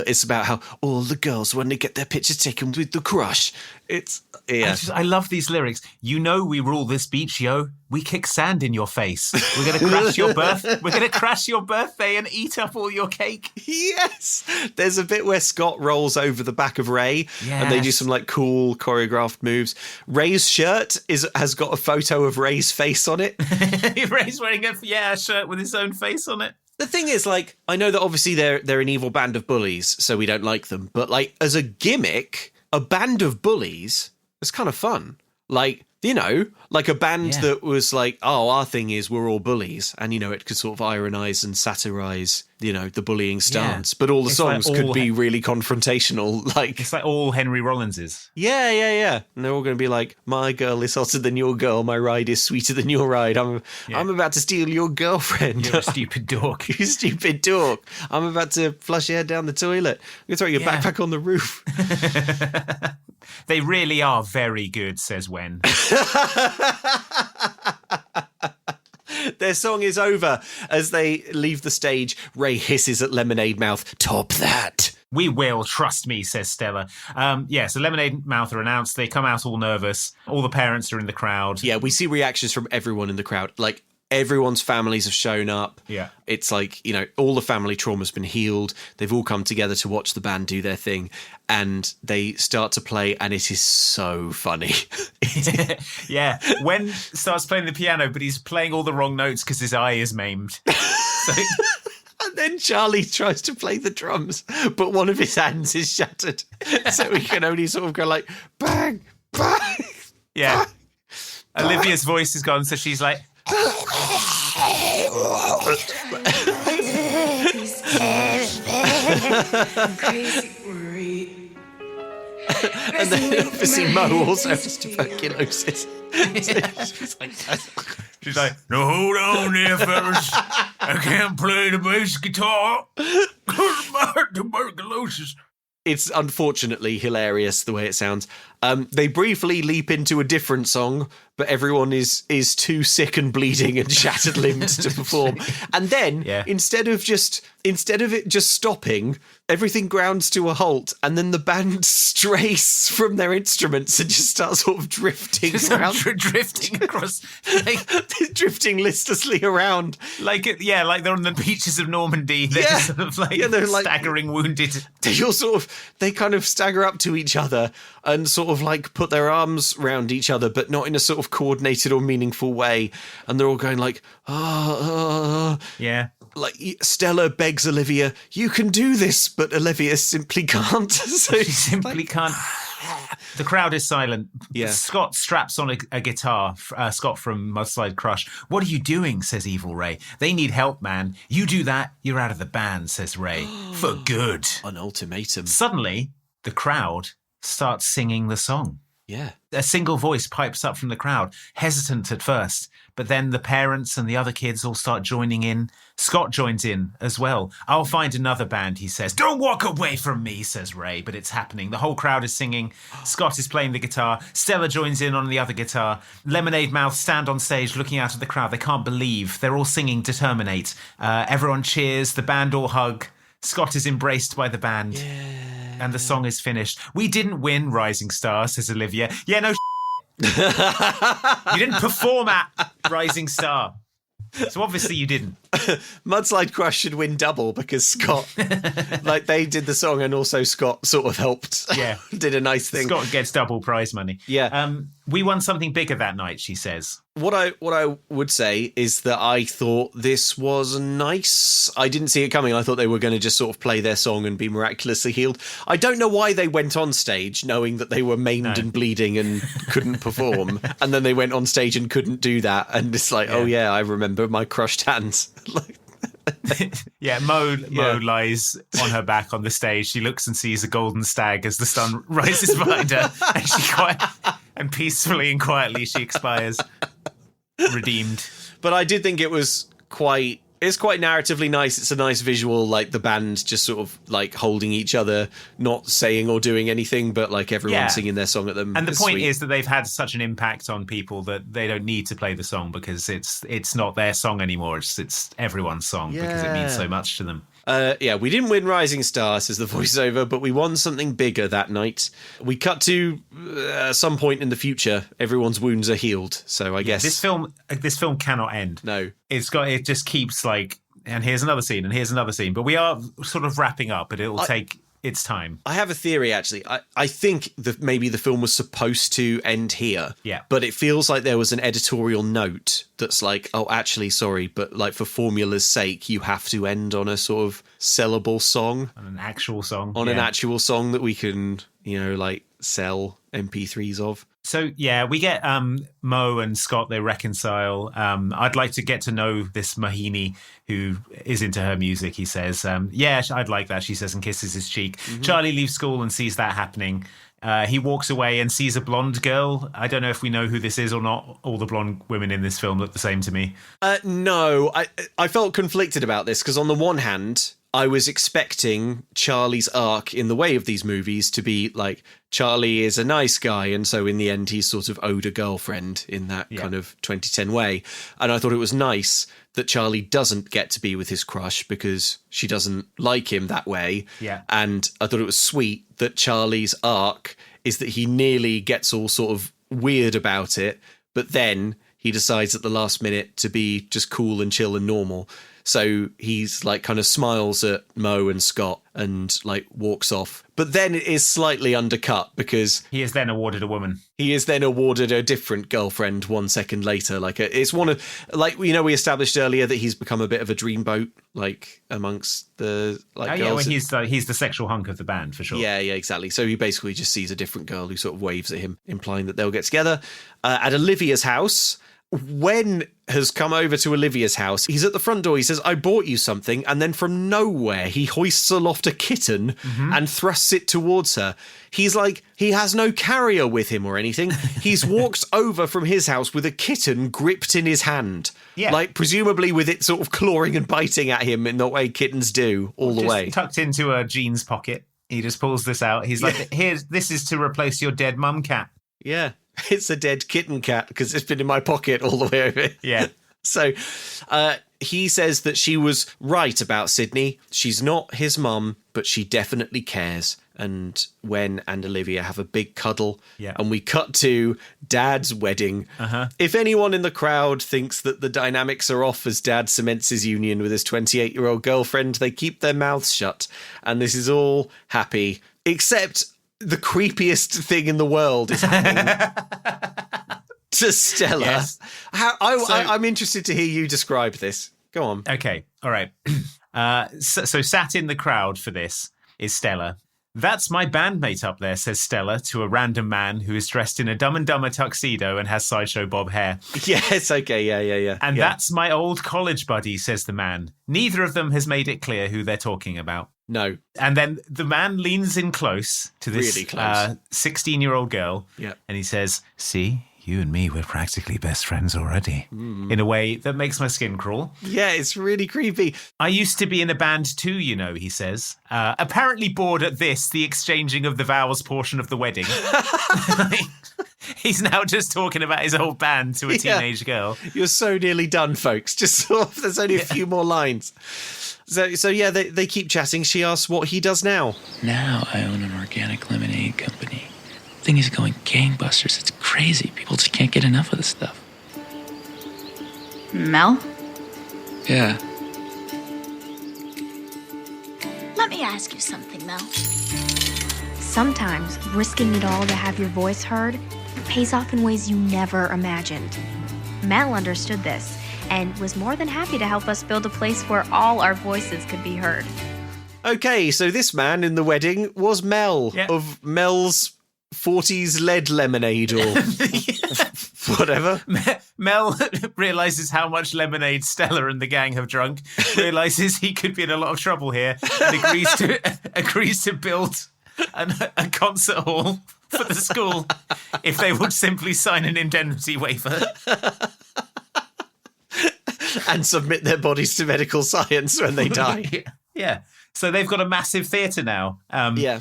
it's about how all the girls when they get their pictures taken with the crush. It's I love these lyrics. You know we rule this beach, yo. We kick sand in your face. We're gonna crash your We're gonna crash your birthday and eat up all your cake. Yes. There's a bit where Scott rolls over the back of Ray, and they do some cool choreographed moves. Ray's shirt has got a photo of Ray's face on it. Ray's wearing a shirt with his own face on it. The thing is, I know that obviously they're an evil band of bullies, so we don't like them. But as a gimmick, a band of bullies is kind of fun. A band that was our thing is we're all bullies. And, it could sort of ironize and satirize, the bullying stance. But all the songs could be really confrontational. It's like all Henry Rollins's. Yeah. And they're all going to be like, my girl is hotter than your girl. My ride is sweeter than your ride. I'm about to steal your girlfriend. You're a stupid dork. You stupid dork. I'm about to flush your head down the toilet. I'm going to throw your backpack on the roof. They really are very good, says Wen. Their song is over. As they leave the stage, Ray hisses at Lemonade Mouth, top that. We will, trust me, says Stella. So Lemonade Mouth are announced. They come out all nervous. All the parents are in the crowd. Yeah, we see reactions from everyone in the crowd. Everyone's families have shown up. Yeah. It's all the family trauma's been healed. They've all come together to watch the band do their thing. And they start to play, and it is so funny. Yeah. Wen starts playing the piano, but he's playing all the wrong notes because his eye is maimed. And then Charlie tries to play the drums, but one of his hands is shattered. So he can only sort of go bang, bang. Yeah. Bang. Olivia's voice is gone, so she's like... Crazy worry. And then obviously Mo also has tuberculosis. She's like, no, hold on there, fellas. I can't play the bass guitar because I have tuberculosis. It's unfortunately hilarious the way it sounds. They briefly leap into a different song, but everyone is too sick and bleeding and shattered limbed to perform. And then instead of it just stopping, everything grounds to a halt, and then the band strays from their instruments and just starts sort of drifting around. Drifting across, drifting listlessly around. Like they're on the beaches of Normandy. They're sort of they're staggering wounded. They kind of stagger up to each other and sort of like put their arms round each other, but not in a sort of coordinated or meaningful way. And they're all going like, yeah. Like Stella begs Olivia, you can do this, but Olivia simply can't. So she simply can't. The crowd is silent. Yeah. Scott straps on a guitar. Scott from Mudslide Crush. What are you doing? Says Evil Ray. They need help, man. You do that, you're out of the band, says Ray. For good. An ultimatum. Suddenly, the crowd starts singing the song. Yeah. A single voice pipes up from the crowd, hesitant at first, but then the parents and the other kids all start joining in. Scott joins in as well. I'll find another band, he says. Don't walk away from me, says Ray, but it's happening. The whole crowd is singing. Scott is playing the guitar. Stella joins in on the other guitar. Lemonade Mouth stand on stage looking out at the crowd. They can't believe. They're all singing Determinate. Everyone cheers. The band all hug. Scott is embraced by the band. Yeah. And the song is finished. We didn't win Rising Star, says Olivia. Yeah, no you didn't perform at Rising Star. So obviously you didn't. Mudslide Crush should win double because Scott, like they did the song and also Scott sort of helped. Yeah. Did a nice thing. Scott gets double prize money. Yeah. We won something bigger that night, she says. What I would say is that I thought this was nice. I didn't see it coming. I thought they were going to just sort of play their song and be miraculously healed. I don't know why they went on stage knowing that they were maimed and bleeding and couldn't perform. And then they went on stage and couldn't do that. And it's like, oh yeah, I remember my crushed hands. Yeah, Mo lies on her back on the stage. She looks and sees a golden stag as the sun rises behind her, and peacefully and quietly she expires, redeemed. But I did think it was quite narratively nice. It's a nice visual, like the band just sort of like holding each other, not saying or doing anything, but like everyone singing their song at them. And the point is that they've had such an impact on people that they don't need to play the song because it's not their song anymore. It's everyone's song because it means so much to them. We didn't win Rising Star, says the voiceover, but we won something bigger that night. We cut to some point in the future. Everyone's wounds are healed. So I guess this film cannot end. No, it just keeps like, and here's another scene, and here's another scene. But we are sort of wrapping up, but it'll take its time. I have a theory, actually. I think that maybe the film was supposed to end here. Yeah. But it feels like there was an editorial note that's like, oh, actually, sorry, but like for formula's sake, you have to end on a sort of sellable song. On an actual song. An actual song that we can, like sell MP3s of. So, yeah, we get Mo and Scott, they reconcile. I'd like to get to know this Mahini who is into her music, he says. Yeah, I'd like that, she says, and kisses his cheek. Mm-hmm. Charlie leaves school and sees that happening. He walks away and sees a blonde girl. I don't know if we know who this is or not. All the blonde women in this film look the same to me. No, I felt conflicted about this because on the one hand, I was expecting Charlie's arc in the way of these movies to be like, Charlie is a nice guy, and so in the end he's sort of owed a girlfriend in that kind of 2010 way. And I thought it was nice that Charlie doesn't get to be with his crush because she doesn't like him that way. Yeah. And I thought it was sweet that Charlie's arc is that he nearly gets all sort of weird about it, but then he decides at the last minute to be just cool and chill and normal. So he's like kind of smiles at Mo and Scott and like walks off. But then it is slightly undercut because he is then awarded a woman. He is then awarded a different girlfriend 1 second later. Like it's one of, like, we established earlier that he's become a bit of a dreamboat, like amongst the girls. Yeah, when he's the sexual hunk of the band for sure. Yeah, exactly. So he basically just sees a different girl who sort of waves at him, implying that they'll get together. At Olivia's house, Wen has come over to Olivia's house. He's at the front door. He says, I bought you something. And then from nowhere, he hoists aloft a kitten and thrusts it towards her. He's like, he has no carrier with him or anything. He's walked over from his house with a kitten gripped in his hand. Yeah. Like, presumably with it sort of clawing and biting at him in the way kittens do all the way. Tucked into a jeans pocket. He just pulls this out. He's like, this is to replace your dead mum cat. Yeah. It's a dead kitten cat because it's been in my pocket all the way over. Yeah. So he says that she was right about Sydney. She's not his mum, but she definitely cares. And Wen and Olivia have a big cuddle. Yeah. And we cut to Dad's wedding. If anyone in the crowd thinks that the dynamics are off as Dad cements his union with his 28-year-old girlfriend, they keep their mouths shut. And this is all happy, except the creepiest thing in the world is happening to Stella. Yes. I'm interested to hear you describe this. Go on. Okay. All right. So sat in the crowd for this is Stella. That's my bandmate up there, says Stella to a random man who is dressed in a Dumb and Dumber tuxedo and has Sideshow Bob hair. Yes, okay, yeah. And that's my old college buddy, says the man. Neither of them has made it clear who they're talking about. No. And then the man leans in close to this really close. 16-year-old girl. Yeah. And he says, see, you and me, we're practically best friends already. In a way that makes my skin crawl. Yeah, it's really creepy. I used to be in a band too, you know, he says. Apparently bored at this, the exchanging of the vows portion of the wedding. He's now just talking about his old band to a teenage girl. You're so nearly done, folks. Just sort of, there's only a few more lines. So yeah, they keep chatting. She asks what he does now. Now I own an organic lemonade company. Thing is going gangbusters. It's crazy. People just can't get enough of this stuff. Mel? Yeah. Let me ask you something, Mel. Sometimes risking it all to have your voice heard pays off in ways you never imagined. Mel understood this and was more than happy to help us build a place where all our voices could be heard. Okay, so this man in the wedding was Mel of Mel's 40s lead lemonade or whatever. Mel realises how much lemonade Stella and the gang have drunk, realises he could be in a lot of trouble here, and agrees to build a concert hall for the school if they would simply sign an indemnity waiver. And submit their bodies to medical science when they die. Yeah. So they've got a massive theatre now.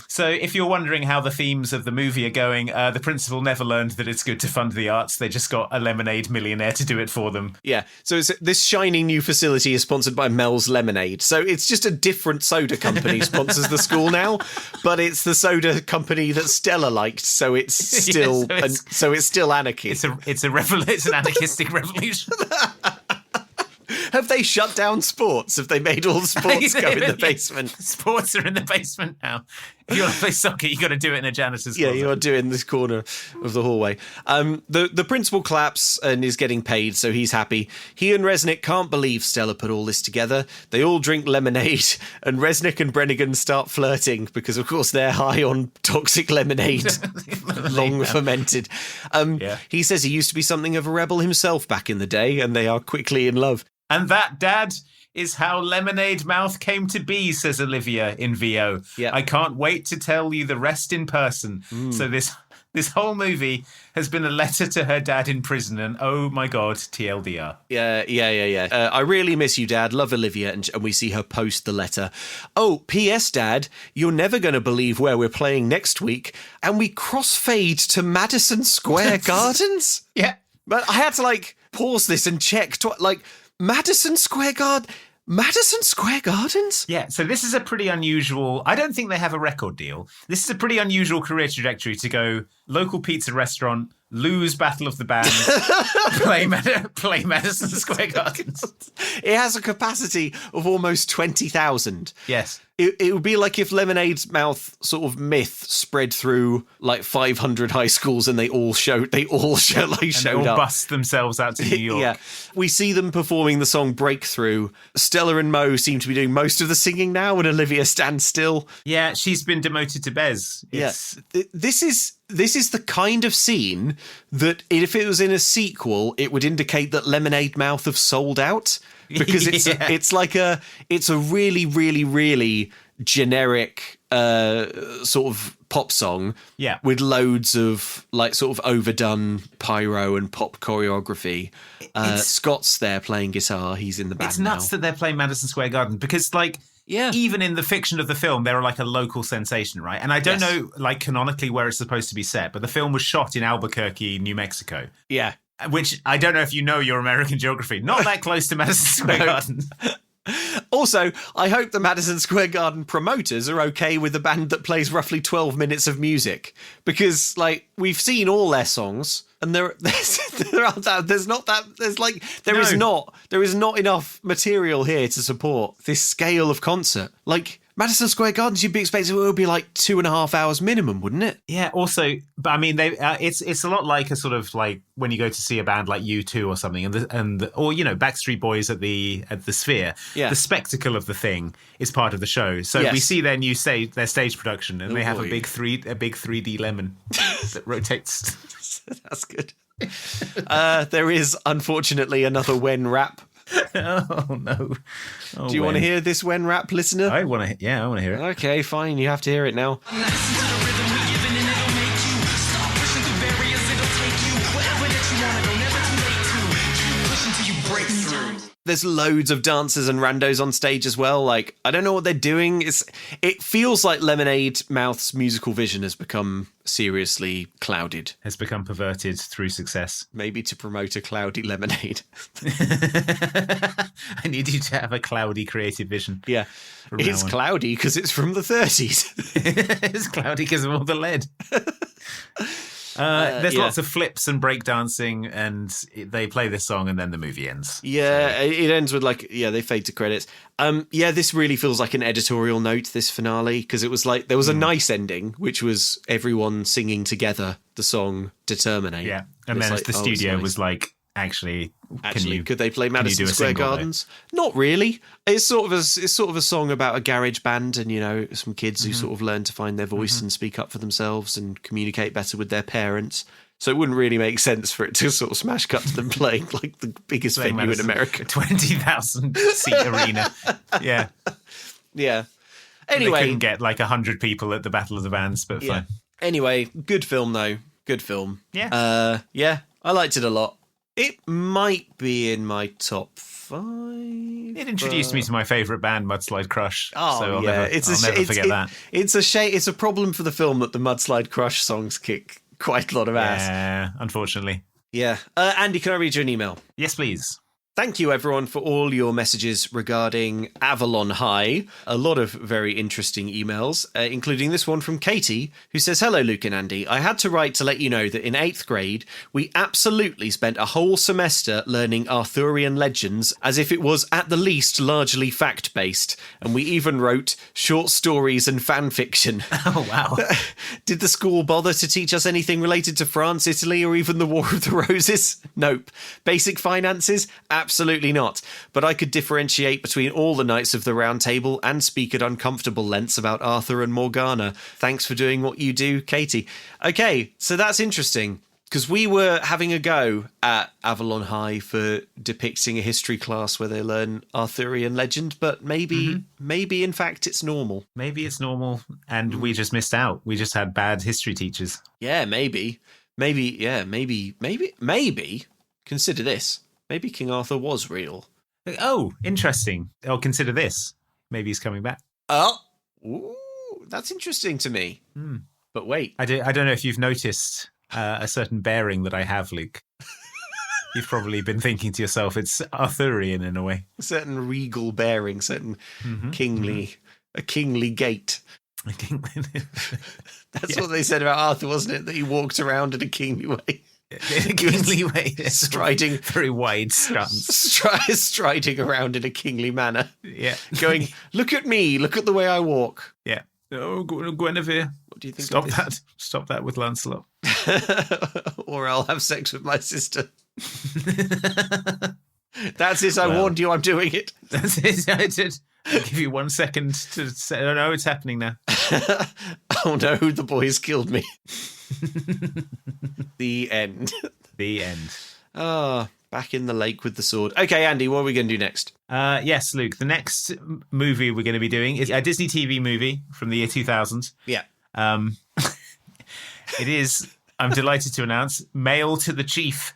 So if you're wondering how the themes of the movie are going, the principal never learned that it's good to fund the arts. They just got a lemonade millionaire to do it for them. Yeah. So this shining new facility is sponsored by Mel's Lemonade. So it's just a different soda company sponsors the school now, but it's the soda company that Stella liked. So it's still it's still anarchy. It's an anarchistic revolution. Have they shut down sports? Have they made all the sports go in the basement? Sports are in the basement now. If you want to play soccer, you've got to do it in a janitor's closet. Yeah, you got to do it in this corner of the hallway. The principal claps and is getting paid, so he's happy. He and Resnick can't believe Stella put all this together. They all drink lemonade, and Resnick and Brennigan start flirting because, of course, they're high on toxic lemonade, long fermented. He says he used to be something of a rebel himself back in the day, and they are quickly in love. And that, Dad, is how Lemonade Mouth came to be, says Olivia in VO. Yep. I can't wait to tell you the rest in person. So this whole movie has been a letter to her dad in prison, and oh my God, TLDR. Yeah. I really miss you, Dad. Love, Olivia. And we see her post the letter. Oh, P.S., Dad, you're never going to believe where we're playing next week. And we crossfade to Madison Square Gardens? Yeah. But I had to, pause this and check, Madison Square Gardens? Yeah, so this is a pretty unusual... I don't think they have a record deal. This is a pretty unusual career trajectory to go local pizza restaurant, lose Battle of the Bands, play Madison Square Gardens. It has a capacity of almost 20,000. Yes. It would be like if Lemonade's Mouth sort of myth spread through 500 high schools and they all showed up. Bust themselves out to New York. Yeah. We see them performing the song Breakthrough. Stella and Mo seem to be doing most of the singing now and Olivia stands still. Yeah, she's been demoted to Bez. Yes. This is this is the kind of scene that if it was in a sequel, it would indicate that Lemonade Mouth have sold out, because it's a really, really, really generic sort of pop song with loads of like sort of overdone pyro and pop choreography. Scott's there playing guitar. He's in the band. It's nuts that they're playing Madison Square Garden, because like even in the fiction of the film, they're like a local sensation, right? And I don't know like canonically where it's supposed to be set, but the film was shot in Albuquerque, New Mexico. Yeah. Which I don't know if you know your American geography. Not that close to Madison Square Garden. Also, I hope the Madison Square Garden promoters are okay with a band that plays roughly 12 minutes of music, because like we've seen all their songs and there is not enough material here to support this scale of concert. Like Madison Square Gardens, you'd be expecting it would be like 2.5 hours minimum, wouldn't it? Yeah. Also, but I mean, it's a lot like a sort of like when you go to see a band like U2 or something, or you know, Backstreet Boys at the Sphere. Yeah. The spectacle of the thing is part of the show. So we see their new their stage production, and they have a big 3D lemon that rotates. That's good. There is unfortunately another When rap. Oh no! Do you want to hear this When rap, listener? I want to. Yeah, I want to hear it. Okay, fine. You have to hear it now. There's loads of dancers and randos on stage as well. Like, I don't know what they're doing. It feels like Lemonade Mouth's musical vision has become seriously clouded. Has become perverted through success. Maybe to promote a cloudy lemonade. I need you to have a cloudy creative vision. Yeah. It's cloudy because it's from the 30s. It's cloudy because of all the lead. There's lots of flips and breakdancing, and they play this song, and then the movie ends. Yeah, it ends with they fade to credits. This really feels like an editorial note, this finale, because it was like there was a nice ending, which was everyone singing together the song "Determinate." Yeah, and then the studio was like, Actually, could they play Madison Square Gardens? Not really. It's sort of a song about a garage band and, you know, some kids who sort of learn to find their voice and speak up for themselves and communicate better with their parents. So it wouldn't really make sense for it to sort of smash cut to them playing like the biggest venue in America. 20,000 seat arena. Yeah. Yeah. Anyway. They couldn't get like 100 people at the Battle of the Bands, but fine. Anyway, good film though. Good film. Yeah. I liked it a lot. It might be in my top 5. It introduced me to my favourite band, Mudslide Crush. Oh, so I'll yeah. never forget that. It's a shame. It's a problem for the film that the Mudslide Crush songs kick quite a lot of ass. Yeah, unfortunately. Yeah. Andy, can I read you an email? Yes, please. Thank you, everyone, for all your messages regarding Avalon High. A lot of very interesting emails, including this one from Katie, who says, "Hello, Luke and Andy. I had to write to let you know that in 8th grade, we absolutely spent a whole semester learning Arthurian legends as if it was, at the least, largely fact-based. And we even wrote short stories and fan fiction." Oh, wow. Did the school bother to teach us anything related to France, Italy, or even the War of the Roses? Nope. Basic finances? Absolutely not. But I could differentiate between all the Knights of the Round Table and speak at uncomfortable lengths about Arthur and Morgana. Thanks for doing what you do, Katie. Okay, so that's interesting, because we were having a go at Avalon High for depicting a history class where they learn Arthurian legend, but maybe in fact it's normal. Maybe it's normal, and we just missed out. We just had bad history teachers. Yeah, maybe. Maybe. Consider this. Maybe King Arthur was real. Oh, interesting. Oh, consider this. Maybe he's coming back. Oh, ooh, that's interesting to me. But wait. I don't know if you've noticed a certain bearing that I have, Luke. You've probably been thinking to yourself, it's Arthurian in a way. A certain regal bearing, certain kingly, a kingly gait. That's what they said about Arthur, wasn't it? That he walked around in a kingly way. In a kingly way, striding very wide stance, striding around in a kingly manner. Yeah, going, look at me, look at the way I walk. Yeah. Oh, Guinevere, what do you think? Stop that with Lancelot, or I'll have sex with my sister. That's it. I warned you. I'm doing it. That's it. I did. I'll give you 1 second to say, "Oh no, it's happening now." Oh no, the boys killed me. The end. The end. Ah, back in the lake with the sword. Okay, Andy, what are we going to do next? Yes, Luke. The next movie we're going to be doing is a Disney TV movie from the year 2000. Yeah. It is, I'm delighted to announce, Mail to the Chief.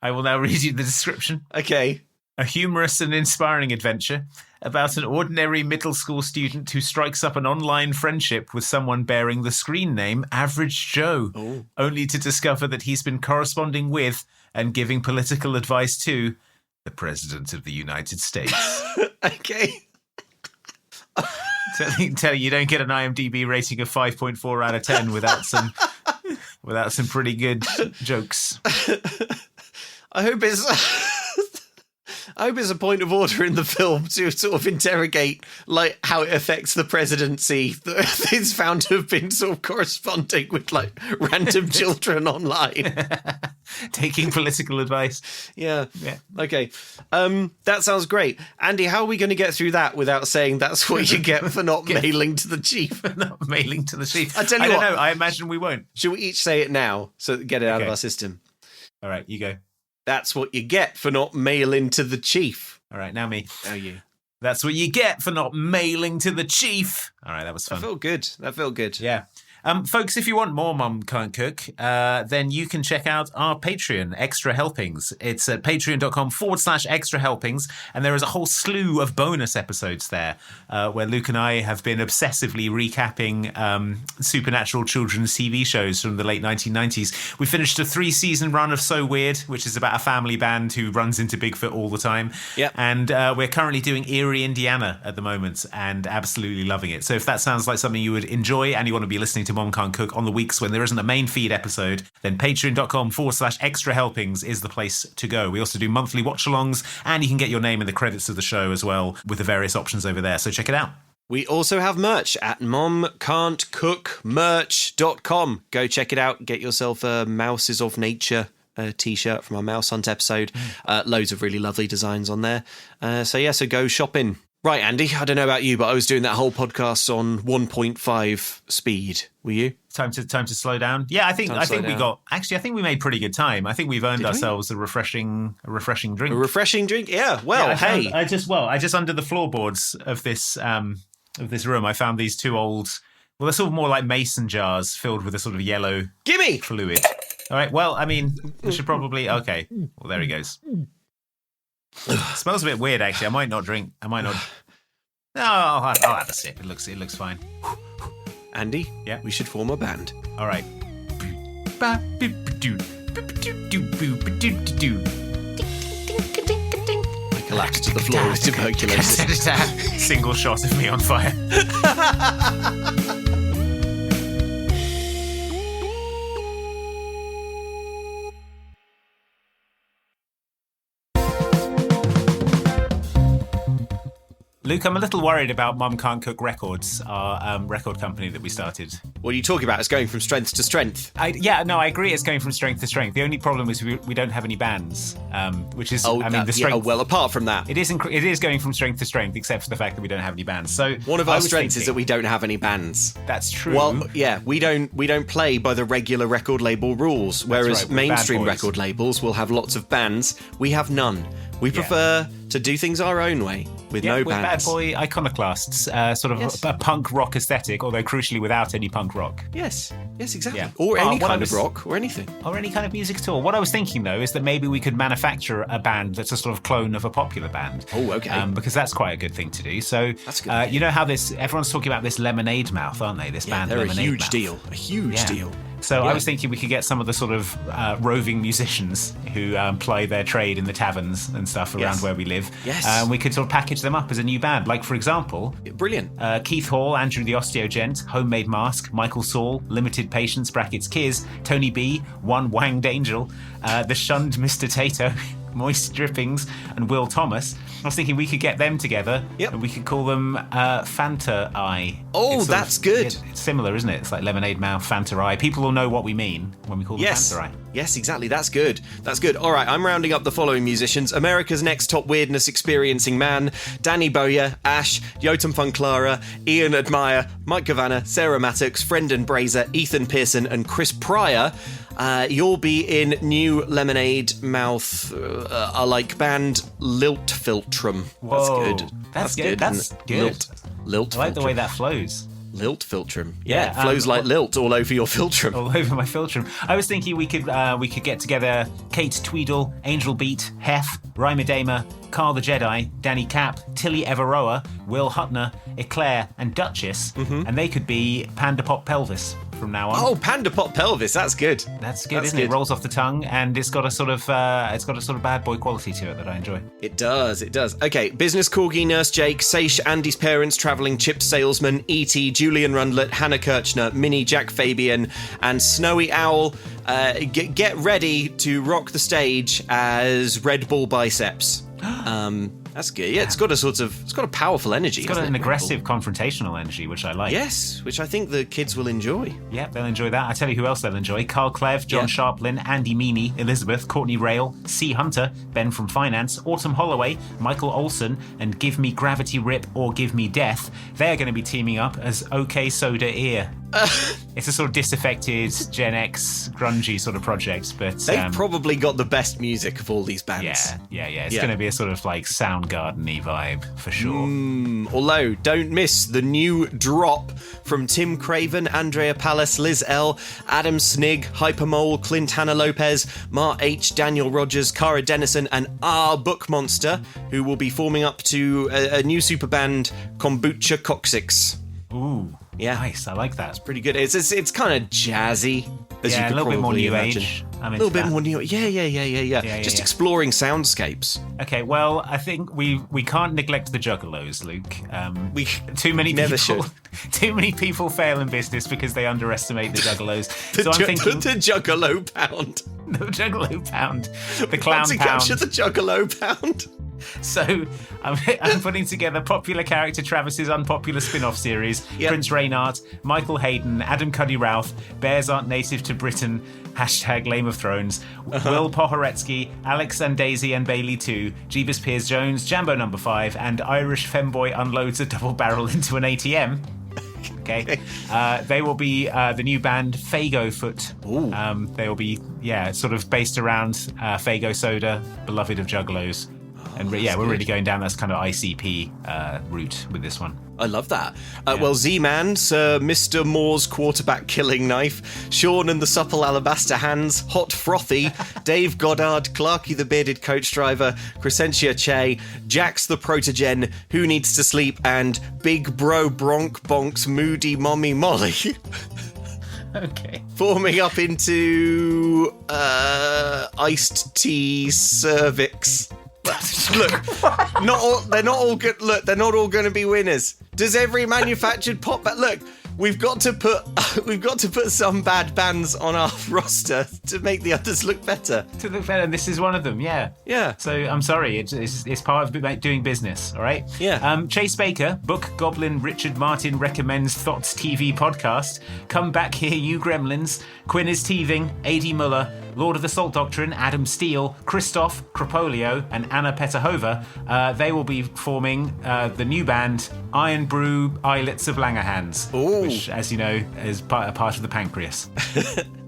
I will now read you the description. Okay. A humorous and inspiring adventure about an ordinary middle school student who strikes up an online friendship with someone bearing the screen name Average Joe, only to discover that he's been corresponding with and giving political advice to the President of the United States. Okay. Tell you don't get an IMDb rating of 5.4 out of 10 without some pretty good jokes. I hope it's a point of order in the film to sort of interrogate like how it affects the presidency that is found to have been sort of corresponding with like random children online. Taking political advice. Yeah. Okay. That sounds great. Andy, how are we going to get through that without saying that's what you get for not mailing to the chief? Not mailing to the chief. I don't know. I imagine we won't. Should we each say it now so that get it out of our system? All right, you go. That's what you get for not mailing to the chief. All right, now me. Oh, you. That's what you get for not mailing to the chief. All right, that was fun. That felt good. Yeah. Folks, if you want more Mum Can't Cook, then you can check out our Patreon, Extra Helpings. It's at patreon.com/extra helpings. And there is a whole slew of bonus episodes there where Luke and I have been obsessively recapping supernatural children's TV shows from the late 1990s. We finished a 3-season run of So Weird, which is about a family band who runs into Bigfoot all the time. Yep. And we're currently doing Erie, Indiana at the moment and absolutely loving it. So if that sounds like something you would enjoy and you want to be listening to Mum Can't Cook on the weeks when there isn't a main feed episode, then patreon.com/extra helpings is the place to go. We also do monthly watch-alongs, and you can get your name in the credits of the show as well with the various options over there. So check it out. We also have merch at momcan'tcookmerch.com. Go check it out. Get yourself a Mouses of Nature t-shirt from our Mouse Hunt episode. Loads of really lovely designs on there. So go shopping. Right, Andy, I don't know about you, but I was doing that whole podcast on 1.5 speed. Were you? Time to slow down. Yeah, I think we made pretty good time. I think we've earned ourselves a refreshing drink. A refreshing drink? Yeah. Well, I just under the floorboards of this room, I found these two old. Well, they're sort of more like mason jars filled with a sort of yellow fluid. All right. Well, I mean, we should probably. Okay. Well, there he goes. It smells a bit weird, actually. I might not drink. No, I'll have a sip. It looks fine. Andy, yeah, we should form a band. All right. I collapsed to the floor with tuberculosis. Single shot of me on fire. Luke, I'm a little worried about Mum Can't Cook Records, our record company that we started. What are you talking about? It's going from strength to strength. I agree it's going from strength to strength. The only problem is we don't have any bands, which is, the strength... Yeah, well, apart from that. It is going from strength to strength, except for the fact that we don't have any bands. So one of our strengths is that we don't have any bands. That's true. Well, yeah, we don't play by the regular record label rules, whereas mainstream record labels will have lots of bands. We have none. We prefer to do things our own way, with no bands. We're bad boy iconoclasts, a punk rock aesthetic, although crucially without any punk rock. Yes, exactly. Yeah. Or any kind of rock, or anything. Or any kind of music at all. What I was thinking, though, is that maybe we could manufacture a band that's a sort of clone of a popular band. Oh, okay. Because that's quite a good thing to do. So, that's good. You know how everyone's talking about this Lemonade Mouth, aren't they? This band, they're Lemonade a huge Mouth. deal. A huge deal. So I was thinking we could get some of the sort of roving musicians who ply their trade in the taverns and stuff around where we live. Yes. We could sort of package them up as a new band. Like, for example... Brilliant. Keith Hall, Andrew the Osteogent, Homemade Mask, Michael Saul, Limited Patience, (Kiz), Tony B, One Wanged Angel, The Shunned Mr. Tato, Moist Drippings, and Will Thomas. I was thinking we could get them together and we could call them Fanta Eye. Oh, that's good. It's similar, isn't it? It's like Lemonade Mouth, Fanta Eye. People will know what we mean when we call them Fanta Eye. Yes, exactly. That's good. That's good. All right, I'm rounding up the following musicians. America's Next Top Weirdness Experiencing Man, Danny Bowyer, Ash, Yotam Funklara, Ian Admire, Mike Gavanna, Sarah Mattox, Brendan Brazer, Ethan Pearson, and Chris Pryor. You'll be in new Lemonade Mouth alike band Lilt Filtrum. That's good. That's good. That's good. Lilt I like the Filtrum. way that flows. Lilt Filtrum. Yeah, it flows like lilt all over your Filtrum. All over my Filtrum. I was thinking we could get together Kate Tweedle, Angel Beat, Hef, Ryma Damer, Carl the Jedi, Danny Cap, Tilly Everoa, Will Hutner, Eclair, and Duchess, and they could be Panda Pop Pelvis from now on. Oh, Panda Pop Pelvis, that's good. That's good, isn't it? It rolls off the tongue, and it's got a sort of bad boy quality to it that I enjoy. It does. Okay, Business Corgi, Nurse Jake, Seish, Andy's Parents, Travelling Chip Salesman, E.T., Julian Rundlet, Hannah Kirchner, Minnie, Jack Fabian, and Snowy Owl. Get ready to rock the stage as Red Bull Biceps. That's good. Yeah, it's got a powerful energy. It's got an aggressive, confrontational energy, which I like. Yes, which I think the kids will enjoy. Yeah, they'll enjoy that. I tell you who else they'll enjoy: Carl Clev, John Sharplin, Andy Meany, Elizabeth, Courtney Rail, C. Hunter, Ben from Finance, Autumn Holloway, Michael Olson, and Give Me Gravity Rip or Give Me Death. They're going to be teaming up as OK Soda Ear. It's a sort of disaffected Gen X grungy sort of project, but they've probably got the best music of all these bands. Yeah. It's going to be a sort of like Soundgarden-y vibe for sure. Although, don't miss the new drop from Tim Craven, Andrea Pallas, Liz L, Adam Snig, Hypermole, Clint Hannah Lopez, Mark H, Daniel Rogers, Cara Dennison, and R Book Monster, who will be forming up to a new super band, Kombucha Coccyx. Ooh. Yeah, nice. I like that. It's pretty good. It's kind of jazzy, as you could a little bit more new imagine. age. A little bit more new. Yeah. Just exploring soundscapes. Okay, well, I think we can't neglect the Juggalos, Luke. We too many never people, should. Too many people fail in business because they underestimate the Juggalos. I'm thinking the Juggalo Pound. The Juggalo Pound. The Clown to Pound. capture the Juggalo Pound. So I'm putting together popular character Travis's unpopular spin-off series, Prince Reynard, Michael Hayden, Adam Cuddy Routh, Bears Aren't Native to Britain, #Game of Thrones, Will Pohoretsky, Alex and Daisy and Bailey 2, Jeebus Piers Jones, Jambo No. 5, and Irish femboy unloads a double barrel into an ATM. Okay. They will be the new band Fago Foot. They will be, sort of based around Fago Soda, beloved of Juggalos. And we're really going down this kind of ICP route with this one. I love that. Well, Z-Man, Sir Mr. Moore's quarterback killing knife, Sean and the supple alabaster hands, Hot Frothy, Dave Goddard, Clarky the bearded coach driver, Crescentia Che, Jax the protogen, Who Needs to Sleep, and Big Bro Bronk Bonks Moody Mommy Molly. Okay. Forming up into Iced Tea Cervix. Look, they're not all good. Look, they're not all going to be winners. Does every manufactured pop band look? We've got to put some bad bands on our roster to make the others look better. To look better, and this is one of them. Yeah. So I'm sorry, it's part of doing business. All right. Yeah. Chase Baker, Book Goblin Richard Martin recommends Thoughts TV podcast. Come back here, you gremlins. Quinn is teething. A.D. Muller, Lord of the Salt Doctrine, Adam Steele, Christoph Cropolio, and Anna Petahova. They will be forming the new band Iron Brew Islets of Langerhans. Ooh. Which, as you know, is part of the pancreas.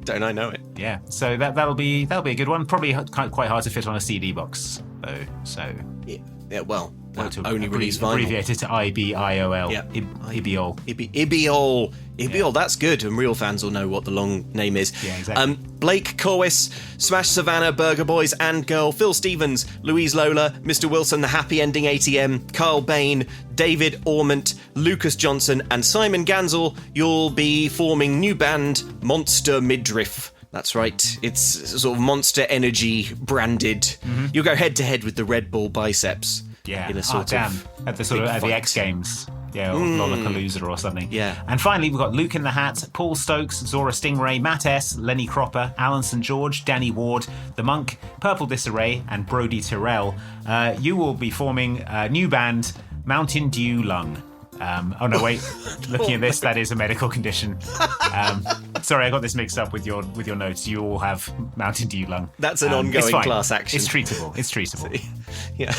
Don't I know it? Yeah, so that'll be a good one. Probably quite hard to fit on a CD box, though. So yeah. Well, only release vinyl. Abbreviated to IBIOL. Yeah. Ibiol. Ibiol, that's good, and real fans will know what the long name is. Yeah, exactly. Blake Corwis, Smash Savannah, Burger Boys and Girl, Phil Stevens, Louise Lola, Mr. Wilson, The Happy Ending ATM, Carl Bain, David Ormond, Lucas Johnson, and Simon Gansel. You'll be forming new band Monster Midriff. That's right. It's sort of Monster Energy branded. Mm-hmm. You'll go head to head with the Red Bull Biceps. Yeah. In a sort of at the X Games. Yeah, or Lollapalooza or something. Yeah. And finally, we've got Luke in the Hat, Paul Stokes, Zora Stingray, Matt S., Lenny Cropper, Alan St. George, Danny Ward, The Monk, Purple Disarray, and Brody Tyrrell. You will be forming a new band, Mountain Dew Lung. Oh no, wait. Looking at this, that is a medical condition. Sorry, I got this mixed up with your notes. You all have Mountain Dew Lung. That's an ongoing it's fine. class action. It's treatable. Yeah.